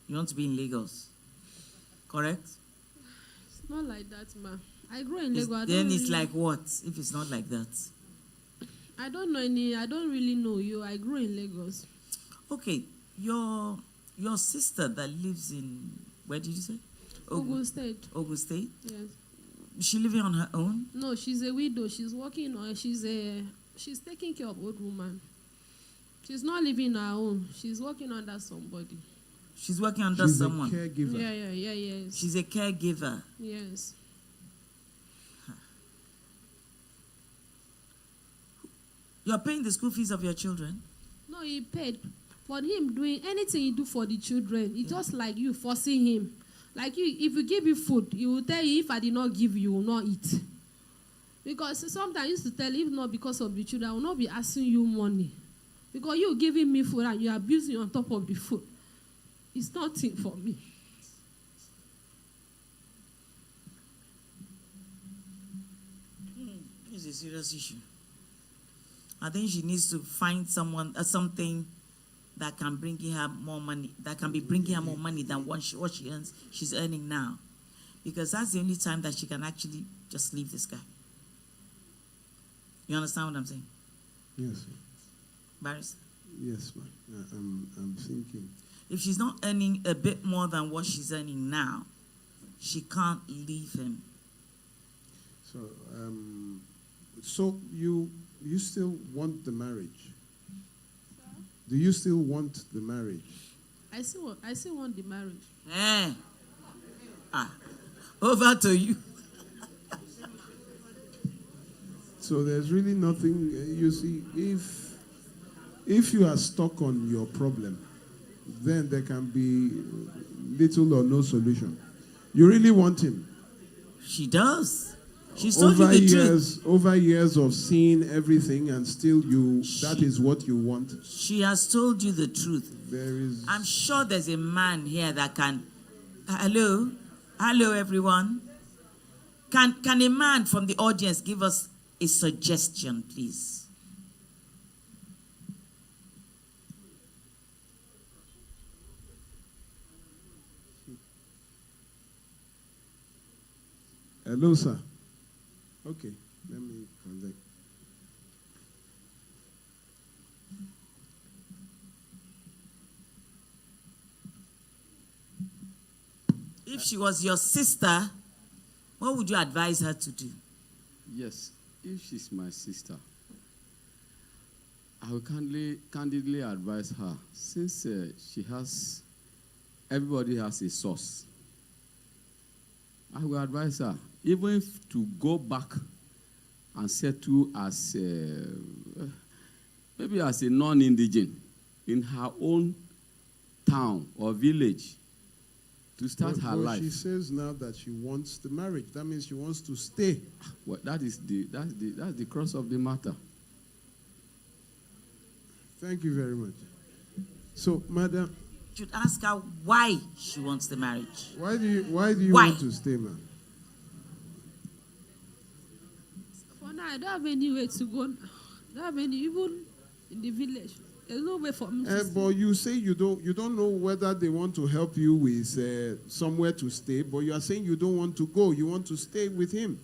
Speaker 4: You want to be in Lagos. Correct?
Speaker 9: It's not like that, ma. I grew in Lagos.
Speaker 4: Then it's like what, if it's not like that?
Speaker 9: I don't really know you. I grew in Lagos.
Speaker 4: Okay, your sister that lives in, where did you say?
Speaker 9: Ogun State.
Speaker 4: Ogun State?
Speaker 9: Yes.
Speaker 4: Is she living on her own?
Speaker 9: No, she's a widow. She's working on. She's taking care of old woman. She's not living on her own. She's working under somebody.
Speaker 4: She's working under someone.
Speaker 1: She's a caregiver.
Speaker 9: Yeah, yes.
Speaker 4: She's a caregiver.
Speaker 9: Yes.
Speaker 4: You're paying the school fees of your children?
Speaker 9: No, he paid. For him doing anything he do for the children, it's just like you forcing him. Like you, if you give you food, he will tell you, if I did not give you will not eat. Because sometimes I used to tell, if not because of the children, I will not be asking you money. Because you giving me food and you abusing on top of the food. It's nothing for me.
Speaker 4: It's a serious issue. I think she needs to find something that can bring her more money, that can be bringing her more money than what she earns, she's earning now. Because that's the only time that she can actually just leave this guy. You understand what I'm saying?
Speaker 1: Yes, ma'am.
Speaker 4: Barrister?
Speaker 1: Yes, ma'am. I'm thinking.
Speaker 4: If she's not earning a bit more than what she's earning now, she can't leave him.
Speaker 1: So, so you still want the marriage? Do you still want the marriage?
Speaker 9: I still want the marriage.
Speaker 4: Over to you.
Speaker 1: So there's really nothing, you see, if you are stuck on your problem, then there can be little or no solution. You really want him.
Speaker 4: She does. She's told you the truth.
Speaker 1: Over years of seeing everything and still that is what you want.
Speaker 4: She has told you the truth.
Speaker 1: There is.
Speaker 4: I'm sure there's a man here that can. Hello everyone. Can a man from the audience give us a suggestion, please?
Speaker 1: Hello, sir. Okay, let me connect.
Speaker 4: If she was your sister, what would you advise her to do?
Speaker 3: Yes, if she's my sister, I will candidly advise her, since everybody has a source. I will advise her, even if to go back and settle as maybe as a non-indigent in her own town or village to start her life.
Speaker 1: She says now that she wants the marriage. That means she wants to stay.
Speaker 3: Well, that's the crux of the matter.
Speaker 1: Thank you very much. So, madam,
Speaker 4: You should ask her why she wants the marriage.
Speaker 1: why do you want to stay, ma'am?
Speaker 9: For now, I don't have anywhere to go. I don't have any, even in the village. There's no way for me to stay.
Speaker 1: But you say you don't know whether they want to help you with somewhere to stay, but you are saying you don't want to go. You want to stay with him.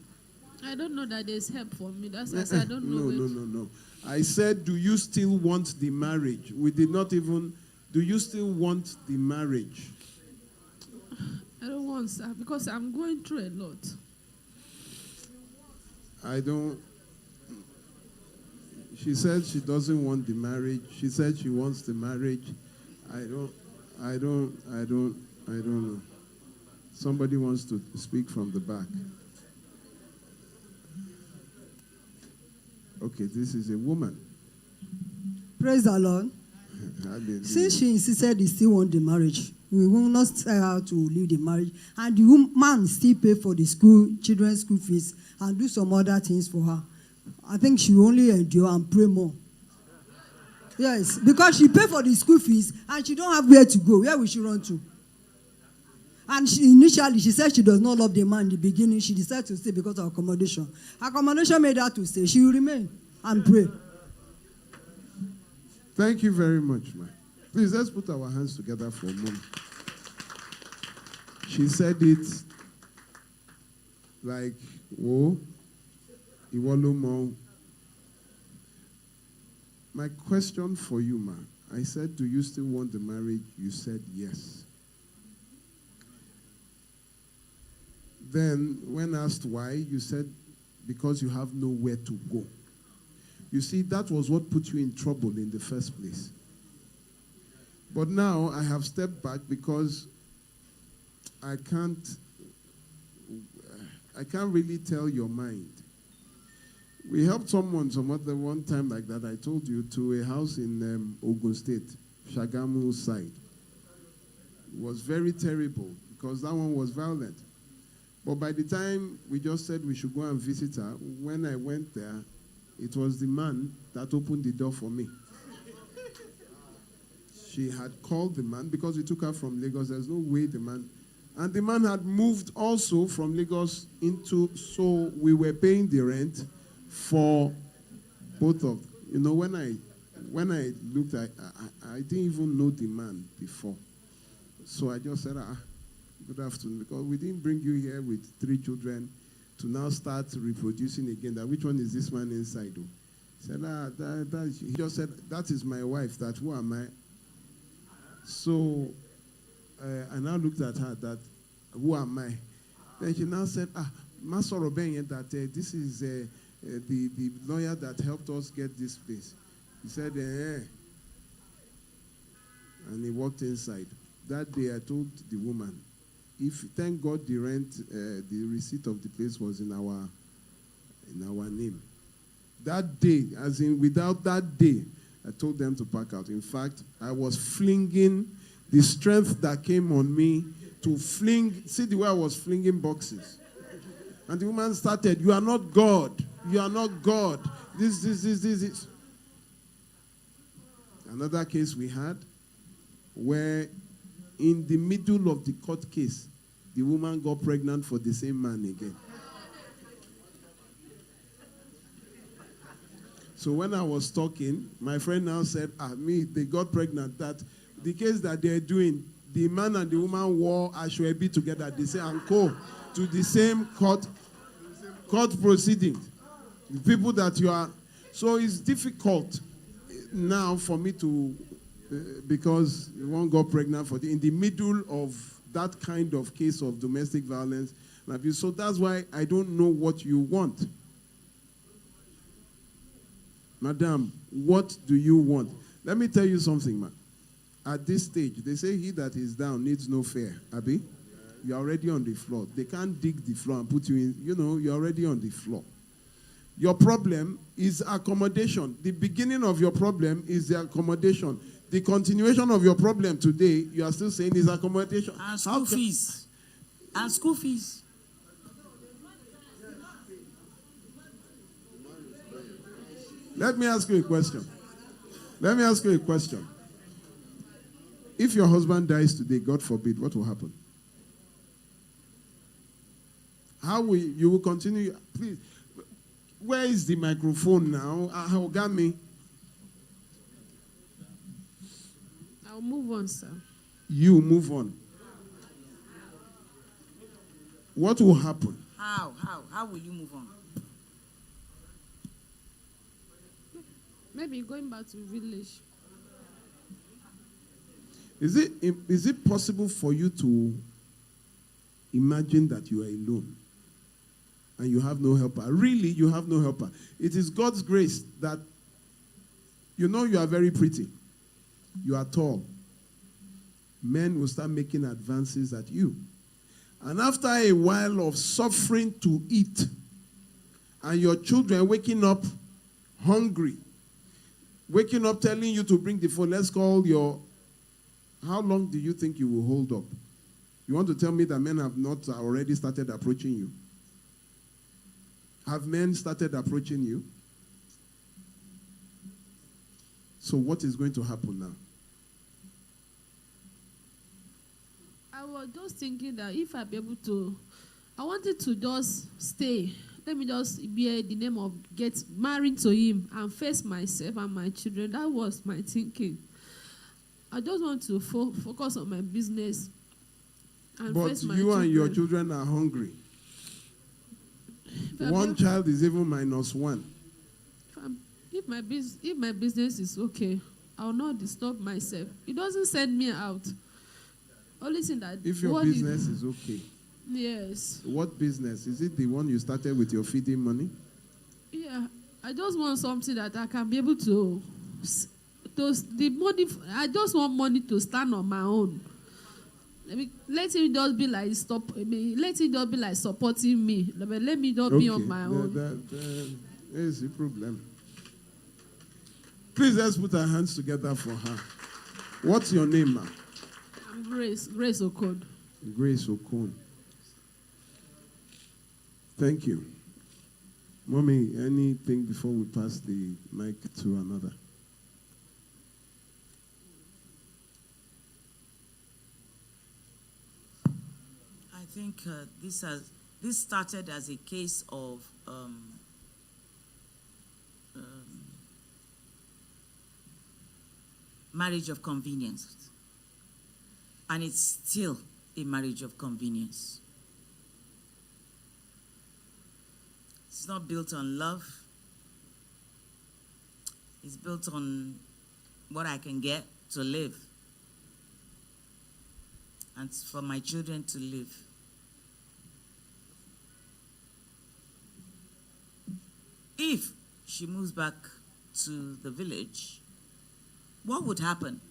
Speaker 9: I don't know that there's help for me. That's why I said I don't know.
Speaker 1: No. I said, do you still want the marriage? We did not even. Do you still want the marriage?
Speaker 9: I don't want, sir, because I'm going through a lot.
Speaker 1: I don't. She said she doesn't want the marriage. She said she wants the marriage. I don't know. Somebody wants to speak from the back. Okay, this is a woman.
Speaker 10: Praise the Lord. Since she insisted he still want the marriage, we will not tell her to leave the marriage. And the man still pay for the children's school fees and do some other things for her. I think she will only endure and pray more. Yes, because she pay for the school fees and she don't have where to go. Where will she run to? And initially, she said she does not love the man in the beginning. She decided to stay because of accommodation. Accommodation made her to stay. She will remain and pray.
Speaker 1: Thank you very much, ma'am. Please, let's put our hands together for a moment. She said it like, oh, Iwolumo. My question for you, ma'am. I said, do you still want the marriage? You said yes. Then, when asked why, you said, because you have nowhere to go. You see, that was what put you in trouble in the first place. But now I have stepped back because I can't really tell your mind. We helped someone one time like that, I told you, to a house in Ogun State, Shagamu side. It was very terrible because that one was violent. But by the time we just said we should go and visit her, when I went there, it was the man that opened the door for me. she had called the man because we took her from Lagos. There's no way the man... And the man had moved also from Lagos into... So we were paying the rent for both of... You know, when I looked, I didn't even know the man before. So I just said, good afternoon, because we didn't bring you here with 3 children to now start reproducing again. That which one is this man inside? He said, he just said, that is my wife, that who am I? So I now looked at her, that who am I? Then she now said, Master Robin, that this is the lawyer that helped us get this place. He said, and he walked inside. That day I told the woman, thank God the rent, the receipt of the place was in our name. That day, as in without that day, I told them to pack out. In fact, I was flinging the strength that came on me to fling. See the way I was flinging boxes. And the woman started, you are not God. You are not God. This. Another case we had where in the middle of the court case, the woman got pregnant for the same man again. So when I was talking, my friend now said, they got pregnant. That the case that they're doing, the man and the woman wore 𝗟𝗰𝗁𝗍 together. They say, and co to the same court proceedings. The people that you are. So it's difficult now for me to, because one got pregnant in the middle of that kind of case of domestic violence and abuse. So that's why I don't know what you want. Madam, what do you want? Let me tell you something, man. At this stage, they say he that is down needs no fear. Abi? You're already on the floor. They can't dig the floor and put you in. You're already on the floor. Your problem is accommodation. The beginning of your problem is the accommodation. The continuation of your problem today, you are still saying is accommodation.
Speaker 4: And school fees. And school fees.
Speaker 1: Let me ask you a question. If your husband dies today, God forbid, what will happen? How will you will continue? Please, where is the microphone now? Ogami.
Speaker 9: I'll move on, sir.
Speaker 1: You move on. What will happen?
Speaker 4: How will you move on?
Speaker 9: Maybe going back to village.
Speaker 1: Is it possible for you to imagine that you are alone and you have no helper? Really, you have no helper. It is God's grace that you are very pretty. You are tall. Men will start making advances at you. And after a while of suffering to eat, and your children waking up hungry, waking up telling you to bring the phone, let's call your... How long do you think you will hold up? You want to tell me that men have not already started approaching you? Have men started approaching you? So what is going to happen now?
Speaker 9: I was just thinking that if I be able to, I wanted to just stay. Let me just bear the name of get married to him and face myself and my children. That was my thinking. I just want to focus on my business and face my children. But
Speaker 1: you and your children are hungry. One child is even -1.
Speaker 9: If my business is okay, I will not disturb myself. It doesn't send me out. Only thing that
Speaker 1: if your business is okay.
Speaker 9: Yes.
Speaker 1: What business? Is it the one you started with your feeding money?
Speaker 9: Yeah. I just want something that I can be able to the money. I just want money to stand on my own. Let it just be like let it just be like supporting me. Let me just be on my own.
Speaker 1: That is the problem. Please let's put our hands together for her. What's your name, ma'am?
Speaker 9: I'm Grace Okon.
Speaker 1: Grace Okon. Thank you. Mommy, anything before we pass the mic to another?
Speaker 4: think this started as a case of marriage of convenience, and it's still a marriage of convenience. It's not built on love. It's built on what I can get to live, and for my children to live. If she moves back to the village, what would happen?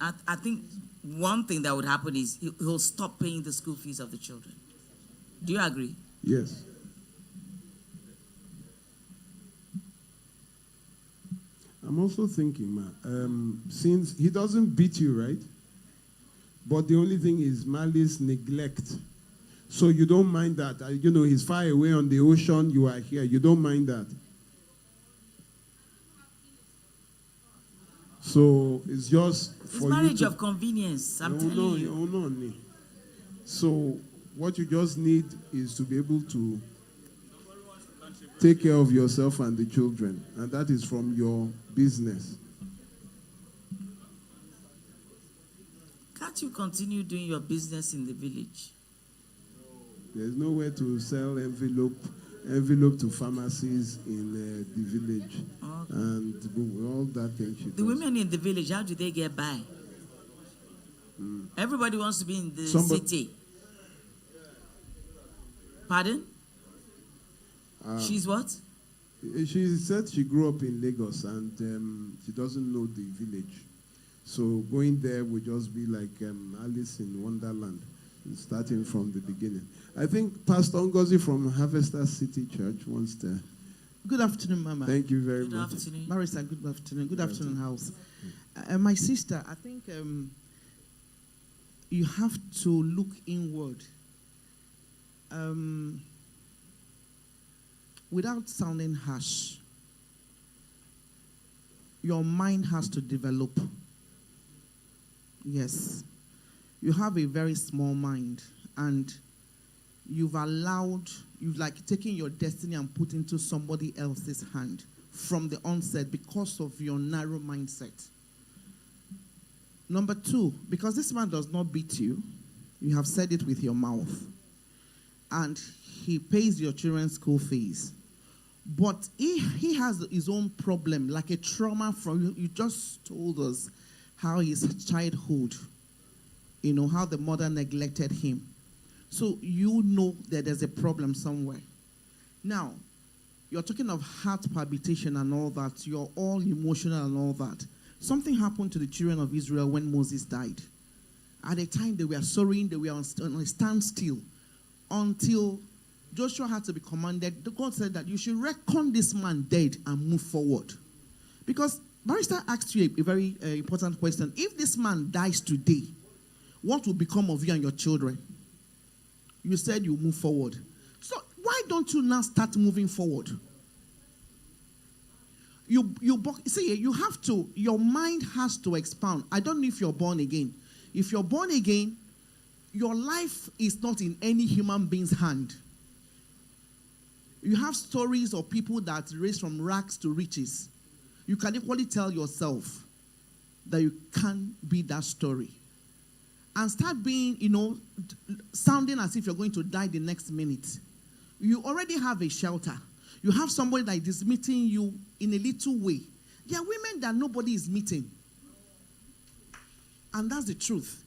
Speaker 4: I think one thing that would happen is he'll stop paying the school fees of the children. Do you agree?
Speaker 1: Yes. I'm also thinking, since he doesn't beat you, right? But the only thing is malice, neglect. So you don't mind that. He's far away on the ocean, you are here. You don't mind that. So it's just
Speaker 4: it's
Speaker 1: for
Speaker 4: marriage
Speaker 1: you
Speaker 4: of convenience, I'm telling you.
Speaker 1: So what you just need is to be able to take care of yourself and the children. And that is from your business.
Speaker 4: Can't you continue doing your business in the village?
Speaker 1: There's nowhere to sell envelope to pharmacies in the village.
Speaker 4: Okay.
Speaker 1: And all that thing she
Speaker 4: The
Speaker 1: does.
Speaker 4: women in the village, how do they get by? Everybody wants to be in the city. Pardon? She's what?
Speaker 1: She said she grew up in Lagos and she doesn't know the village. So going there would just be like Alice in Wonderland, starting from the beginning. I think Pastor Ngozi from Harvester City Church wants to...
Speaker 11: Good afternoon, Mama.
Speaker 1: Thank you very much.
Speaker 4: Good afternoon.
Speaker 11: Barrister, good afternoon. Good afternoon, House. My sister, I think you have to look inward. Without sounding harsh, your mind has to develop. Yes. You have a very small mind, and you've taken your destiny and put into somebody else's hand from the onset because of your narrow mindset. Number two, because this man does not beat you, you have said it with your mouth, and he pays your children's school fees. But he has his own problem, like a trauma from you. You just told us how his childhood, how the mother neglected him. So you know that there's a problem somewhere. Now, you're talking of heart palpitation and all that. You're all emotional and all that. Something happened to the children of Israel when Moses died. At the time, they were sorrowing, they were on a standstill until Joshua had to be commanded. God said that you should reckon this man dead and move forward. Because Barrister asked you a very important question. If this man dies today, what will become of you and your children? You said you move forward. So why don't you now start moving forward? You have to, your mind has to expand. I don't know if you're born again. If you're born again, your life is not in any human being's hand. You have stories of people that raised from rags to riches. You can equally tell yourself that you can't be that story. And start being, sounding as if you're going to die the next minute. You already have a shelter. You have somebody that is meeting you in a little way. There are women that nobody is meeting. And that's the truth.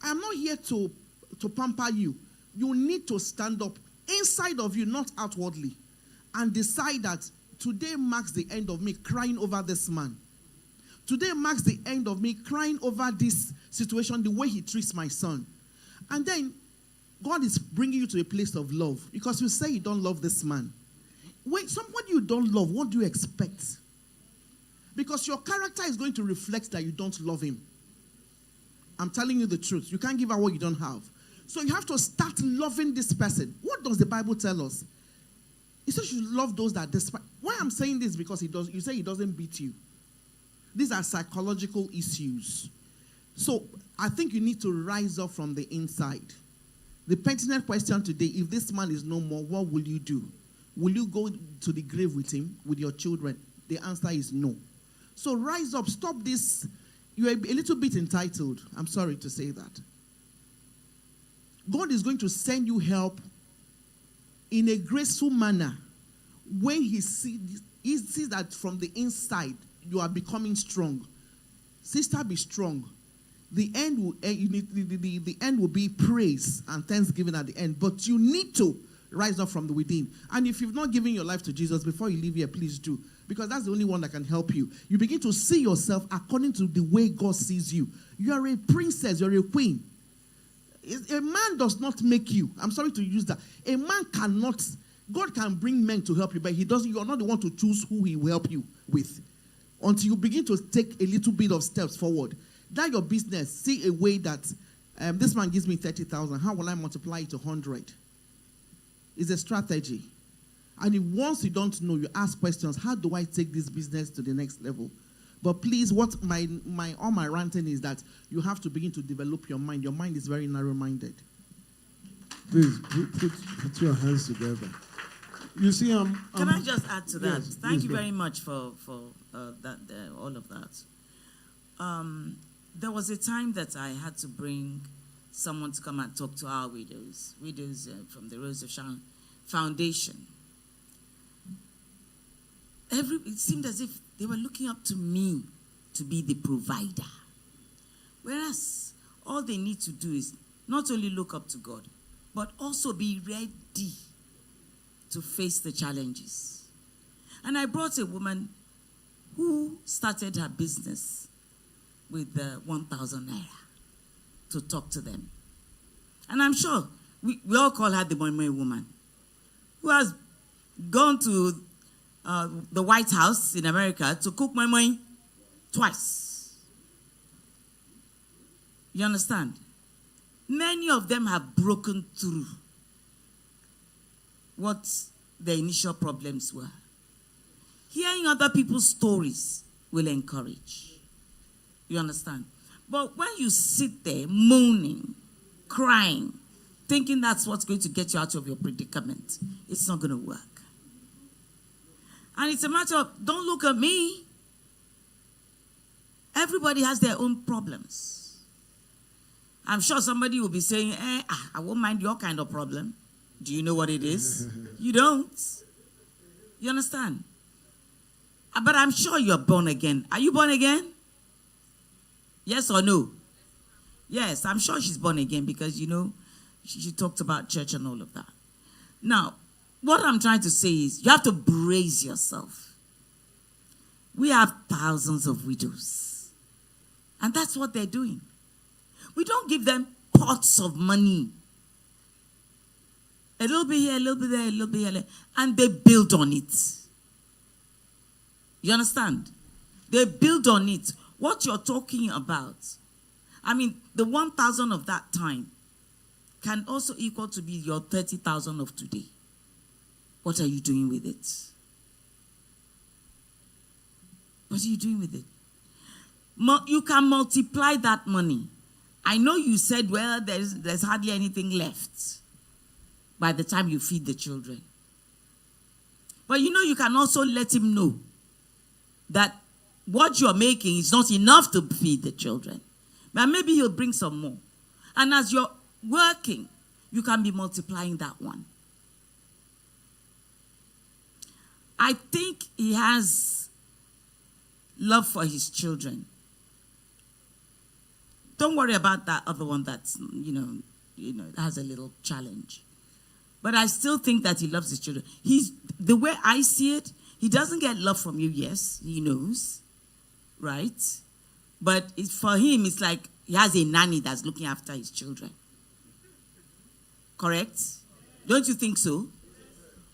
Speaker 11: I'm not here to pamper you. You need to stand up inside of you, not outwardly, and decide that today marks the end of me crying over this man. Today marks the end of me crying over this situation, the way he treats my son. And then God is bringing you to a place of love, because you say you don't love this man. When somebody you don't love, what do you expect? Because your character is going to reflect that you don't love him. I'm telling you the truth. You can't give out what you don't have. So you have to start loving this person. What does the Bible tell us? It says you should love those that despise. Why I'm saying this? Because you say he doesn't beat you. These are psychological issues. So I think you need to rise up from the inside. The pertinent question today, if this man is no more, what will you do? Will you go to the grave with him, with your children? The answer is no. So rise up, stop this. You're a little bit entitled. I'm sorry to say that. God is going to send you help in a graceful manner when he sees that from the inside you are becoming strong. Sister, be strong. The end will be praise and thanksgiving at the end. But you need to rise up from the within. And if you've not given your life to Jesus before you leave here, please do. Because that's the only one that can help you. You begin to see yourself according to the way God sees you. You are a princess. You're a queen. A man does not make you. I'm sorry to use that. A man cannot. God can bring men to help you, but he doesn't. You're not the one to choose who he will help you with. Until you begin to take a little bit of steps forward. That your business, see a way that this man gives me 30,000. How will I multiply it to 100? It's a strategy. And if once you don't know, you ask questions. How do I take this business to the next level? But please, what all my ranting is that you have to begin to develop your mind. Your mind is very narrow-minded.
Speaker 1: Please put your hands together. You see,
Speaker 4: Can I just add to that?
Speaker 1: Yes,
Speaker 4: Thank you very much for that, all of that. There was a time that I had to bring someone to come and talk to our widows from the Rose of Sharon Foundation. It seemed as if they were looking up to me to be the provider. Whereas all they need to do is not only look up to God, but also be ready to face the challenges. And I brought a woman who started her business with 1,000 naira to talk to them. And I'm sure we all call her the 𝗕𝗠𝗎 woman, who has gone to the White House in America to cook 𝗕𝗠𝗎 twice. You understand? Many of them have broken through what their initial problems were. Hearing other people's stories will encourage. You understand? But when you sit there moaning, crying, thinking that's what's going to get you out of your predicament, it's not going to work. And it's a matter of, don't look at me. Everybody has their own problems. I'm sure somebody will be saying, I won't mind your kind of problem. Do you know what it is? You don't. You understand? But I'm sure you're born again. Are you born again? Yes or no? Yes, I'm sure she's born again because, you know, she talked about church and all of that. Now, what I'm trying to say is you have to brace yourself. We have thousands of widows. And that's what they're doing. We don't give them pots of money. A little bit here, a little bit there, a little bit here. And they build on it. You understand? They build on it. What you're talking about, I mean, the 1,000 of that time can also equal to be your 30,000 of today. What are you doing with it? What are you doing with it? You can multiply that money. I know you said, well, there's hardly anything left by the time you feed the children. But you know, you can also let him know that what you're making is not enough to feed the children. But maybe he'll bring some more. And as you're working, you can be multiplying that one. I think he has love for his children. Don't worry about that other one that's, you know, has a little challenge. But I still think that he loves his children. The way I see it, he doesn't get love from you, yes, he knows, right? But for him, it's like he has a nanny that's looking after his children. Correct? Don't you think so?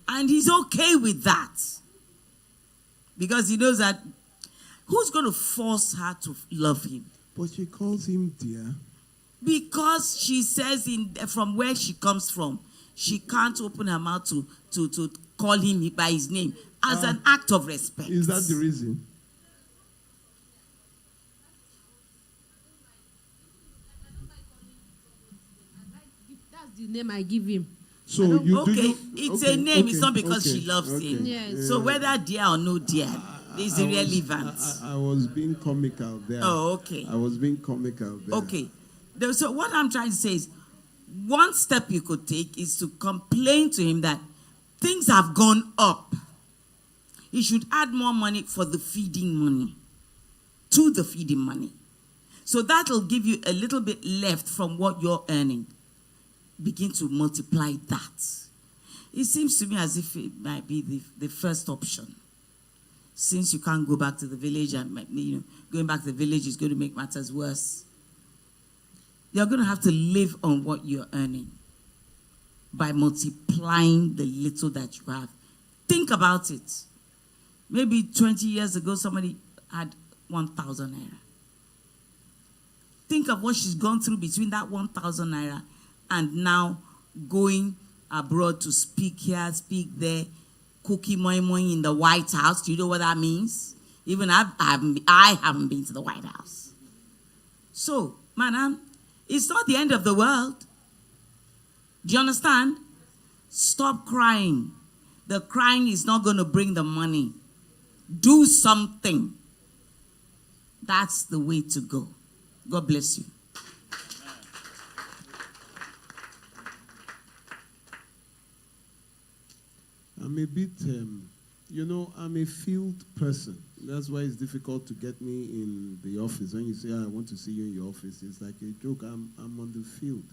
Speaker 4: And he's okay with that. Because he knows that who's going to force her to love him?
Speaker 1: But she calls him dear.
Speaker 4: Because she says from where she comes from, she can't open her mouth to call him by his name as an act of respect.
Speaker 1: Is that the reason?
Speaker 9: the name I give him.
Speaker 1: So
Speaker 4: it's a name. It's not because she loves him.
Speaker 9: Yes.
Speaker 4: So whether dear or no dear is irrelevant.
Speaker 1: I was being comical there.
Speaker 4: Oh, okay.
Speaker 1: I was being comical there.
Speaker 4: Okay. So what I'm trying to say is, one step you could take is to complain to him that things have gone up. He should add more money for the feeding money, to the feeding money. So that will give you a little bit left from what you're earning. Begin to multiply that. It seems to me as if it might be the first option. Since you can't go back to the village, and going back to the village is going to make matters worse. You're going to have to live on what you're earning by multiplying the little that you have. Think about it. Maybe 20 years ago, somebody had 1,000 naira. Think of what she's gone through between that 1,000 naira and now going abroad to speak here, speak there, cookie moi in the White House. Do you know what that means? Even I haven't been to the White House. So, madam, it's not the end of the world. Do you understand? Stop crying. The crying is not going to bring the money. Do something. That's the way to go. God bless you.
Speaker 1: I'm a bit, I'm a field person. That's why it's difficult to get me in the office. When you say, I want to see you in your office, it's like a joke. I'm on the field.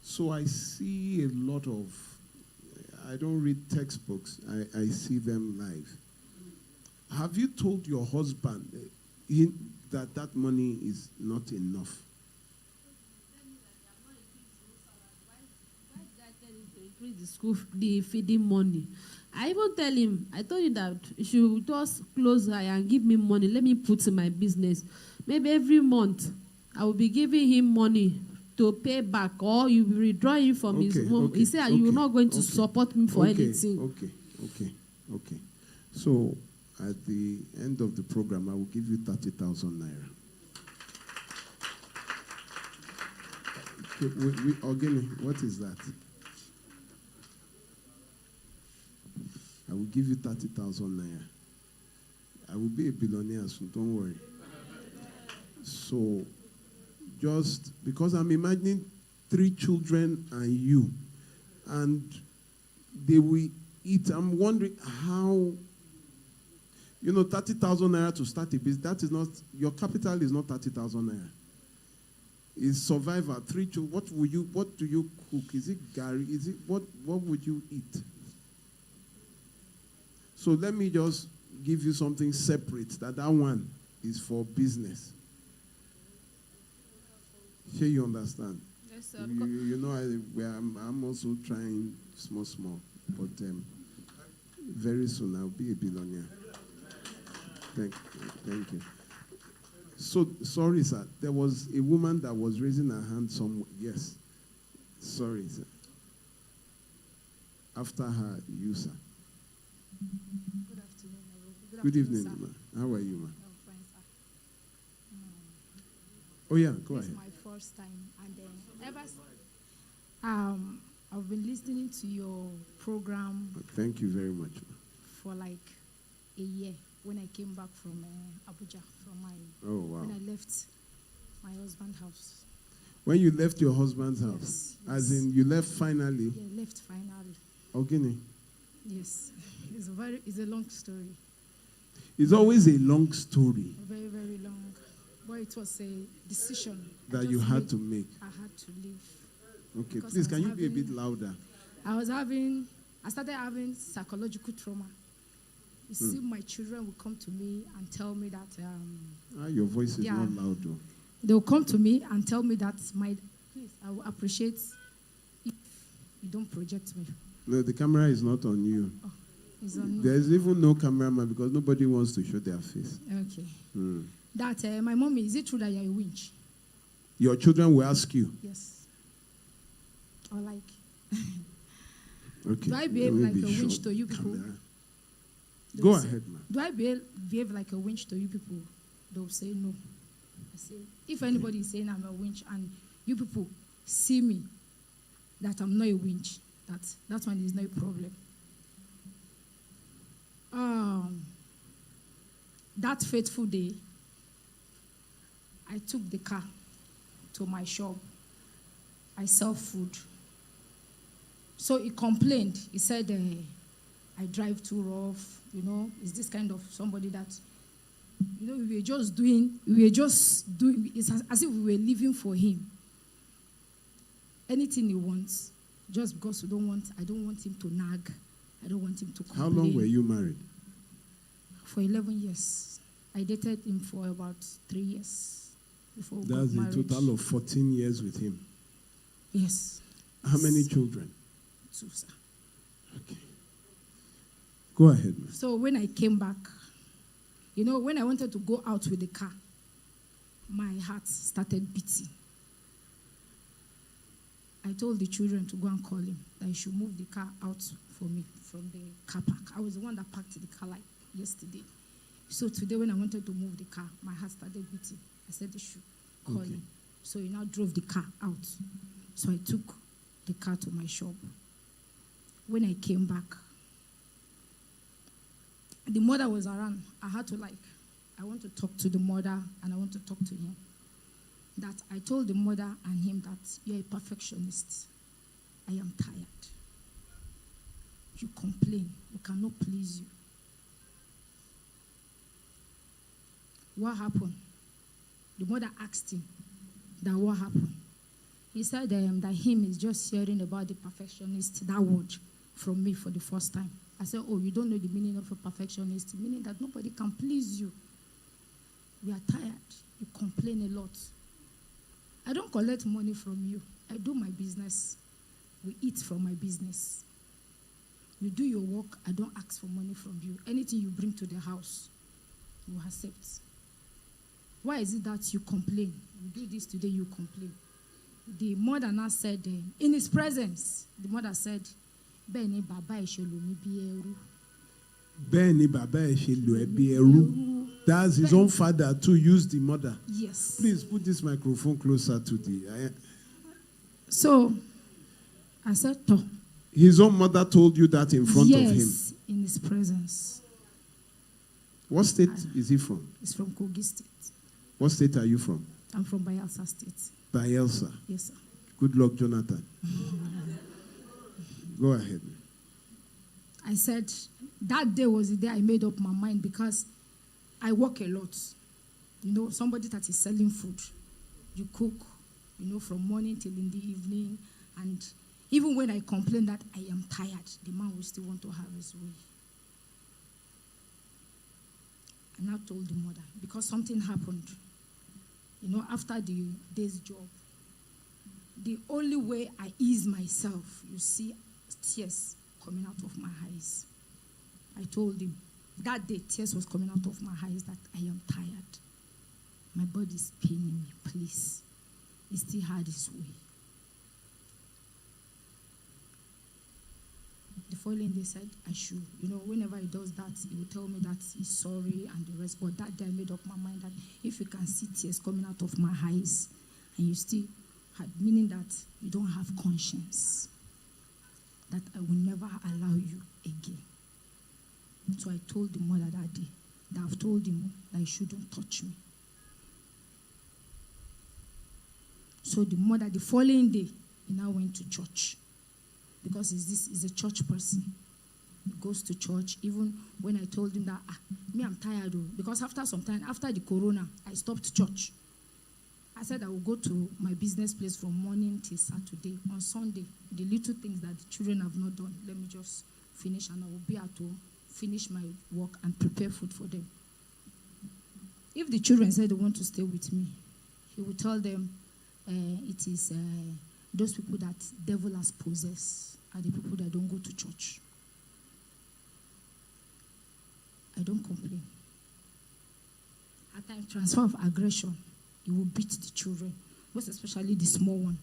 Speaker 1: So I see a lot of, I don't read textbooks. I see them live. Have you told your husband that money is not enough?
Speaker 9: The feeding money. I even tell him, I told you that you should just close her and give me money. Let me put in my business. Maybe every month I will be giving him money to pay back, or you will withdraw him from his home. He said, you are not going to support me for anything.
Speaker 1: Okay. So at the end of the program, I will give you 30,000 naira. Ogini, what is that? I will give you 30,000 naira. I will be a billionaire soon, don't worry. So, just because I'm imagining 3 children and you, and they will eat. I'm wondering how, 30,000 naira to start a business, that is not, your capital is not 30,000 naira. It's survival. 3 children, what do you cook? Is it gari? What would you eat? So let me just give you something separate, that one is for business. Sure you understand?
Speaker 9: Yes, sir.
Speaker 1: I'm also trying small, but very soon I'll be a billionaire. Thank you. So, sorry, sir. There was a woman that was raising her hand somewhere. Yes. Sorry, sir. After her, you, sir.
Speaker 12: Good afternoon.
Speaker 1: Good evening,
Speaker 12: sir.
Speaker 1: ma. How are you, ma?
Speaker 12: I'm fine, sir.
Speaker 1: Oh, yeah, go
Speaker 12: This
Speaker 1: ahead.
Speaker 12: is my first time. And then I've been listening to your program.
Speaker 1: Thank you very much, ma.
Speaker 12: For like a year when I came back from Abuja, when I left my husband's house.
Speaker 1: When you left your husband's house?
Speaker 12: Yes.
Speaker 1: As in, you left finally?
Speaker 12: Yeah, left finally.
Speaker 1: Okay.
Speaker 12: Yes. It's a long story.
Speaker 1: It's always a long story.
Speaker 12: Very, very long. But it was a decision
Speaker 1: that you had to make.
Speaker 12: I had to leave.
Speaker 1: Okay,
Speaker 12: Because
Speaker 1: please, can you be a bit louder?
Speaker 12: I started having psychological trauma. You see, my children will come to me and tell me that...
Speaker 1: your voice is not loud, though.
Speaker 12: They'll come to me and tell me that, please, I will appreciate if you don't project me.
Speaker 1: No, the camera is not on you.
Speaker 12: Oh, it's on me.
Speaker 1: There's even no cameraman because nobody wants to show their face.
Speaker 12: Okay. That, my mommy, is it true that you're a winch?
Speaker 1: Your children will ask you?
Speaker 12: Yes. Or like...
Speaker 1: Okay.
Speaker 12: Do I behave like a winch to you people?
Speaker 1: Go ahead, man.
Speaker 12: Do I behave like a winch to you people? They'll say no. I say, if anybody is saying I'm a winch and you people see me that I'm not a winch. That one is no problem. That fateful day, I took the car to my shop. I sell food. So he complained. He said, I drive too rough, is this kind of somebody that, we were just doing, it's as if we were living for him. Anything he wants, just because I don't want him to nag. I don't want him to complain.
Speaker 1: How long were you married?
Speaker 12: For 11 years. I dated him for about 3 years before we got married.
Speaker 1: That's a total of 14 years with him?
Speaker 12: Yes.
Speaker 1: How many children?
Speaker 12: 2, sir.
Speaker 1: Okay. Go ahead, ma'am.
Speaker 12: So when I came back, when I wanted to go out with the car, my heart started beating. I told the children to go and call him, that he should move the car out for me from the car park. I was the one that parked the car like yesterday. So today when I wanted to move the car, my heart started beating. I said they should call him. So he now drove the car out. So I took the car to my shop. When I came back, the mother was around. I had to I want to talk to the mother and I want to talk to him. That I told the mother and him that you're a perfectionist. I am tired. You complain. We cannot please you. What happened? The mother asked him that what happened. He said that him is just hearing about the perfectionist, that word, from me for the first time. I said, oh, you don't know the meaning of a perfectionist, meaning that nobody can please you. We are tired. You complain a lot. I don't collect money from you. I do my business. We eat from my business. You do your work. I don't ask for money from you. Anything you bring to the house, you accept. Why is it that you complain? You do this today, you complain. The mother now said, in his presence, the mother said, Bẹ́ẹ̀ni bàbá ẹ̀ ṣe lò mí bí ẹrú.
Speaker 1: Bẹ́ẹ̀ni bàbá ẹ̀ ṣe lò ẹ́ bí ẹrú. That's his own father to use the mother.
Speaker 12: Yes.
Speaker 1: Please put this microphone closer to the...
Speaker 12: So, I said, "To."
Speaker 1: His own mother told you that in front of him?
Speaker 12: Yes, in his presence.
Speaker 1: What state is he from?
Speaker 12: He's from Kogi State.
Speaker 1: What state are you from?
Speaker 12: I'm from Bayelsa State.
Speaker 1: Bayelsa.
Speaker 12: Yes, sir.
Speaker 1: Good luck, Jonathan. Go ahead.
Speaker 12: I said, that day was the day I made up my mind because I work a lot. Somebody that is selling food. You cook, from morning till in the evening. And even when I complain that I am tired, the man will still want to have his way. And I told the mother, because something happened. After the day's job, the only way I ease myself, you see tears coming out of my eyes. I told him, that day tears was coming out of my eyes that I am tired. My body is paining me, please. He still had his way. The following day said I should, whenever he does that, he will tell me that he's sorry and the rest. But that day I made up my mind that if you can see tears coming out of my eyes and you still had, meaning that you don't have conscience, that I will never allow you again. So I told the mother that day that I've told him that he shouldn't touch me. So the mother, the following day, he now went to church. Because he's a church person. He goes to church. Even when I told him that, I'm tired. Because after some time, after the corona, I stopped church. I said I will go to my business place from morning till Saturday. On Sunday, the little things that the children have not done, let me just finish and I will be at home, finish my work and prepare food for them. If the children said they want to stay with me, he will tell them it is those people that devil has possessed are the people that don't go to church. I don't complain. At times, transfer of aggression, he will beat the children, most especially the small one.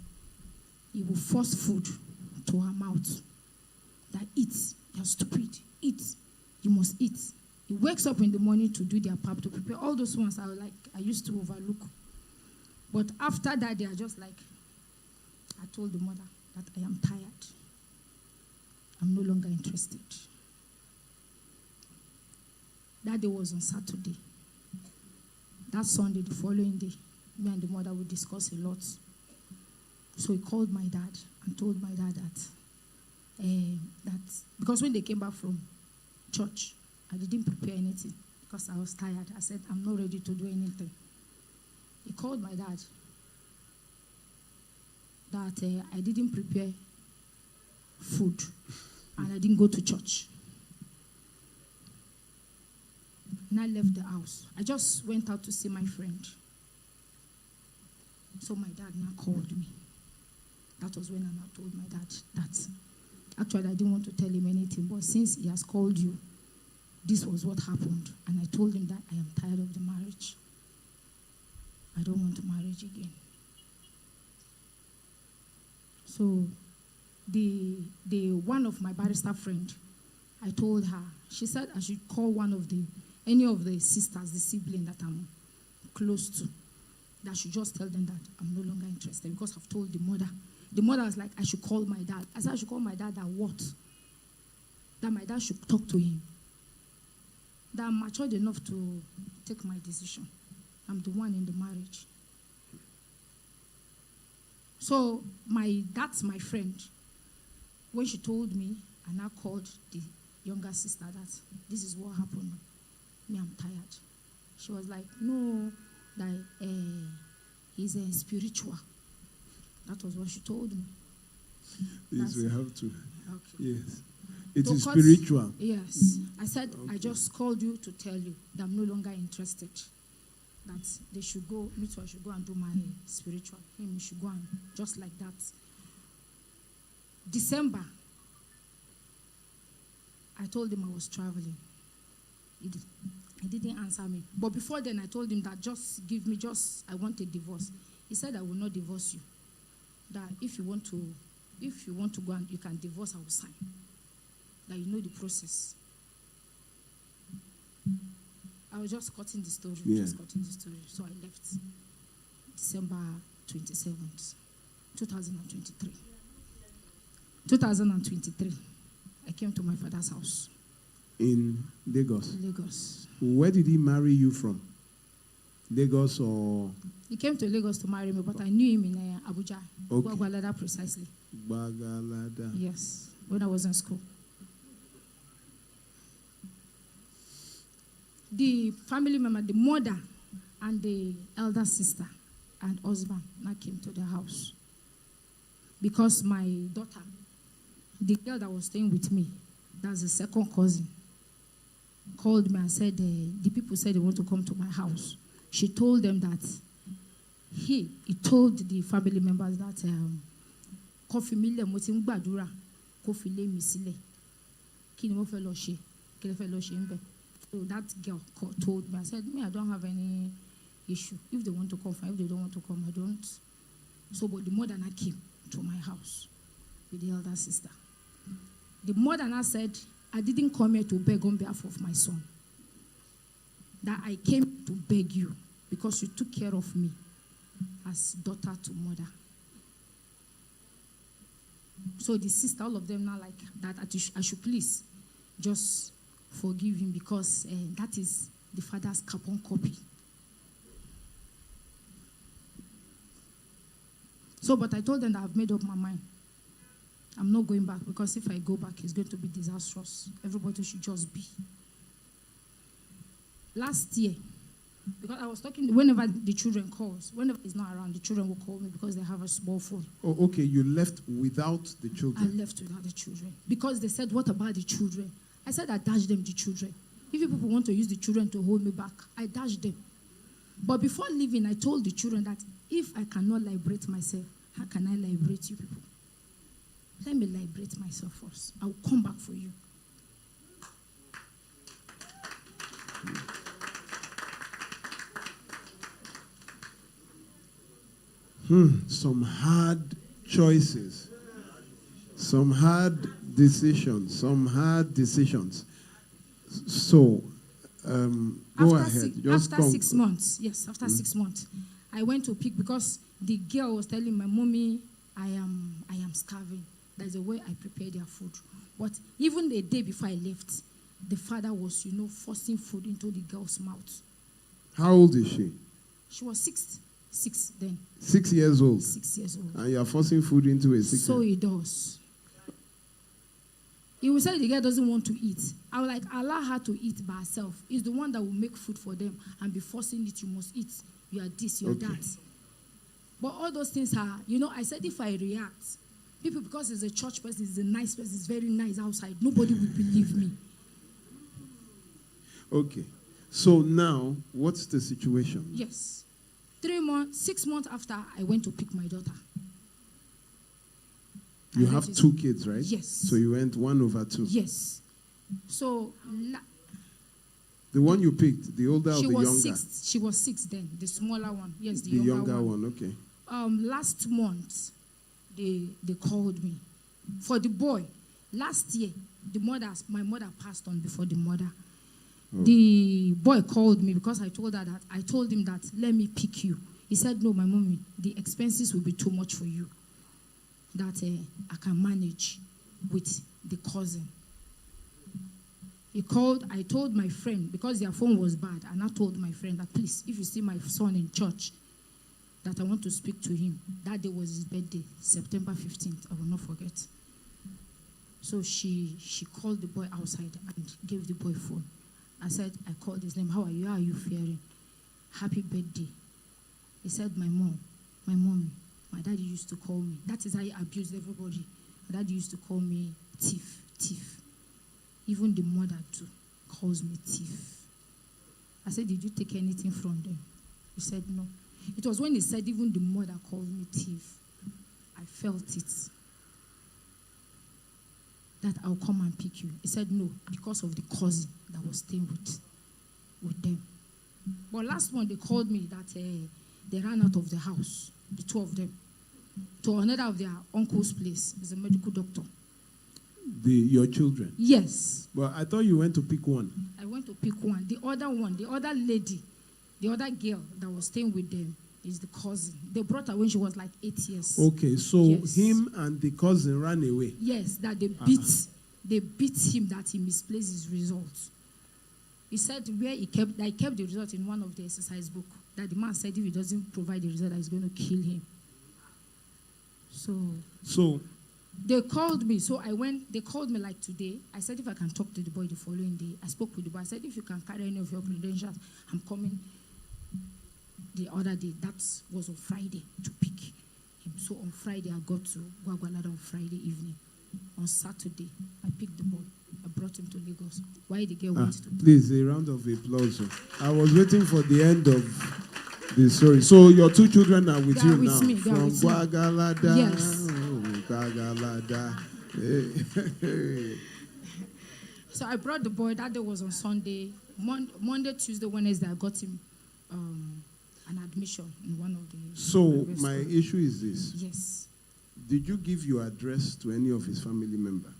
Speaker 12: He will force food to her mouth. That eat, you're stupid, eat, you must eat. He wakes up in the morning to do their pap, to prepare all those ones I used to overlook. But after that, they are just like, I told the mother, that I am tired. I'm no longer interested. That day was on Saturday. That Sunday, the following day, me and the mother would discuss a lot. So he called my dad and told my dad that because when they came back from church, I didn't prepare anything because I was tired. I said, I'm not ready to do anything. He called my dad that I didn't prepare food and I didn't go to church. And I left the house. I just went out to see my friend. So my dad now called me. That was when I now told my dad that actually I didn't want to tell him anything, but since he has called you, this was what happened. And I told him that I am tired of the marriage. I don't want marriage again. So the one of my barrister friend, I told her, she said I should call any of the sisters, the sibling that I'm close to, that I should just tell them that I'm no longer interested because I've told the mother. The mother was like, I should call my dad. I said I should call my dad that what? That my dad should talk to him. That I'm matured enough to take my decision. I'm the one in the marriage. So that's my friend. When she told me, I now called the younger sister that this is what happened. Me, I'm tired. She was like, no, that he's spiritual. That was what she told me.
Speaker 1: Yes, we have to.
Speaker 12: Okay.
Speaker 1: Yes. It is spiritual.
Speaker 12: Yes. I said, okay. I just called you to tell you that I'm no longer interested. That they should go, me too, I should go and do my spiritual. Him, should go and just like that. December, I told him I was traveling. He didn't answer me. But before then, I told him that I want a divorce. He said, I will not divorce you. That if you want to go and you can divorce, I will sign. That you know the process. I was just cutting the story.
Speaker 1: Yeah.
Speaker 12: So I left December 27th, 2023. 2023, I came to my father's house.
Speaker 1: In Lagos?
Speaker 12: Lagos.
Speaker 1: Where did he marry you from? Lagos or?
Speaker 12: He came to Lagos to marry me, but I knew him in Abuja.
Speaker 1: Okay.
Speaker 12: Ogunlana precisely.
Speaker 1: Ogunlana.
Speaker 12: Yes, when I was in school. The family member, the mother and the elder sister and husband now came to the house. Because my daughter, the girl that was staying with me, that's the second cousin, called me and said, the people said they want to come to my house. She told them that he told the family members that 𝗕𝗺𝗪𝗀𝗧 So that girl told me, I said, I don't have any issue. If they want to come, fine. If they don't want to come, I don't. So, but the mother now came to my house with the elder sister. The mother now said, I didn't come here to beg on behalf of my son. That I came to beg you because you took care of me as daughter to mother. So the sister, all of them now like that, I should please just forgive him because that is the father's carbon copy. So, but I told them that I've made up my mind. I'm not going back because if I go back, it's going to be disastrous. Everybody should just be. Last year, because I was talking, whenever the children calls, whenever he's not around, the children will call me because they have a small phone.
Speaker 1: Oh, okay, you left without the children?
Speaker 12: I left without the children. Because they said, what about the children? I said, I dashed them the children. If you people want to use the children to hold me back, I dashed them. But before leaving, I told the children that if I cannot liberate myself, how can I liberate you people? Let me liberate myself first. I will come back for you.
Speaker 1: Some hard choices. Some hard decisions. So, go ahead.
Speaker 12: After 6 months, yes, after 6 months, I went to pick because the girl was telling my mommy, I am starving. There's a way I prepare their food. But even the day before I left, the father was, forcing food into the girl's mouth.
Speaker 1: How old is she?
Speaker 12: She was six then.
Speaker 1: 6 years old?
Speaker 12: 6 years old.
Speaker 1: And you are forcing food into a 6
Speaker 12: So he does. He will say the girl doesn't want to eat. I will allow her to eat by herself. He's the one that will make food for them and be forcing it. You must eat. You are this, you are that. But all those things are, I said if I react, people, because he's a church person, he's a nice person, he's very nice outside, nobody will believe me.
Speaker 1: Okay. So now, what's the situation?
Speaker 12: Yes. 6 months after, I went to pick my daughter.
Speaker 1: You have 2 kids, right?
Speaker 12: Yes.
Speaker 1: So you went 1/2.
Speaker 12: Yes. So
Speaker 1: the one you picked, the older or the younger?
Speaker 12: She was 6 then, the smaller one. Yes, the
Speaker 1: younger one. Okay.
Speaker 12: Last month, they called me. For the boy, last year, my mother passed on before the mother. Oh. The boy called me because I told him that, let me pick you. He said, no, my mommy, the expenses will be too much for you. That I can manage with the cousin. He called, I told my friend, because their phone was bad, and I told my friend that, please, if you see my son in church, that I want to speak to him. That day was his birthday, September 15th. I will not forget. So she called the boy outside and gave the boy phone. I said, I called his name. How are you? How are you faring? Happy birthday. He said, my mommy, my daddy used to call me. That is how he abused everybody. My daddy used to call me thief. Even the mother too calls me thief. I said, did you take anything from them? He said, no. It was when he said even the mother called me thief, I felt it. That I'll come and pick you. He said no, because of the cousin that was staying with them. But last month they called me that they ran out of the house, the 2 of them, to another of their uncle's place. He's a medical doctor.
Speaker 1: Your children?
Speaker 12: Yes.
Speaker 1: But I thought you went to pick one.
Speaker 12: I went to pick one. The other lady, the other girl that was staying with them is the cousin. They brought her when she was like 8 years.
Speaker 1: Okay, so yes. Him and the cousin ran away.
Speaker 12: Yes, that they beat him, that he misplaced his results. He said where he kept the result in one of the exercise book. That the man said if he doesn't provide the result, that he's going to kill him. So they called me. So I went. They called me like today. I said if I can talk to the boy the following day. I spoke with the boy. I said if you can carry any of your credentials, I'm coming. The other day, that was on Friday to pick him. So on Friday, I got to Ogunlana on Friday evening. On Saturday, I picked the boy. I brought him to Lagos. Why the girl went to...
Speaker 1: Please, a round of applause. I was waiting for the end of the story. So your 2 children are with you now?
Speaker 12: Me.
Speaker 1: From Ogunlana.
Speaker 12: Yes.
Speaker 1: Ogunlana.
Speaker 12: So I brought the boy. That day was on Sunday. Monday, Tuesday, Wednesday, I got him an admission in one of the...
Speaker 1: So my issue is this.
Speaker 12: Yes.
Speaker 1: Did you give your address to any of his family members?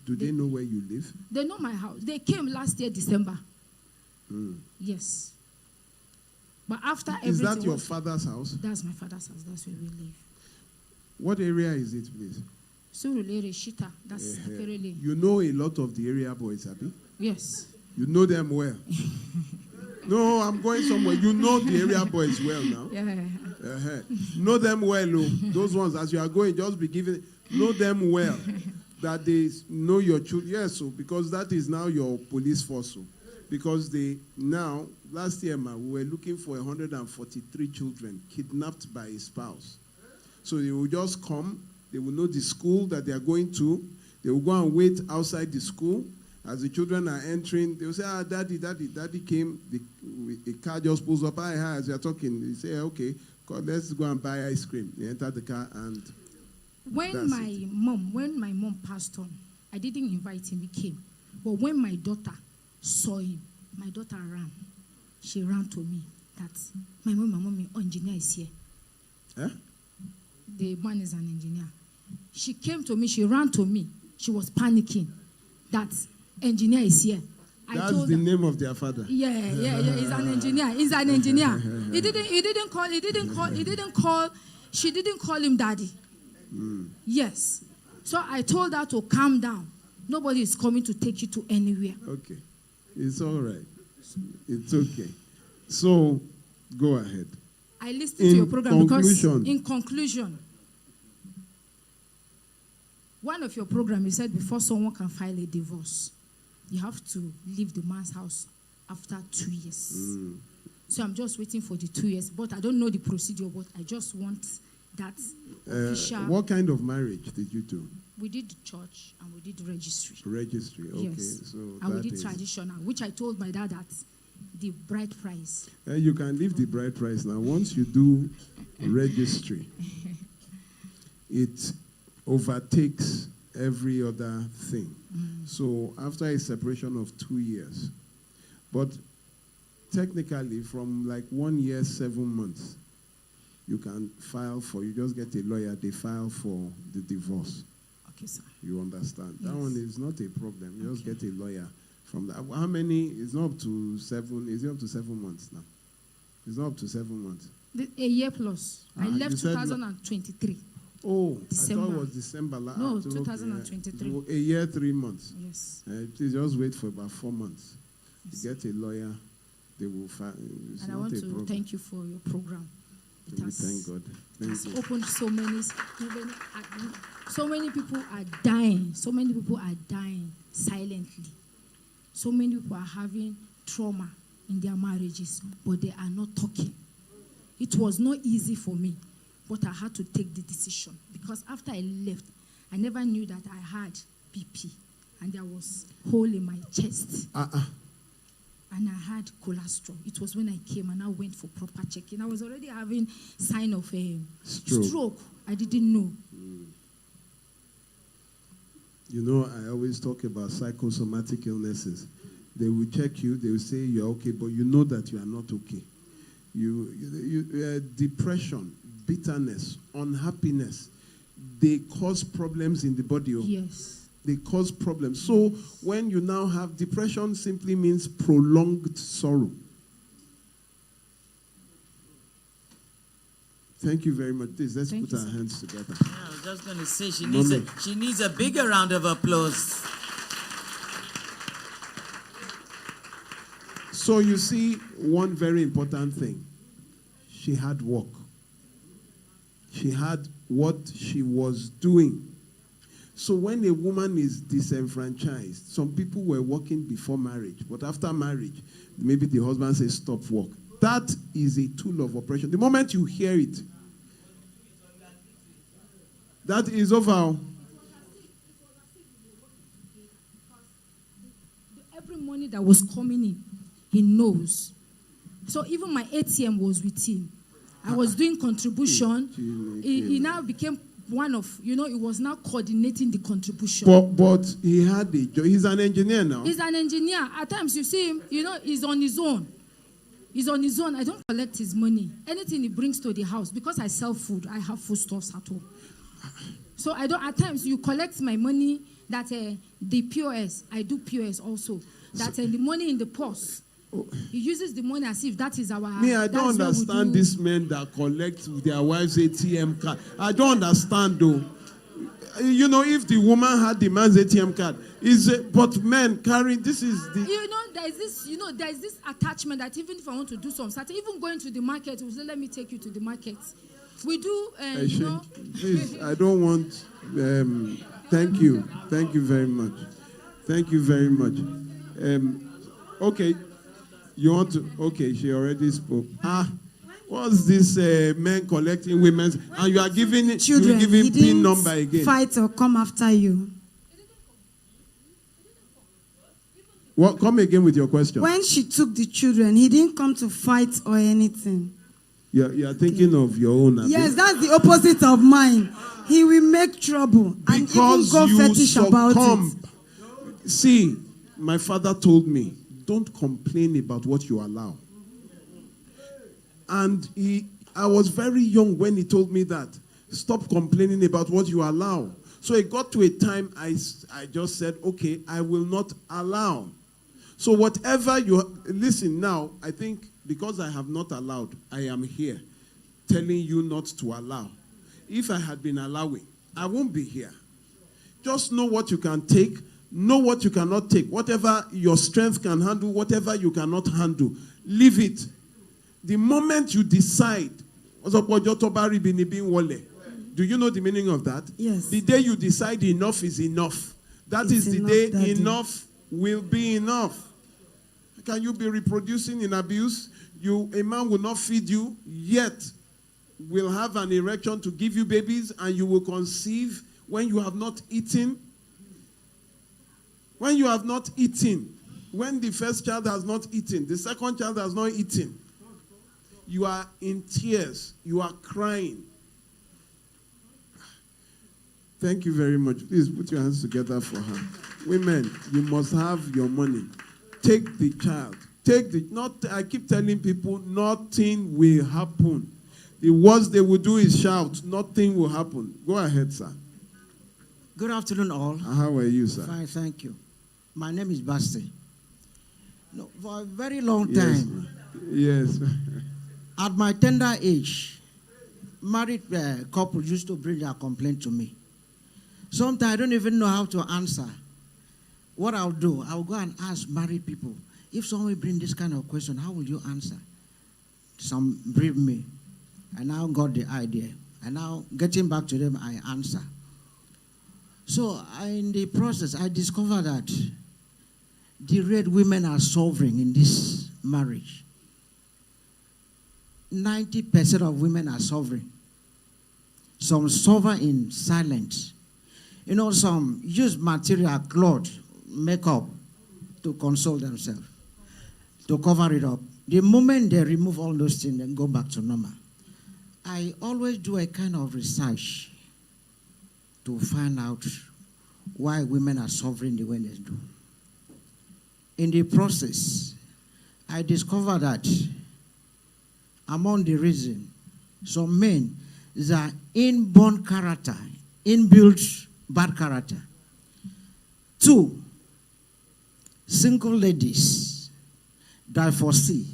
Speaker 1: Do they know where you live?
Speaker 12: They know my house. They came last year, December. Yes. But after everything...
Speaker 1: Is that your father's house?
Speaker 12: That's my father's house. That's where we live.
Speaker 1: What area is it, please?
Speaker 12: Surulere, Shita. That's Kerele.
Speaker 1: You know a lot of the area boys, Abi?
Speaker 12: Yes.
Speaker 1: You know them well. No, I'm going somewhere. You know the area boys well now.
Speaker 12: Yeah.
Speaker 1: Know them well, those ones as you are going, just be giving. Know them well, that they know your children. Yes, so because that is now your police force. So. Because last year, we were looking for 143 children kidnapped by a spouse. So they will just come. They will know the school that they are going to. They will go and wait outside the school. As the children are entering, they will say, daddy came. A car just pulls up. Hi, as you are talking. They say, okay, let's go and buy ice cream. They enter the car and... When
Speaker 12: my mom passed on, I didn't invite him, he came. But when my daughter saw him, my daughter ran. She ran to me that, my mommy, engineer is here.
Speaker 1: Eh?
Speaker 12: The man is an engineer. She came to me, she ran to me. She was panicking that engineer is here.
Speaker 1: That's the name of their father.
Speaker 12: Yeah. He's an engineer. He didn't call She didn't call him daddy. Yes. So I told her to calm down. Nobody is coming to take you to anywhere.
Speaker 1: Okay. It's all right. It's okay. So, go ahead.
Speaker 12: I listened to your program because, in conclusion, one of your programs, you said before someone can file a divorce, you have to leave the man's house after 2 years. So I'm just waiting for the 2 years, but I don't know the procedure, but I just want that official.
Speaker 1: What kind of marriage did you do?
Speaker 12: We did church and we did registry.
Speaker 1: Registry, okay.
Speaker 12: Yes.
Speaker 1: So
Speaker 12: and we did traditional, which I told my dad that the bride price.
Speaker 1: You can leave the bride price now. Once you do registry, it overtakes every other thing. So after a separation of 2 years, but technically from like 1 year, 7 months, you can file for, you just get a lawyer, they file for the divorce.
Speaker 12: Okay, sir.
Speaker 1: You understand?
Speaker 12: Yes.
Speaker 1: That one is not a problem. You just get a lawyer from that. How many? It's not up to 7, is it up to 7 months now? It's not up to 7 months.
Speaker 12: A year plus. I left 2023.
Speaker 1: Oh,
Speaker 12: December.
Speaker 1: I thought it was December.
Speaker 12: No, 2023.
Speaker 1: A year, 3 months.
Speaker 12: Yes.
Speaker 1: Please just wait for about 4 months. Yes. You get a lawyer, they will file.
Speaker 12: And I want to thank you for your program.
Speaker 1: Thank God.
Speaker 12: It has opened so many people are dying. So many people are dying silently. So many people are having trauma in their marriages, but they are not talking. It was not easy for me, but I had to take the decision because after I left, I never knew that I had BP and there was a hole in my chest. And I had cholesterol. It was when I came and I went for proper checking. I was already having sign of a stroke. I didn't know.
Speaker 1: You know, I always talk about psychosomatic illnesses. They will check you, they will say you're okay, but you know that you are not okay. Depression, bitterness, unhappiness, they cause problems in the body.
Speaker 12: Yes.
Speaker 1: They cause problems. So when you now have depression, simply means prolonged sorrow. Thank you very much. Let's put our hands together.
Speaker 4: Yeah, I was just going to say she needs a bigger round of applause.
Speaker 1: So you see, one very important thing. She had work. She had what she was doing. So when a woman is disenfranchised, some people were working before marriage, but after marriage, maybe the husband says, stop work. That is a tool of oppression. The moment you hear it, that is over.
Speaker 12: Every money that was coming in, he knows. So even my ATM was with him. I was doing contribution. He now became one of, it was now coordinating the contribution.
Speaker 1: But he had a job. He's an engineer now.
Speaker 12: He's an engineer. At times you see him, he's on his own. He's on his own. I don't collect his money. Anything he brings to the house, because I sell food, I have foodstuffs at home. So I don't, at times you collect my money that the POS, I do POS also. That the money in the purse. He uses the money as if that is our...
Speaker 1: I don't understand these men that collect their wives' ATM card. I don't understand though. If the woman had the man's ATM card, but men carrying, this is the...
Speaker 12: there's this attachment that even if I want to do something, even going to the market, we say, let me take you to the market. We do,
Speaker 1: Please, I don't want... thank you. Thank you very much. Thank you very much. Okay. You want to? Okay, she already spoke. What's this men collecting women's? And you are giving
Speaker 8: children.
Speaker 1: You giving PIN number again.
Speaker 8: Fight or come after you.
Speaker 1: What? Come again with your question.
Speaker 8: When she took the children, he didn't come to fight or anything.
Speaker 1: You are thinking of your own.
Speaker 8: Yes, that's the opposite of mine. He will make trouble and even go fetish about it.
Speaker 1: See, my father told me, don't complain about what you allow. And I was very young when he told me that. Stop complaining about what you allow. So it got to a time I just said, okay, I will not allow. So whatever listen now, I think because I have not allowed, I am here. telling you not to allow. If I had been allowing, I won't be here. Just know what you can take, know what you cannot take. Whatever your strength can handle, whatever you cannot handle, leave it. The moment you decide, do you know the meaning of that?
Speaker 8: Yes.
Speaker 1: The day you decide enough is enough. That is the day enough will be enough. Can you be reproducing in abuse? A man will not feed you, yet will have an erection to give you babies, and you will conceive when you have not eaten. When you have not eaten, when the first child has not eaten, the second child has not eaten, you are in tears, you are crying. Thank you very much. Please put your hands together for her. Women, you must have your money. Take the child. I keep telling people, nothing will happen. The worst they will do is shout. Nothing will happen. Go ahead, sir.
Speaker 13: Good afternoon, all.
Speaker 1: How are you, sir?
Speaker 13: Fine, thank you. My name is Barrister. No, for a very long time.
Speaker 1: Yes.
Speaker 13: At my tender age, married couple used to bring their complaint to me. Sometimes I don't even know how to answer. What I'll do, I'll go and ask married people, if someone bring this kind of question, how will you answer? Some brief me. I now got the idea. And now getting back to them, I answer. So in the process, I discovered that the rate women are suffering in this marriage. 90% of women are suffering. Some suffer in silence. You know, some use material, clothes, makeup to console themselves, to cover it up. The moment they remove all those things and go back to normal, I always do a kind of research to find out why women are suffering the way they do. In the process, I discovered that among the reasons, some men, their inborn character, inbuilt bad character. 2, single ladies, 𝗕𝗺𝗫𝗁,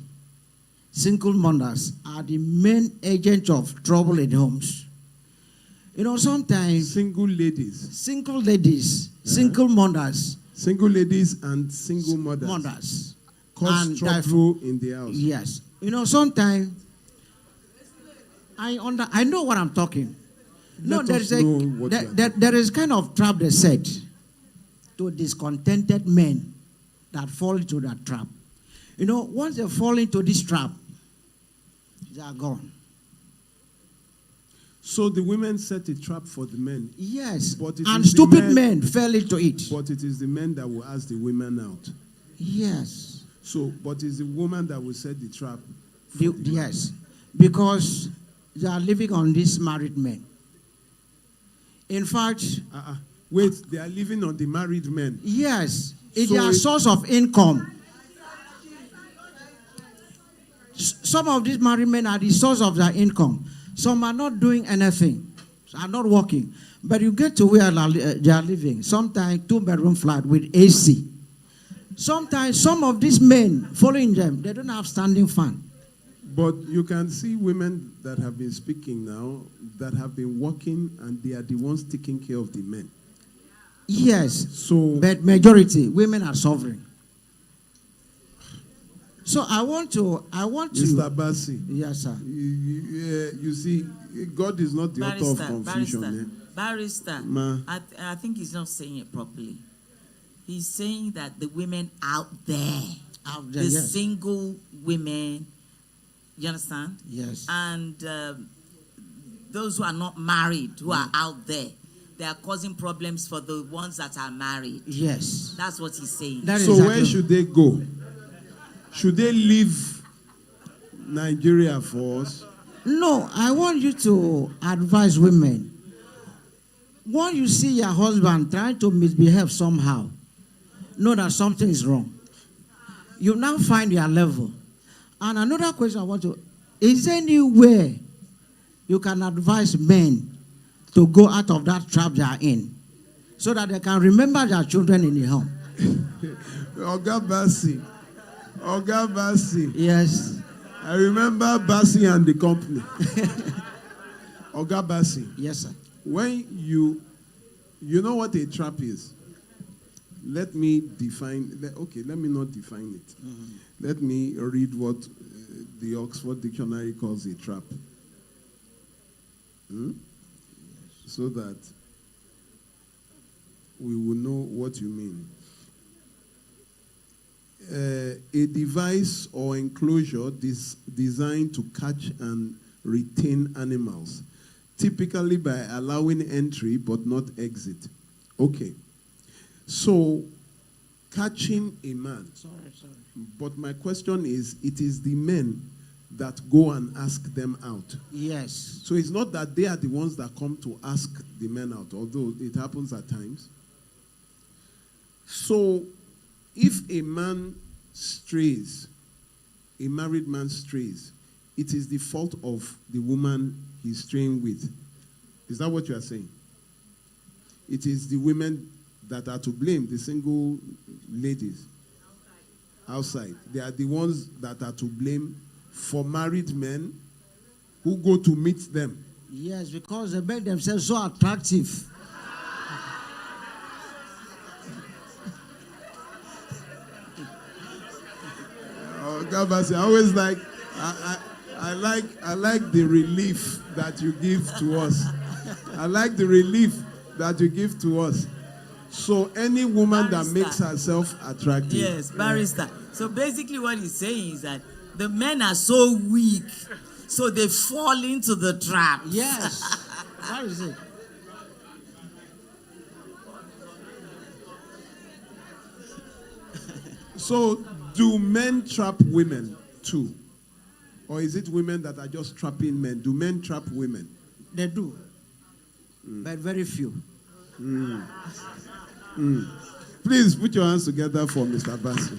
Speaker 13: single mothers are the main agents of trouble in homes. You know, sometimes single ladies, single mothers,
Speaker 1: single ladies and single mothers cause trouble in the house.
Speaker 13: Yes, you know, sometimes I know what I'm talking. There is kind of trap they set to discontented men that fall into that trap. You know, once they fall into this trap, they are gone.
Speaker 1: So the women set a trap for the men.
Speaker 13: Yes, and stupid men fell into it.
Speaker 1: But it is the men that will ask the women out.
Speaker 13: Yes.
Speaker 1: So, but it's the woman that will set the trap.
Speaker 13: Yes, because they are living on these married men. In fact,
Speaker 1: wait, they are living on the married men.
Speaker 13: Yes, it's their source of income. Some of these married men are the source of their income. Some are not doing anything, are not working. But you get to where they are living. Sometimes 2-bedroom flat with AC. Sometimes some of these men following them, they don't have standing fan.
Speaker 1: But you can see women that have been speaking now, that have been working, and they are the ones taking care of the men.
Speaker 13: Yes, but majority, women are suffering. So I want to.
Speaker 1: Mr. Bassi.
Speaker 13: Yes, sir.
Speaker 1: You see, God is not the author of confusion.
Speaker 4: Barrister, I think he's not saying it properly. He's saying that the women out there, the single women, you understand?
Speaker 13: Yes.
Speaker 4: And those who are not married, who are out there, they are causing problems for the ones that are married.
Speaker 13: Yes.
Speaker 4: That's what he's saying.
Speaker 1: So where should they go? Should they leave Nigeria for us?
Speaker 13: No, I want you to advise women. When you see your husband trying to misbehave somehow, know that something is wrong. You now find your level. And another question I want to, is there any way you can advise men to go out of that trap they are in so that they can remember their children in the home?
Speaker 1: Oga Bassi.
Speaker 13: Yes.
Speaker 1: I remember 𝗕𝗏𝗀 and the company. Oga 𝗕𝗏𝗀.
Speaker 13: Yes, sir.
Speaker 1: When you know what a trap is. Let me define. Let me not define it. Let me read what the Oxford Dictionary calls a trap. So that we will know what you mean. A device or enclosure designed to catch and retain animals, typically by allowing entry but not exit. Okay. So, catching a man.
Speaker 13: Sorry.
Speaker 1: But my question is, it is the men that go and ask them out.
Speaker 13: Yes.
Speaker 1: So it's not that they are the ones that come to ask the men out, although it happens at times. So, if a man strays, a married man strays, it is the fault of the woman he's straying with. Is that what you are saying? It is the women that are to blame, the single ladies outside. They are the ones that are to blame for married men who go to meet them.
Speaker 13: Yes, because they make themselves so attractive.
Speaker 1: I always like, I like the relief that you give to us. I like the relief that you give to us. So any woman
Speaker 4: Barrister.
Speaker 1: that makes herself attractive.
Speaker 4: Yes, barrister. So basically what he's saying is that the men are so weak, so they fall into the trap.
Speaker 13: Yes. That is it.
Speaker 1: So do men trap women too? Or is it women that are just trapping men? Do men trap women?
Speaker 13: They do. But very few.
Speaker 1: Please put your hands together for Mr. Bassey.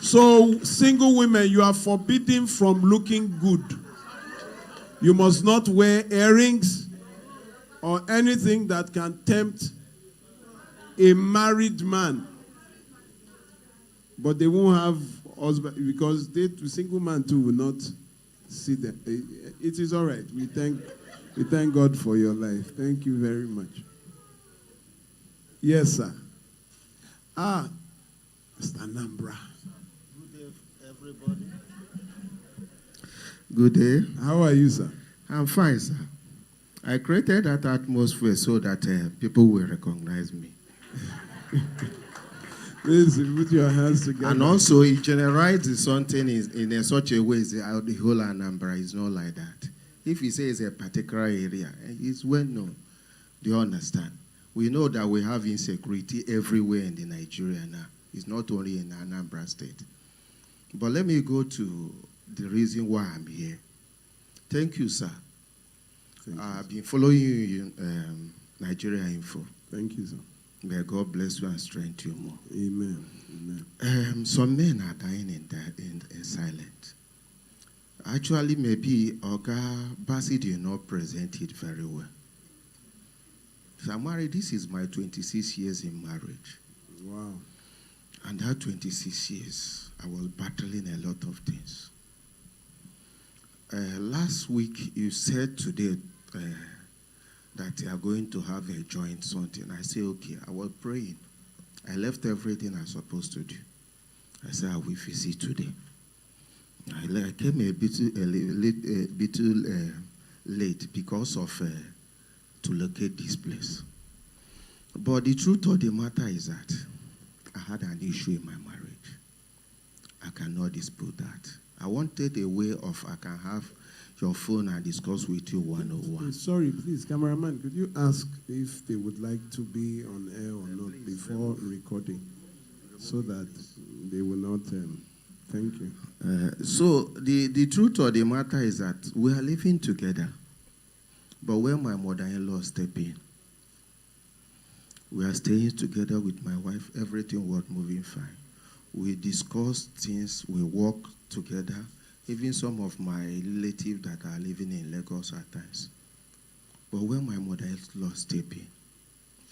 Speaker 1: So, single women, you are forbidden from looking good. You must not wear earrings or anything that can tempt a married man. But they won't have husband because the single man too will not see them. It is all right. We thank God for your life. Thank you very much. Yes, sir. Mr. Nambra.
Speaker 14: Good day, everybody.
Speaker 1: Good day. How are you, sir?
Speaker 14: I'm fine, sir. I created that atmosphere so that people will recognize me.
Speaker 1: Please put your hands together.
Speaker 14: And also, it generalizes something in such a way that the whole Anambra is not like that. If he says a particular area, it's well known. Do you understand? We know that we have insecurity everywhere in the Nigeria now. It's not only in Anambra State. But let me go to the reason why I'm here. Thank you, sir. I've been following you in Nigeria Info.
Speaker 1: Thank you, sir.
Speaker 14: May God bless you and strengthen you more.
Speaker 1: Amen. Amen.
Speaker 14: Some men are dying in silence. Actually, maybe Oga 𝗕𝗏𝗀 did not present it very well. So I'm married. This is my 26 years in marriage.
Speaker 1: Wow.
Speaker 14: And that 26 years, I was battling a lot of things. Last week, you said today that you are going to have a joint something. I said, okay. I was praying. I left everything I was supposed to do. I said, I will visit today. I came a bit late because of to locate this place. But the truth of the matter is that I had an issue in my marriage. I cannot dispute that. I wanted a way of I can have your phone and discuss with you one-on-one.
Speaker 1: Sorry, please, cameraman, could you ask if they would like to be on air or not before recording, so that they will not. Thank you.
Speaker 14: So the truth of the matter is that we are living together, but when my mother-in-law stepped in, we are staying together with my wife. Everything was moving fine. We discussed things. We work together. Even some of my relatives that are living in Lagos at times. But when my mother-in-law stepped in,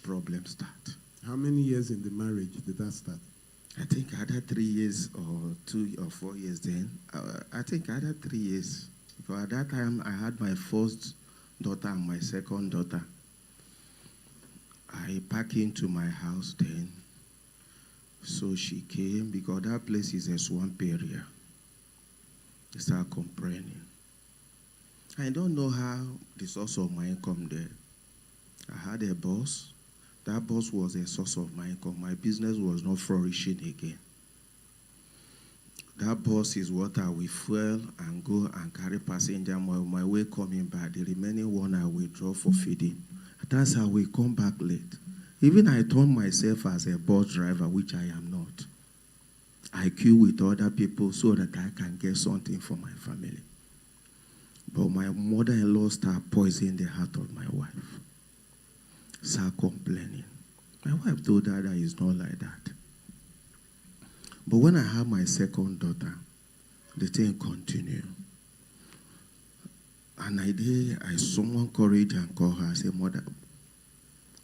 Speaker 14: problems start.
Speaker 1: How many years in the marriage did that start?
Speaker 14: I think I had 3 years or 2 or 4 years then. I think I had 3 years. Because at that time, I had my first daughter and my second daughter. I packed into my house then. So she came, because that place is a swamp area. They started complaining. I don't know how the source of my income there. I had a boss. That boss was a source of my income. My business was not flourishing again. That boss is what I will fuel and go and carry passenger my way coming back. The remaining one I will draw for feeding. That's how we come back late. Even I turn myself as a bus driver, which I am not. I queue with other people so that I can get something for my family. But my mother-in-law started poisoning the heart of my wife. Started complaining. My wife told her that it's not like that. But when I had my second daughter, the thing continued. And I summoned courage and called her. I said, Mother,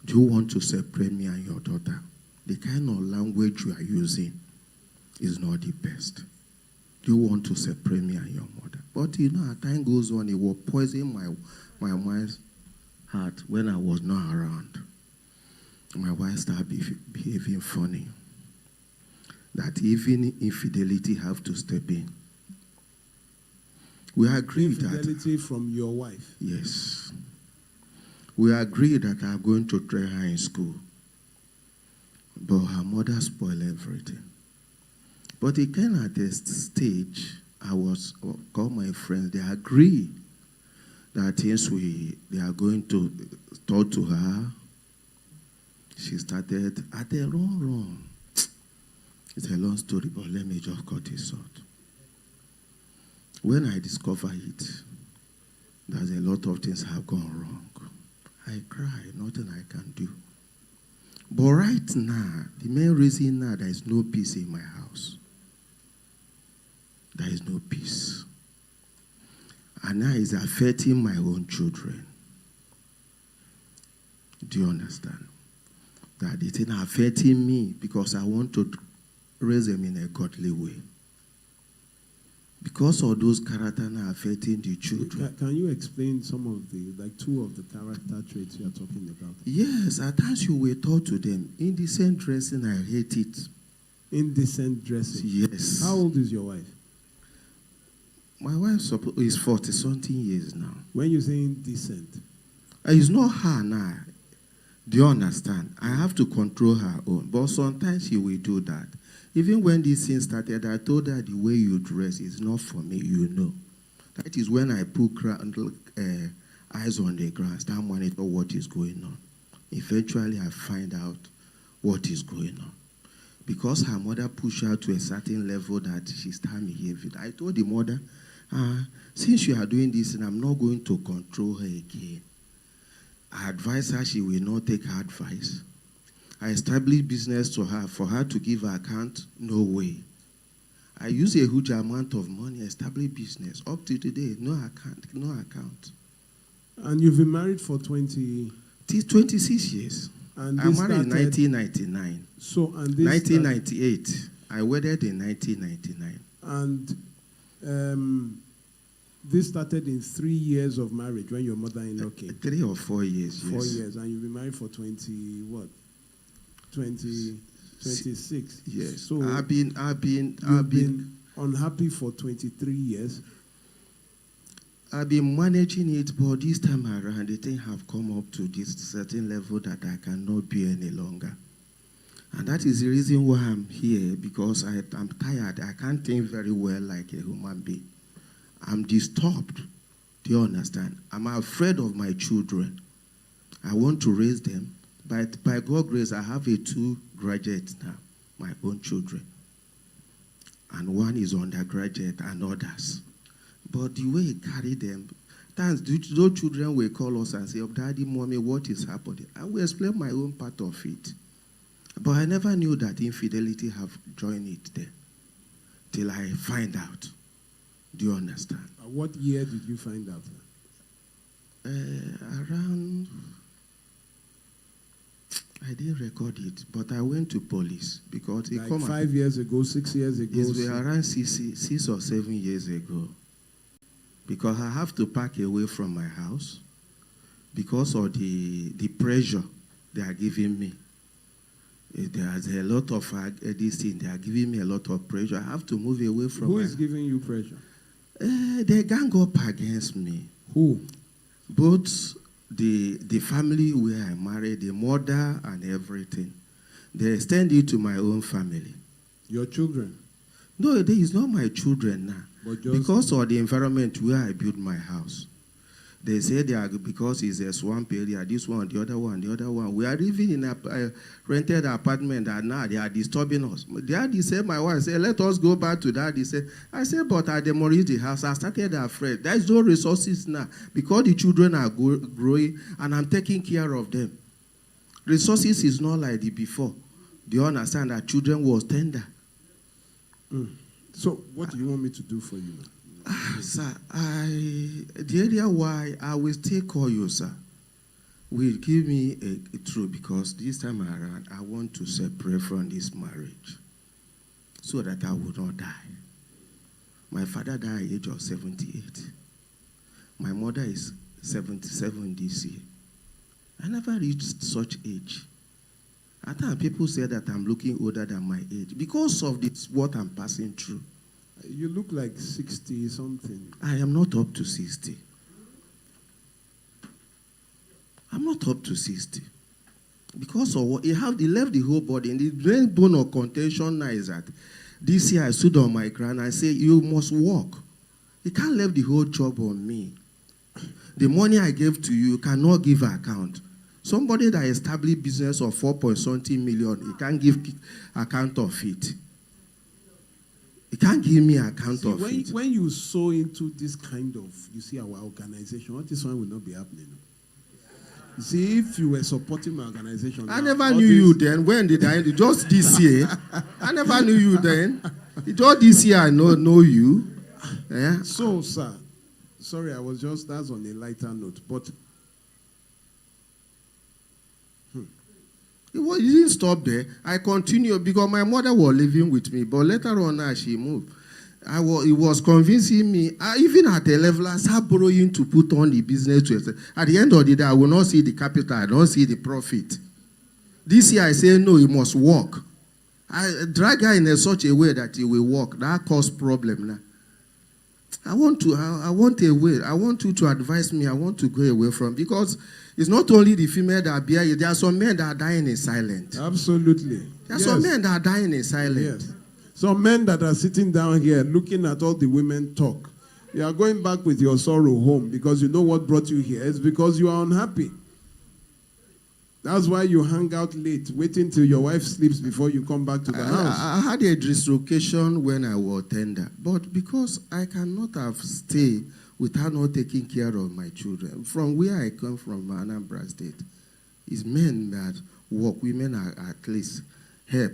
Speaker 14: do you want to separate me and your daughter? The kind of language you are using is not the best. Do you want to separate me and your mother? But you know, as time goes on, it was poisoning my wife's heart when I was not around. My wife started behaving funny. That even infidelity have to step in. We agreed that...
Speaker 1: Infidelity from your wife?
Speaker 14: Yes. We agreed that I'm going to train her in school. But her mother spoiled everything. But again at this stage, I called my friends, they agreed that since they are going to talk to her, she started at the wrong. It's a long story, but let me just cut it short. When I discovered it, there's a lot of things have gone wrong. I cry, nothing I can do. But right now, the main reason now there is no peace in my house. There is no peace. And now it's affecting my own children. Do you understand? That it is affecting me because I want to raise them in a godly way. Because of those characters now affecting the children.
Speaker 1: Can you explain some of two of the character traits you are talking about?
Speaker 14: Yes, at times you will talk to them. Indecent dressing, I hate it.
Speaker 1: Indecent dressing?
Speaker 14: Yes.
Speaker 1: How old is your wife?
Speaker 14: My wife is 40-something years now.
Speaker 1: When you say indecent?
Speaker 14: It's not her now. Do you understand? I have to control her own. But sometimes she will do that. Even when this thing started, I told her the way you dress is not for me, you know. That is when I put eyes on the ground, start monitor what is going on. Eventually, I find out what is going on. Because her mother pushed her to a certain level that she started behaving. I told the mother, since you are doing this, and I'm not going to control her again. I advise her she will not take her advice. I established business to her. For her to give her account, no way. I use a huge amount of money, establish business. Up to today, no account.
Speaker 1: And you've been married for 26
Speaker 14: years.
Speaker 1: And
Speaker 14: I married in 1999.
Speaker 1: So, and this
Speaker 14: 1998. I wedded in 1999.
Speaker 1: And this started in 3 years of marriage when your mother-in-law came.
Speaker 14: 3 or 4 years,
Speaker 1: 4 years, and you've been married for 26.
Speaker 14: Yes.
Speaker 1: So
Speaker 14: I've been
Speaker 1: unhappy for 23 years.
Speaker 14: I've been managing it, but this time around, the thing have come up to this certain level that I cannot be any longer. And that is the reason why I'm here, because I'm tired. I can't think very well like a human being. I'm disturbed. Do you understand? I'm afraid of my children. I want to raise them. But by God's grace, I have 2 graduates now, my own children. And one is undergraduate and others. But the way he carried them, times those children will call us and say, oh, Daddy, Mommy, what is happening? I will explain my own part of it. But I never knew that infidelity have joined it there till I find out. Do you understand?
Speaker 1: What year did you find out?
Speaker 14: I didn't record it, but I went to police because it
Speaker 1: like 5 years ago, 6 years ago.
Speaker 14: It was around 6 or 7 years ago. Because I have to pack away from my house because of the pressure they are giving me. There's a lot of this thing. They are giving me a lot of pressure. I have to move away from.
Speaker 1: Who is giving you pressure?
Speaker 14: They gang up against me.
Speaker 1: Who?
Speaker 14: Both the family where I married, the mother and everything. They extend it to my own family.
Speaker 1: Your children?
Speaker 14: No, it is not my children now.
Speaker 1: But just
Speaker 14: because of the environment where I built my house. They say they are because it's a swamp area, this one, the other one, the other one. We are living in a rented apartment and now they are disturbing us. Daddy said, my wife said, let us go back to that. I said, but I demolished the house. I started afraid. There's no resources now because the children are growing and I'm taking care of them. Resources is not like the before. Do you understand that children was tender?
Speaker 1: So what do you want me to do for you?
Speaker 14: Sir, the area why I will still call you, sir, will give me a truth because this time around I want to separate from this marriage so that I will not die. My father died at the age of 78. My mother is 77 this year. I never reached such age. At times people say that I'm looking older than my age because of this, what I'm passing through.
Speaker 1: You look like 60 something.
Speaker 14: I am not up to 60. I'm not up to 60. Because of what he left the whole body. And the main bone of contention now is that this year I stood on my ground and I said, you must walk. You can't leave the whole job on me. The money I gave to you cannot give an account. Somebody that established business of 4.something million, he can't give account of it. He can't give me an account of it.
Speaker 1: When you sow into this kind of, you see, our organization, what this one will not be happening. You see, if you were supporting my organization.
Speaker 14: I never knew you then. When did I? Just this year. I never knew you then. Just this year I know you. Yeah.
Speaker 1: So, sir, sorry, that's on a lighter note, but
Speaker 14: it didn't stop there. I continued because my mother was living with me, but later on she moved. It was convincing me, even at a level, I started borrowing to put on the business. At the end of the day, I will not see the capital, I don't see the profit. This year I say, no, you must work. I drag her in such a way that he will work. That caused problem now. I want a way. I want you to advise me. I want to go away from, because it's not only the female that bear it. There are some men that are dying in silence.
Speaker 1: Absolutely.
Speaker 14: There are some men that are dying in silence.
Speaker 1: Yes. Some men that are sitting down here looking at all the women talk. You are going back with your sorrow home because you know what brought you here. It's because you are unhappy. That's why you hang out late, waiting till your wife sleeps before you come back to the house.
Speaker 14: I had a dislocation when I was tender, but because I cannot have stayed without not taking care of my children. From where I come from, Anambra State, it's men that work. Women are at least help.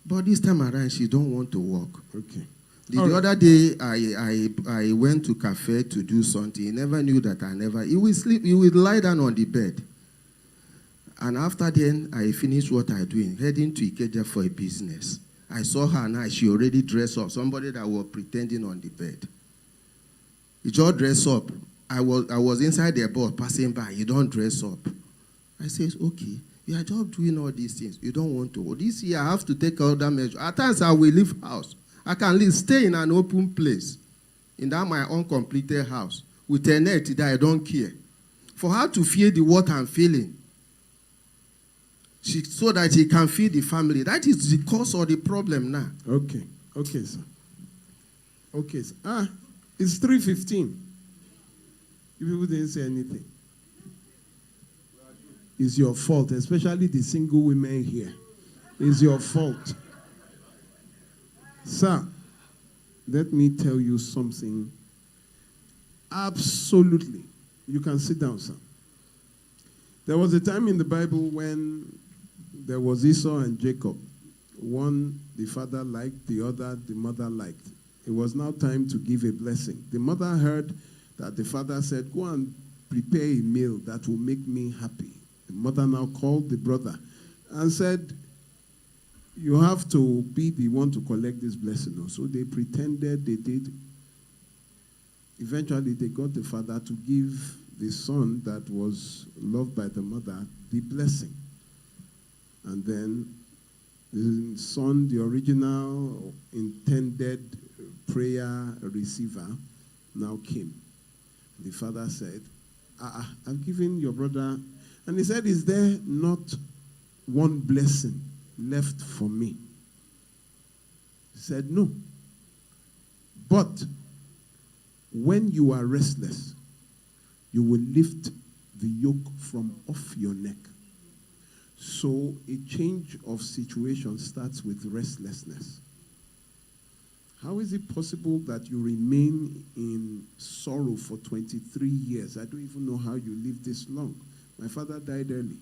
Speaker 14: But this time around, she don't want to work.
Speaker 1: Okay.
Speaker 14: The other day, I went to cafe to do something. He never knew that he will sleep, he will lie down on the bed. And after then, I finished what I doing, heading to Ikeja for a business. I saw her now, she already dressed up, somebody that was pretending on the bed. He just dressed up. I was inside the bus passing by, you don't dress up. I said, okay, you are just doing all these things. You don't want to. This year, I have to take other measures. At times, I will leave house. I can stay in an open place, in that my uncompleted house, with a net that I don't care. For her to feel the what I'm feeling, so that he can feed the family. That is the cause of the problem now.
Speaker 1: Okay. Okay, sir. Okay, sir. It's 3:15. You people didn't say anything. It's your fault, especially the single women here. It's your fault. Sir, let me tell you something. Absolutely. You can sit down, sir. There was a time in the Bible when there was Esau and Jacob. One, the father liked, the other, the mother liked. It was now time to give a blessing. The mother heard that the father said, go and prepare a meal that will make me happy. The mother now called the brother and said, you have to be the one to collect this blessing. So they pretended they did. Eventually, they got the father to give the son that was loved by the mother the blessing. And then the son, the original intended prayer receiver, now came. The father said, I've given your brother. And he said, is there not one blessing left for me? He said, no. But when you are restless, you will lift the yoke from off your neck. So a change of situation starts with restlessness. How is it possible that you remain in sorrow for 23 years? I don't even know how you lived this long. My father died early.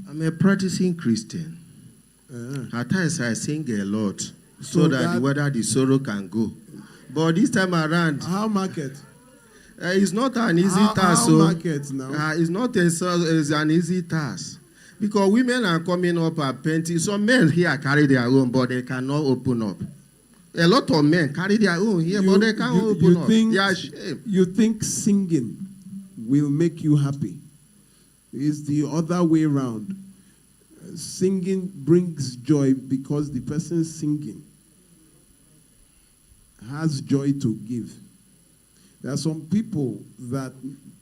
Speaker 14: I'm a practicing Christian. At times I sing a lot so that whether the sorrow can go. But this time around,
Speaker 1: how market?
Speaker 14: It's not an easy task.
Speaker 1: How market now?
Speaker 14: It's not an easy task. Because women are coming up at painting. Some men here carry their own, but they cannot open up. A lot of men carry their own here, but they can't open up.
Speaker 1: You think singing will make you happy? It's the other way around. Singing brings joy because the person singing has joy to give. There are some people that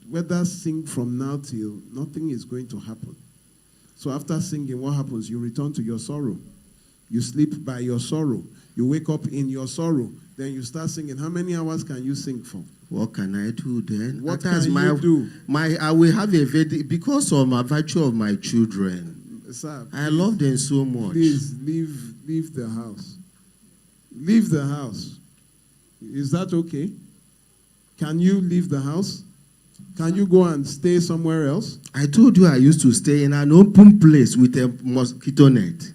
Speaker 1: whether sing from now till nothing is going to happen. So after singing, what happens? You return to your sorrow. You sleep by your sorrow. You wake up in your sorrow. Then you start singing. How many hours can you sing for?
Speaker 14: What can I do then?
Speaker 1: What can you do?
Speaker 14: I will have a very, because of my virtue of my children.
Speaker 1: Sir,
Speaker 14: I love them so much.
Speaker 1: Please leave the house. Leave the house. Is that okay? Can you leave the house? Can you go and stay somewhere else?
Speaker 14: I told you I used to stay in an open place with a mosquito net.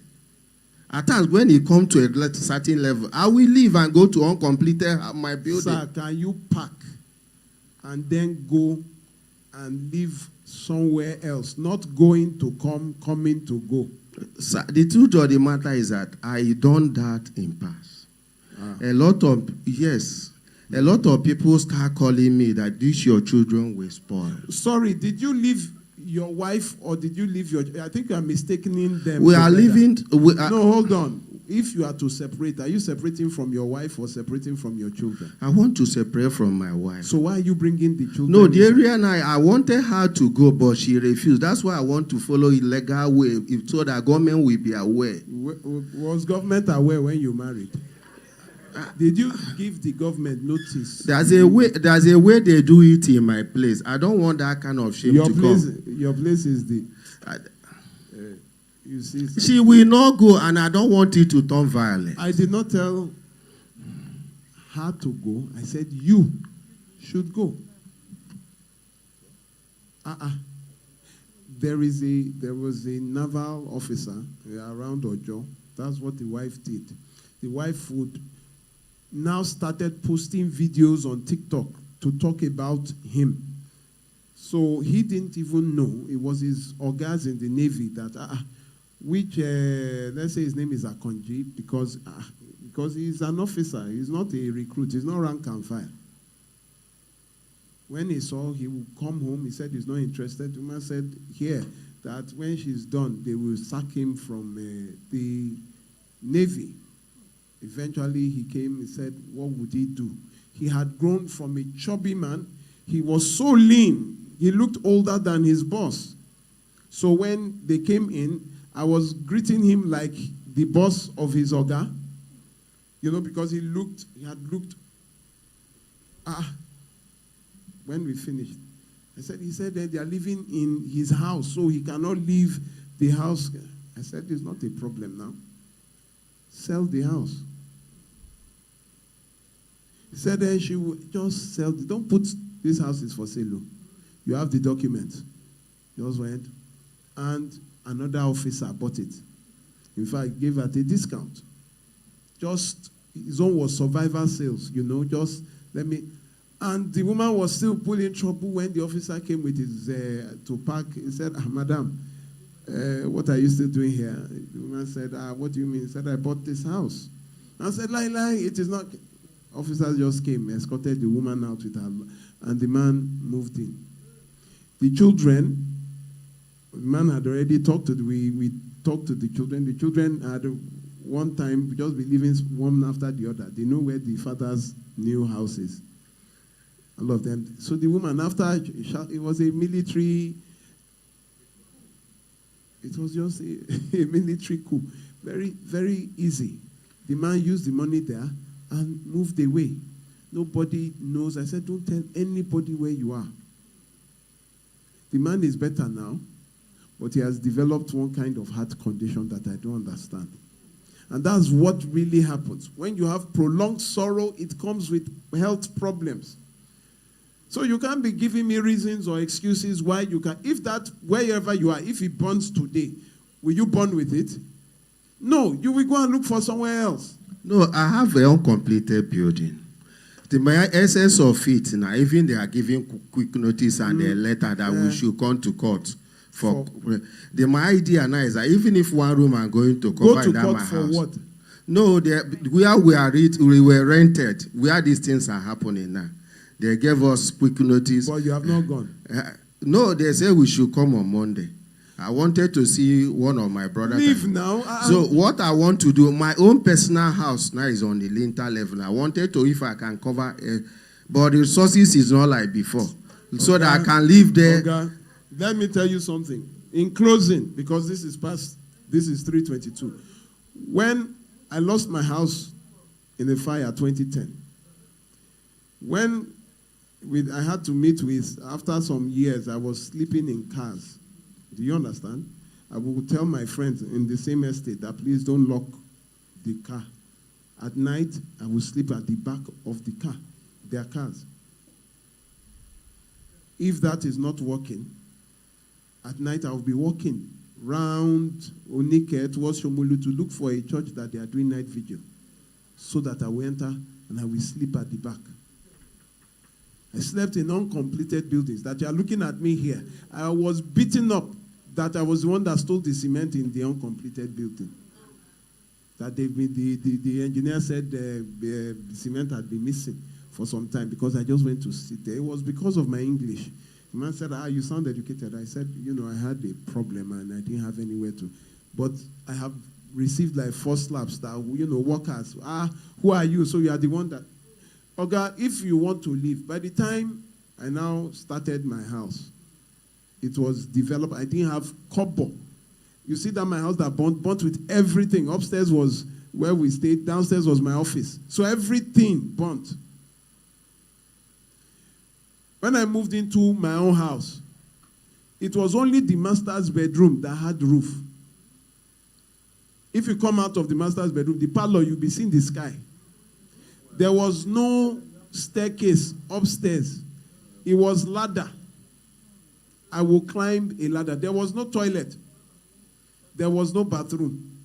Speaker 14: At times, when it comes to a certain level, I will leave and go to uncompleted my building.
Speaker 1: Sir, can you pack and then go and live somewhere else? Not going to come, coming to go.
Speaker 14: Sir, the truth of the matter is that I done that in past. A lot of people start calling me that these your children will spoil.
Speaker 1: Sorry, did you leave your wife or did you leave your... I think you are mistaking them.
Speaker 14: We are living...
Speaker 1: No, hold on. If you are to separate, are you separating from your wife or separating from your children?
Speaker 14: I want to separate from my wife.
Speaker 1: So why are you bringing the children?
Speaker 14: No, the area and I wanted her to go, but she refused. That's why I want to follow a legal way so that government will be aware.
Speaker 1: Was government aware when you married? Did you give the government notice?
Speaker 14: There's a way they do it in my place. I don't want that kind of shame to come.
Speaker 1: Your place is the... you see,
Speaker 14: she will not go, and I don't want it to turn violent.
Speaker 1: I did not tell her to go. I said you should go. There was a naval officer around Ojo. That's what the wife did. The wife would now started posting videos on TikTok to talk about him. So he didn't even know. It was his organs in the Navy that, let's say his name is Akonji, because he's an officer. He's not a recruit. He's not rank and file. When he saw he would come home, he said he's not interested. The man said here that when she's done, they will sack him from the Navy. Eventually, he came, he said, what would he do? He had grown from a chubby man. He was so lean. He looked older than his boss. So when they came in, I was greeting him like the boss of his oga. You know, because he had looked. When we finished, he said that they are living in his house, so he cannot leave the house. I said, it's not a problem now. Sell the house. He said that she would just sell it. Don't put this house is for sale. You have the document. Just went. And another officer bought it. In fact, gave at a discount. Just, his own was survivor sales, you know, just let me. And the woman was still pulling trouble when the officer came with his to park. He said, madam, what are you still doing here? The woman said, what do you mean? He said, I bought this house. I said, lie, it is not. Officers just came, escorted the woman out with her, and the man moved in. The children, the man had already talked to, we talked to the children. The children had one time just be living one after the other. They know where the father's new house is. All of them. So the woman, after, it was a military, it was just a military coup. Very, very easy. The man used the money there and moved away. Nobody knows. I said, don't tell anybody where you are. The man is better now, but he has developed one kind of heart condition that I don't understand. And that's what really happens. When you have prolonged sorrow, it comes with health problems. So you can't be giving me reasons or excuses why you can. If that, wherever you are, if it burns today, will you burn with it? No, you will go and look for somewhere else.
Speaker 14: No, I have an uncompleted building. The essence of it, now, even they are giving quick notice and a letter that we should come to court. My idea now is that even if one room are going to cover in my house. For what? No, where we were rented, where these things are happening now. They gave us quick notice.
Speaker 1: But you have not gone?
Speaker 14: No, they said we should come on Monday. I wanted to see one of my brothers.
Speaker 1: Leave now.
Speaker 14: So what I want to do, my own personal house now is on the lintel level. I wanted to, if I can cover it, but the resources is not like before. So that I can live there.
Speaker 1: Okay. Let me tell you something. In closing, because this is 3:22. When I lost my house in a fire 2010, when I had to meet with, after some years, I was sleeping in cars. Do you understand? I would tell my friends in the same estate that please don't lock the car. At night, I would sleep at the back of the car, their cars. If that is not working, at night I will be walking round Onike towards Shomolu to look for a church that they are doing night vigil, so that I will enter and I will sleep at the back. I slept in uncompleted buildings that you are looking at me here. I was beaten up that I was the one that stole the cement in the uncompleted building. That the engineer said the cement had been missing for some time because I just went to sit there. It was because of my English. The man said, you sound educated. I said, I had a problem and I didn't have anywhere to. But I have received like 4 slaps that, workers. Who are you? So you are the one that. Oga, if you want to leave, by the time I now started my house, it was developed. I didn't have kobo. You see that my house that burnt with everything. Upstairs was where we stayed. Downstairs was my office. So everything burnt. When I moved into my own house, it was only the master's bedroom that had roof. If you come out of the master's bedroom, the parlor, you'll be seeing the sky. There was no staircase upstairs. It was ladder. I will climb a ladder. There was no toilet. There was no bathroom.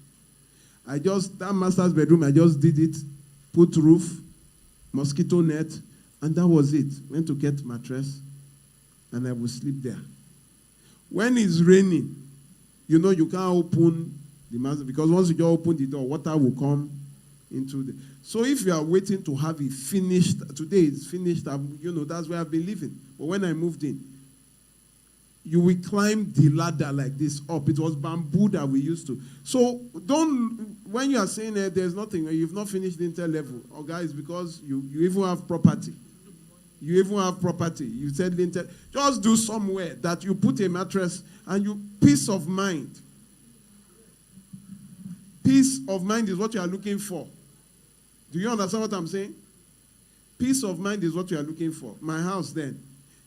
Speaker 1: That master's bedroom, I just did it, put roof, mosquito net, and that was it. Went to get mattress, and I would sleep there. When it's raining, you can't open the master, because once you just open the door, water will come into the. So if you are waiting to have it finished, today it's finished, that's where I've been living. But when I moved in, you will climb the ladder like this up. It was bamboo that we used to. So when you are saying there's nothing, you've not finished the inter level, guys, because you even have property. You even have property. You said lintel. Just do somewhere that you put a mattress and peace of mind. Peace of mind is what you are looking for. Do you understand what I'm saying? Peace of mind is what you are looking for. My house then.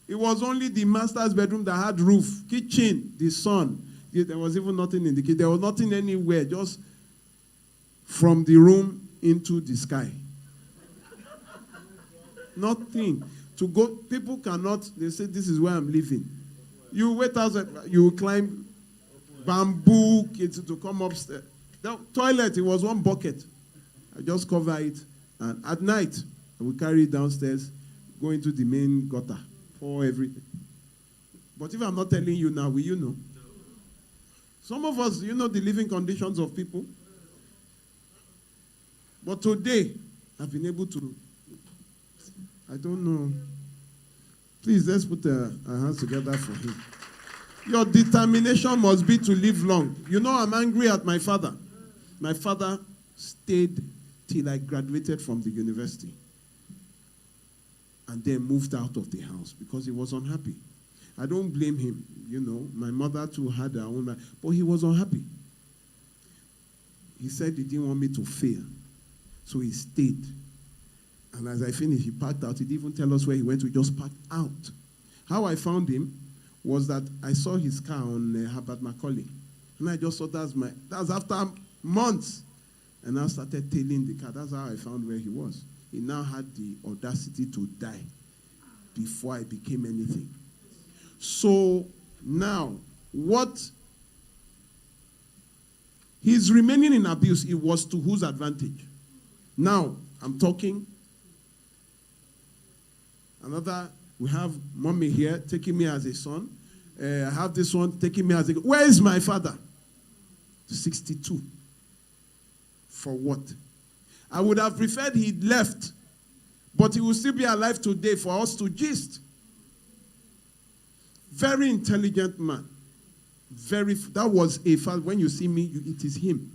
Speaker 1: It was only the master's bedroom that had roof, kitchen, the sun. There was even nothing in the kitchen. There was nothing anywhere, just from the room into the sky. Nothing. To go, people cannot, they say, this is where I'm living. You wait outside, you climb bamboo to come upstairs. The toilet, it was one bucket. I just cover it. And at night, I will carry it downstairs. go into the main gutter, pour everything. But if I'm not telling you now, will you know? Some of us, you know the living conditions of people. But today, I've been able to, I don't know. Please, let's put our hands together for him. Your determination must be to live long. You know, I'm angry at my father. My father stayed till I graduated from the university and then moved out of the house because he was unhappy. I don't blame him. You know, my mother too had her own life, but he was unhappy. He said he didn't want me to fail, so he stayed. And as I finished, he packed out. He didn't even tell us where he went. We just packed out. How I found him was that I saw his car on Herbert Macaulay. And I just thought that's after months. And I started tailing the car. That's how I found where he was. He now had the audacity to die before I became anything. So now, his remaining in abuse, it was to whose advantage? Now, I'm talking. We have mommy here taking me as a son. I have this one taking me as a... Where is my father? 62. For what? I would have preferred he'd left, but he will still be alive today for us to gist. Very intelligent man. That was a fact. When you see me, it is him.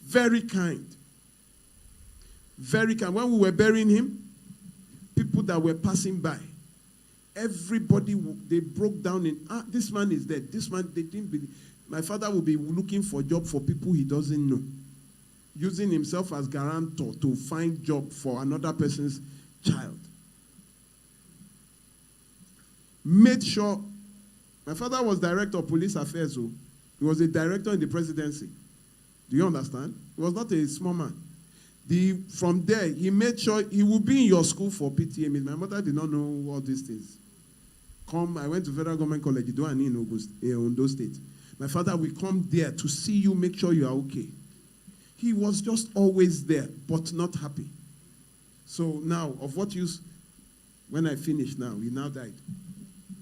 Speaker 1: Very kind. Very kind. When we were burying him, people that were passing by, everybody, they broke down in, this man is dead. This man, they didn't believe. My father will be looking for a job for people he doesn't know, using himself as guarantor to find job for another person's child. Made sure, my father was director of police affairs. So he was a director in the presidency. Do you understand? He was not a small man. From there, he made sure he would be in your school for PTA meetings. My mother did not know all these things. I went to Federal Government College in Ondo State. My father will come there to see you, make sure you are okay. He was just always there, but not happy. So now, of what use? When I finish now, he now died.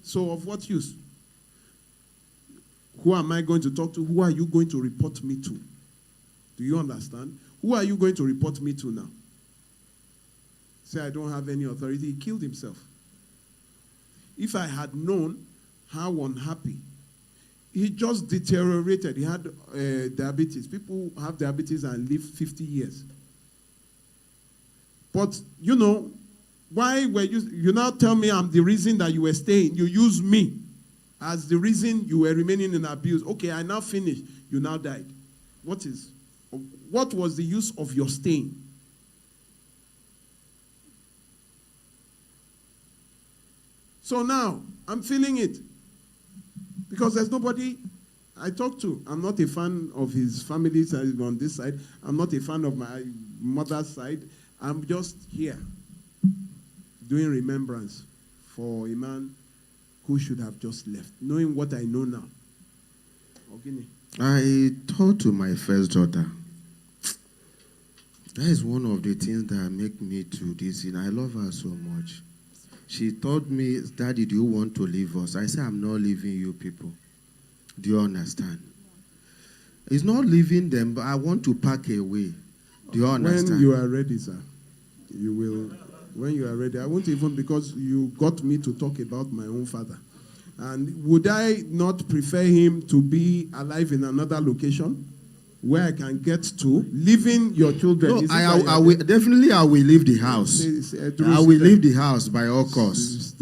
Speaker 1: So of what use? Who am I going to talk to? Who are you going to report me to? Do you understand? Who are you going to report me to now? Say I don't have any authority. He killed himself. If I had known how unhappy, he just deteriorated. He had diabetes. People have diabetes and live 50 years. But, you know, why were you now tell me I'm the reason that you were staying. You use me as the reason you were remaining in abuse. Okay, I now finished. You now died. What was the use of your staying? So now, I'm feeling it. Because there's nobody I talk to. I'm not a fan of his family side on this side. I'm not a fan of my mother's side. I'm just here doing remembrance for a man who should have just left, knowing what I know now. Okay.
Speaker 14: I told to my first daughter, that is one of the things that make me to this, and I love her so much. She told me, Daddy, do you want to leave us? I said, I'm not leaving you people. Do you understand? It's not leaving them, but I want to pack away. Do you understand?
Speaker 1: When you are ready, sir, you will. When you are ready, I won't even, because you got me to talk about my own father. And would I not prefer him to be alive in another location where I can get to, leaving your children?
Speaker 14: No, I will leave the house. I will leave the house by all costs.